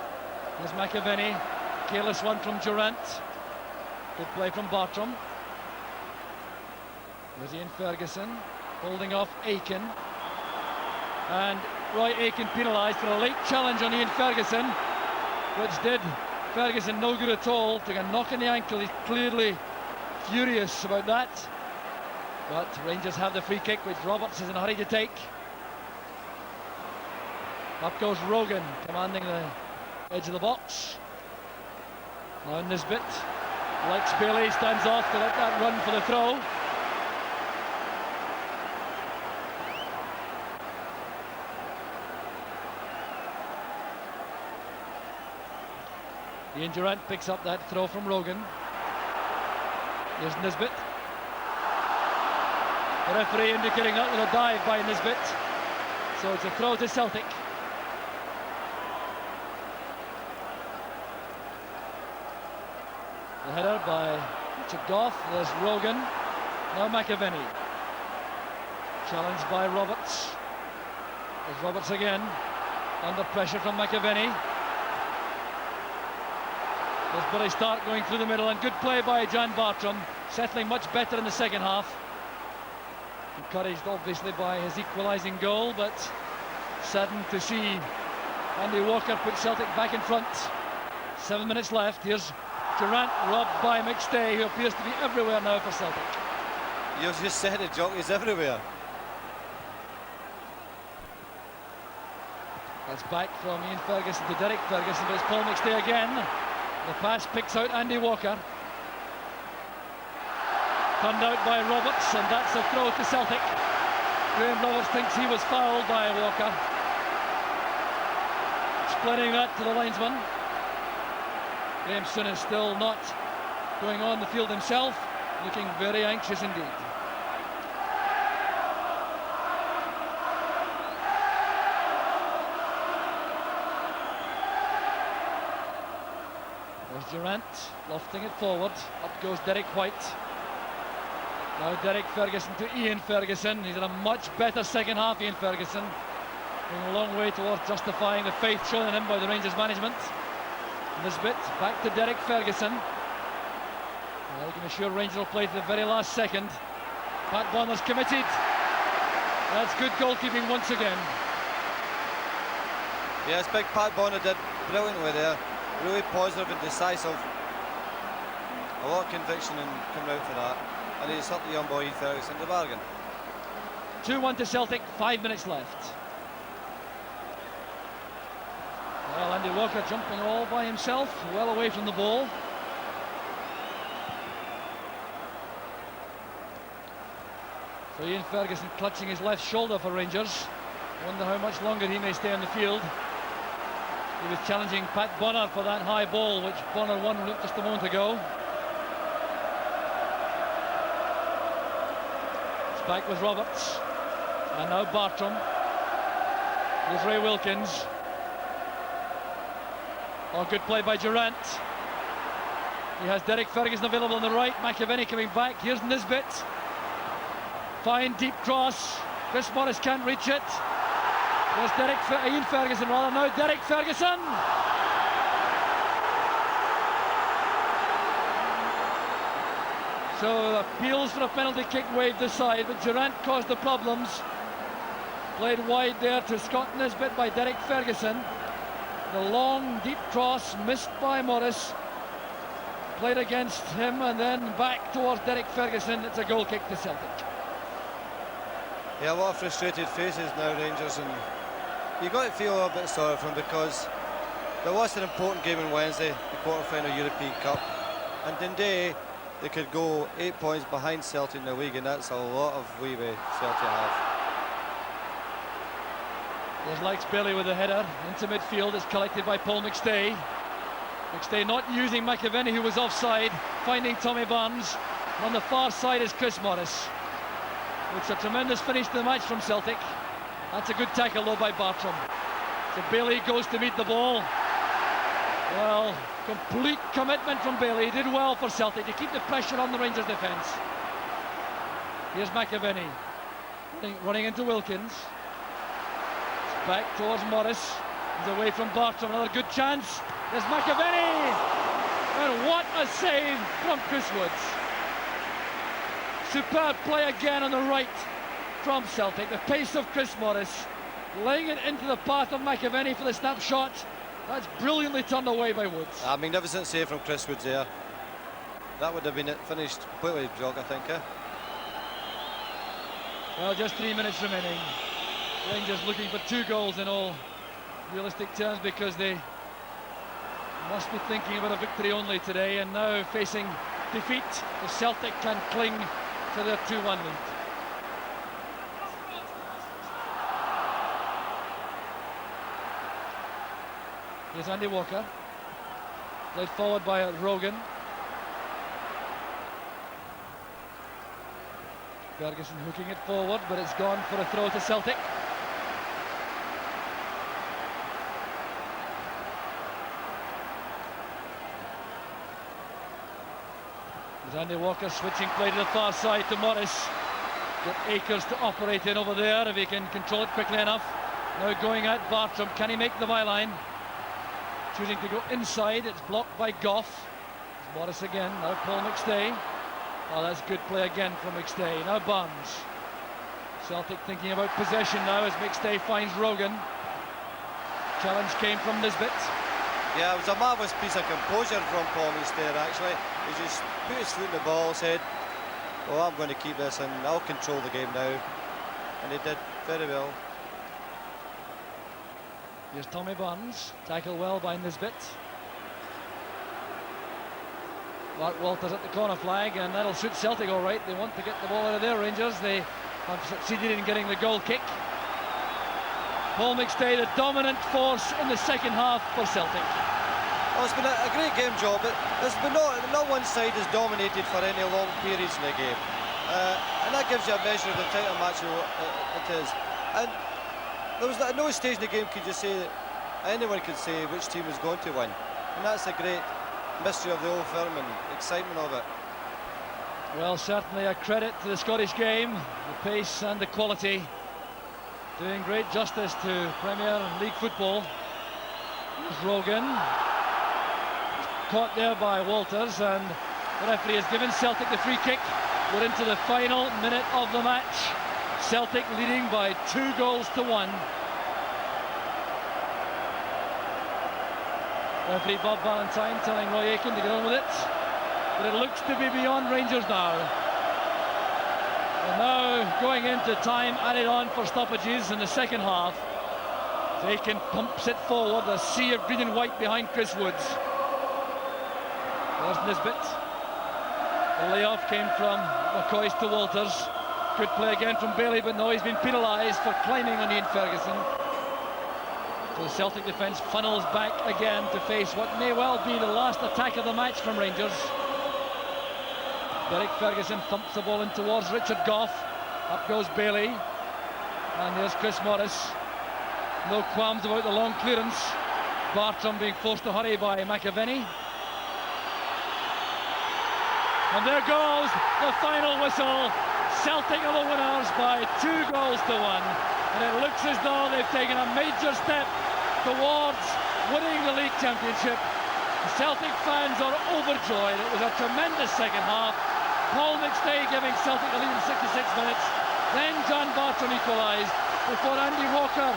[SPEAKER 6] There's McAvenny, careless one from Durant. Good play from Bartram. There's Ian Ferguson holding off Aiken, and Roy Aiken penalised for a late challenge on Ian Ferguson, which did Ferguson no good at all. Took a knock in the ankle. He's clearly furious about that, but Rangers have the free kick, which Roberts is in a hurry to take. Up goes Rogan, commanding the edge of the box. Now in this bit, Alex Bailey stands off to let that run for the throw. Ian Durant picks up that throw from Rogan. Here's Nisbet. The referee indicating that with a dive by Nisbet. So it's a throw to Celtic. The header by Richard Goff. There's Rogan. Now McAvenny. Challenged by Roberts. There's Roberts again. Under pressure from McAvenny. There's Billy Stark going through the middle, and good play by Jan Bartram, settling much better in the second half. Encouraged obviously by his equalising goal, but saddened to see Andy Walker put Celtic back in front. 7 minutes left. Here's Durant, robbed by McStay, who appears to be everywhere now for Celtic.
[SPEAKER 7] You've just said it, Jock, he's everywhere.
[SPEAKER 6] That's back from Ian Ferguson to Derek Ferguson, but it's Paul McStay again. The pass picks out Andy Walker. Turned out by Roberts, and that's a throw to Celtic. Graham Roberts thinks he was fouled by Walker. Explaining that to the linesman. Grahamson is still not going on the field himself, looking very anxious indeed. Durant lofting it forward. Up goes Derek White. Now Derek Ferguson to Ian Ferguson. He's in a much better second half, Ian Ferguson. Going a long way towards justifying the faith shown in him by the Rangers management. Nisbet back to Derek Ferguson. Well, you can assure Rangers will play to the very last second. Pat Bonner's committed. That's good goalkeeping once again.
[SPEAKER 7] Yes, big Pat Bonner did brilliantly there. Really positive and decisive. A lot of conviction in coming out for that. And he's hurt the young boy Ian Ferguson the bargain.
[SPEAKER 6] 2-1 to Celtic, 5 minutes left. Well, Andy Walker jumping all by himself, well away from the ball. So Ian Ferguson clutching his left shoulder for Rangers. Wonder how much longer he may stay on the field. He was challenging Pat Bonner for that high ball, which Bonner won just a moment ago. It's back with Roberts. And now Bartram. There's Ray Wilkins. Oh, good play by Durant. He has Derek Ferguson available on the right. McAvenny coming back. Here's Nisbet. Fine deep cross. Chris Morris can't reach it. There's Ian Ferguson rather. Now Derek Ferguson. So appeals for a penalty kick waved aside, but Durant caused the problems. Played wide there to Scott Nisbet by Derek Ferguson. The long deep cross missed by Morris. Played against him and then back towards Derek Ferguson. It's a goal kick to Celtic.
[SPEAKER 7] Yeah, a lot of frustrated faces now, Rangers, and you've got to feel a little bit sorry for them because there was an important game on Wednesday, the quarter-final European Cup, and Dundee, they could go 8 points behind Celtic in the league, and that's a lot of leeway Celtic have.
[SPEAKER 6] There's Alex Bailey with the header into midfield. It's collected by Paul McStay. McStay not using McAvenny, who was offside, finding Tommy Barnes. And on the far side is Chris Morris. It's a tremendous finish to the match from Celtic. That's a good tackle though by Bartram. So Bailey goes to meet the ball. Well, complete commitment from Bailey. He did well for Celtic to keep the pressure on the Rangers defence. Here's McAvenny running into Wilkins. It's back towards Morris. He's away from Bartram. Another good chance. There's McAvenny. And what a save from Chris Woods. Superb play again on the right from Celtic. The pace of Chris Morris, laying it into the path of McAvenny for the snapshot. That's brilliantly turned away by Woods.
[SPEAKER 7] A magnificent save from Chris Woods there. That would have been it, finished completely, Jog, I think.
[SPEAKER 6] Well, just 3 minutes remaining. Rangers looking for 2 goals in all realistic terms, because they must be thinking about a victory only today, and now facing defeat if Celtic can cling to their 2-1 lead. Here's Andy Walker, led forward by Rogan. Ferguson hooking it forward, but it's gone for a throw to Celtic. There's Andy Walker switching play to the far side to Morris. Got Akers to operate in over there if he can control it quickly enough. Now going at Bartram, can he make the byline? Choosing to go inside, it's blocked by Goff. It's Morris again, now Paul McStay. Oh, that's good play again from McStay. Now Barnes. Celtic thinking about possession now as McStay finds Rogan. Challenge came from Nisbet.
[SPEAKER 7] Yeah, it was a marvellous piece of composure from Paul McStay, actually. He just put his foot in the ball, said, well, I'm going to keep this and I'll control the game now. And he did very well.
[SPEAKER 6] Here's Tommy Barnes, tackle well by Nisbet. Mark Walters at the corner flag, and that'll suit Celtic all right. They want to get the ball out of their Rangers. They have succeeded in getting the goal kick. Paul McStay, the dominant force in the second half for Celtic.
[SPEAKER 7] Well, it's been a great game, Joe, but there's been not one side has dominated for any long periods in the game. And that gives you a measure of the type of match it is. And there was at no stage in the game could you say that anyone could say which team was going to win. And that's the great mystery of the Old Firm and excitement of it.
[SPEAKER 6] Well, certainly a credit to the Scottish game, the pace and the quality, doing great justice to Premier League football. Here's Rogan, caught there by Walters, and the referee has given Celtic the free kick. We're into the final minute of the match. Celtic leading by 2-1. Referee Bob Valentine telling Roy Aitken to get on with it, but it looks to be beyond Rangers now. And now going into time added on for stoppages in the second half. Aitken pumps it forward, a sea of green and white behind Chris Woods. There's Nisbet. The layoff came from McCoy's to Walters. Good play again from Bailey, but no, he's been penalised for climbing on Ian Ferguson. So the Celtic defence funnels back again to face what may well be the last attack of the match from Rangers. Derek Ferguson thumps the ball in towards Richard Goff. Up goes Bailey. And there's Chris Morris. No qualms about the long clearance. Bartram being forced to hurry by McAvenny. And there goes the final whistle. Celtic are the winners by 2-1. And it looks as though they've taken a major step towards winning the league championship. The Celtic fans are overjoyed. It was a tremendous second half. Paul McStay giving Celtic a lead in 66 minutes. Then Jan Bartram equalised before Andy Walker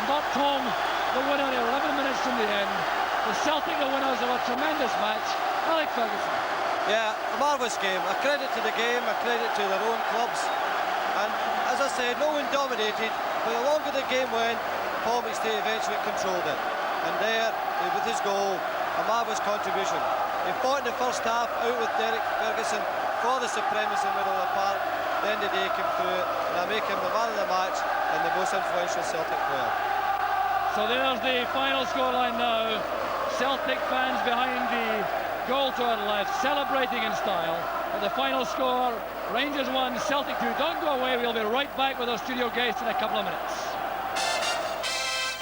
[SPEAKER 6] knocked home the winner 11 minutes from the end. The Celtic are winners of a tremendous match. Alex Ferguson.
[SPEAKER 7] Yeah, a marvellous game. A credit to the game, a credit to their own clubs. And as I said, no one dominated, but the longer the game went, Paul McStay eventually controlled it. And there, with his goal, a marvellous contribution. He fought in the first half out with Derek Ferguson for the supremacy in the middle of the park. Then the day came through, and I make him the man of the match and the most influential Celtic player.
[SPEAKER 6] So there's the final scoreline now. Celtic fans behind the goal to our left, celebrating in style. But the final score, Rangers 1, Celtic 2. Don't go away, we'll be right back with our studio guest in a couple of minutes.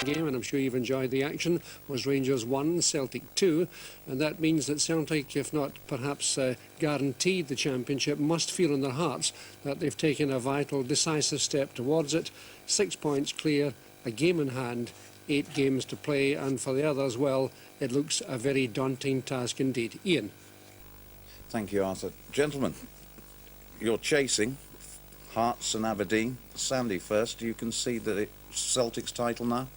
[SPEAKER 1] Game, and I'm sure you've enjoyed the action, was Rangers 1, Celtic 2, and that means that Celtic, if not perhaps guaranteed the championship, must feel in their hearts that they've taken a vital, decisive step towards it. 6 points clear, a game in hand, 8 games to play, and for the others, well, it looks a very daunting task indeed. Ian.
[SPEAKER 2] Thank you, Arthur. Gentlemen, you're chasing Hearts and Aberdeen. Sandy first, do you concede that it's Celtic's title now?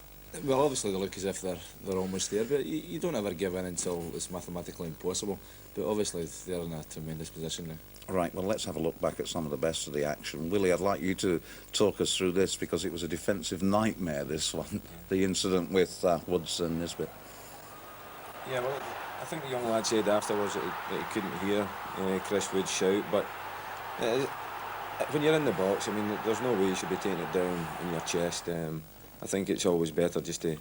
[SPEAKER 4] Well, obviously they look as if they're almost there, but you don't ever give in until it's mathematically impossible. But obviously they're in a tremendous position now.
[SPEAKER 2] Right, well, let's have a look back at some of the best of the action. Willie, I'd like you to talk us through this because it was a defensive nightmare, this one, the incident with Woods and Nisbet.
[SPEAKER 5] Yeah, well, I think the young lad said afterwards that he couldn't hear Chris Wood shout, but when you're in the box, I mean, there's no way you should be taking it down in your chest. I think it's always better just to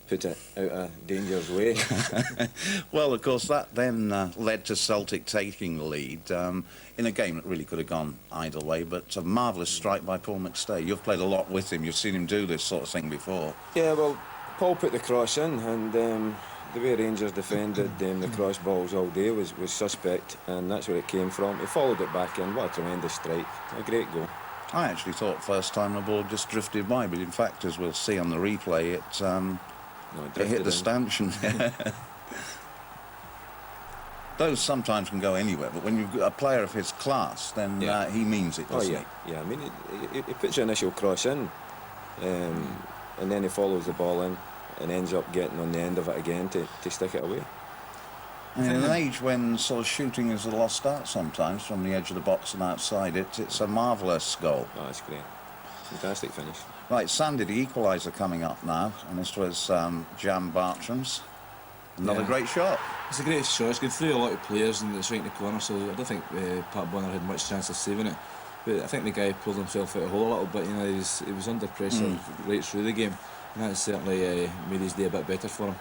[SPEAKER 5] put it out of danger's way.
[SPEAKER 2] Well, of course, that then led to Celtic taking the lead in a game that really could have gone either way, but a marvellous strike by Paul McStay. You've played a lot with him. You've seen him do this sort of thing before.
[SPEAKER 5] Yeah, well, Paul put the cross in, and the way Rangers defended the cross balls all day was suspect, and that's where it came from. He followed it back in. What a tremendous strike. A great goal.
[SPEAKER 2] I actually thought first time the ball just drifted by, but in fact, as we'll see on the replay, it hit the stanchion. Those sometimes can go anywhere, but when you've got a player of his class, then he means it, doesn't he?
[SPEAKER 5] Yeah, I mean, he puts the initial cross in, and then he follows the ball in and ends up getting on the end of it again to stick it away.
[SPEAKER 2] And in an age when sort of shooting is a lost art sometimes from the edge of the box and outside it, it's a marvellous goal.
[SPEAKER 5] Oh, it's great. Fantastic finish.
[SPEAKER 2] Right, Sandy, the equaliser coming up now, and this was Jan Bartram's. Another great shot.
[SPEAKER 4] It's a great shot. It's going through a lot of players and it's right in the corner, so I don't think Pat Bonner had much chance of saving it. But I think the guy pulled himself out of the hole a little bit. You know, he was under pressure right through the game, and that certainly made his day a bit better for him.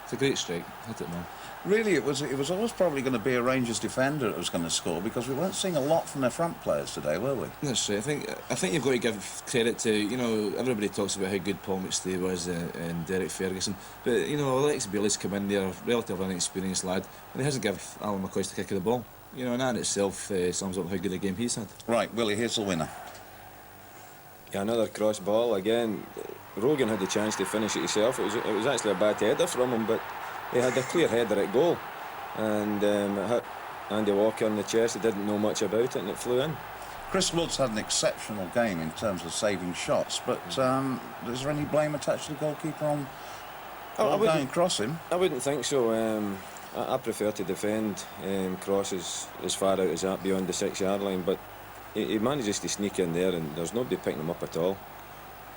[SPEAKER 4] It's a great strike. Hit it, man.
[SPEAKER 2] Really, it was always probably going to be a Rangers defender that was going to score because we weren't seeing a lot from their front players today, were we?
[SPEAKER 4] That's right. I think you've got to give credit to, you know, everybody talks about how good Paul McStay was and Derek Ferguson, but, you know, Alex Ferguson's come in there, relatively inexperienced lad, and he hasn't given Alan McCoist the kick of the ball. You know, and that in itself sums up how good a game he's had.
[SPEAKER 2] Right, Willie, here's the winner.
[SPEAKER 5] Yeah, another cross ball again. Rogan had the chance to finish it himself. It was actually a bad header from him, but he had a clear header at goal, and it hit Andy Walker in the chest. He didn't know much about it, and it flew in.
[SPEAKER 2] Chris Woods had an exceptional game in terms of saving shots, but is there any blame attached to the goalkeeper on going across him?
[SPEAKER 5] I wouldn't think so. I prefer to defend crosses as far out as that beyond the 6-yard line, but he manages to sneak in there, and there's nobody picking him up at all,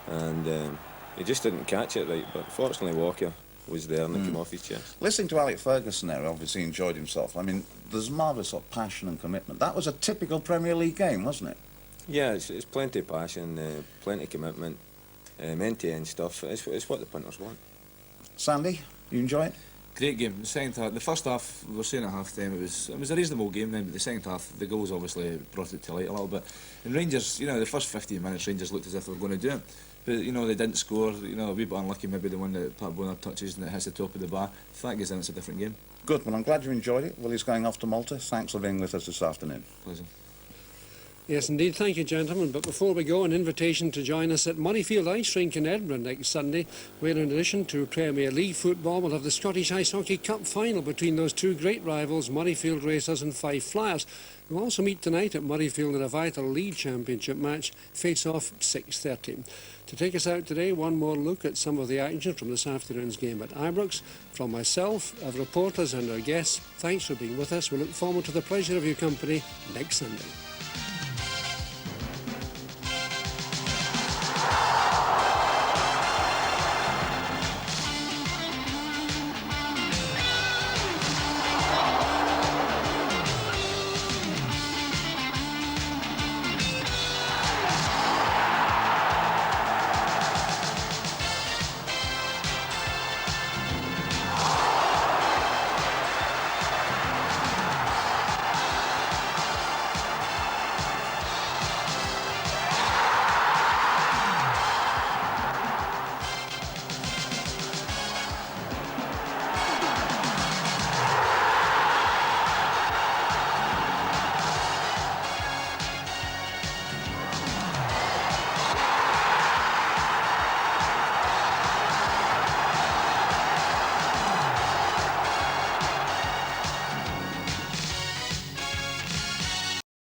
[SPEAKER 5] and he just didn't catch it right. But fortunately, Walker was there and it came off his chest.
[SPEAKER 2] Listening to Alex Ferguson there, obviously enjoyed himself. I mean, there's marvellous sort of passion and commitment. That was a typical Premier League game, wasn't it?
[SPEAKER 5] Yeah, it's plenty of passion, plenty of commitment, end-to-end stuff. It's what the punters want.
[SPEAKER 2] Sandy, you enjoy it?
[SPEAKER 4] Great game. The second half, the first half, we were saying at half time, it was a reasonable game then, but the second half, the goals obviously brought it to light a little bit. And Rangers, you know, the first 15 minutes, Rangers looked as if they were going to do it. But, you know, they didn't score. You know, a wee bit unlucky, maybe the one that Pat Bonner touches and it hits the top of the bar. If that goes in, it's a different game.
[SPEAKER 2] Good, well, I'm glad you enjoyed it. Willie's going off to Malta. Thanks for being with us this afternoon.
[SPEAKER 4] Pleasure.
[SPEAKER 1] Yes, indeed. Thank you, gentlemen. But before we go, an invitation to join us at Murrayfield Ice Rink in Edinburgh next Sunday, where in addition to Premier League football, we'll have the Scottish Ice Hockey Cup final between those two great rivals, Murrayfield Racers and Fife Flyers. We'll also meet tonight at Murrayfield in a vital League Championship match, face-off 6:30. To take us out today, one more look at some of the action from this afternoon's game at Ibrox. From myself, our reporters and our guests, thanks for being with us. We look forward to the pleasure of your company next Sunday.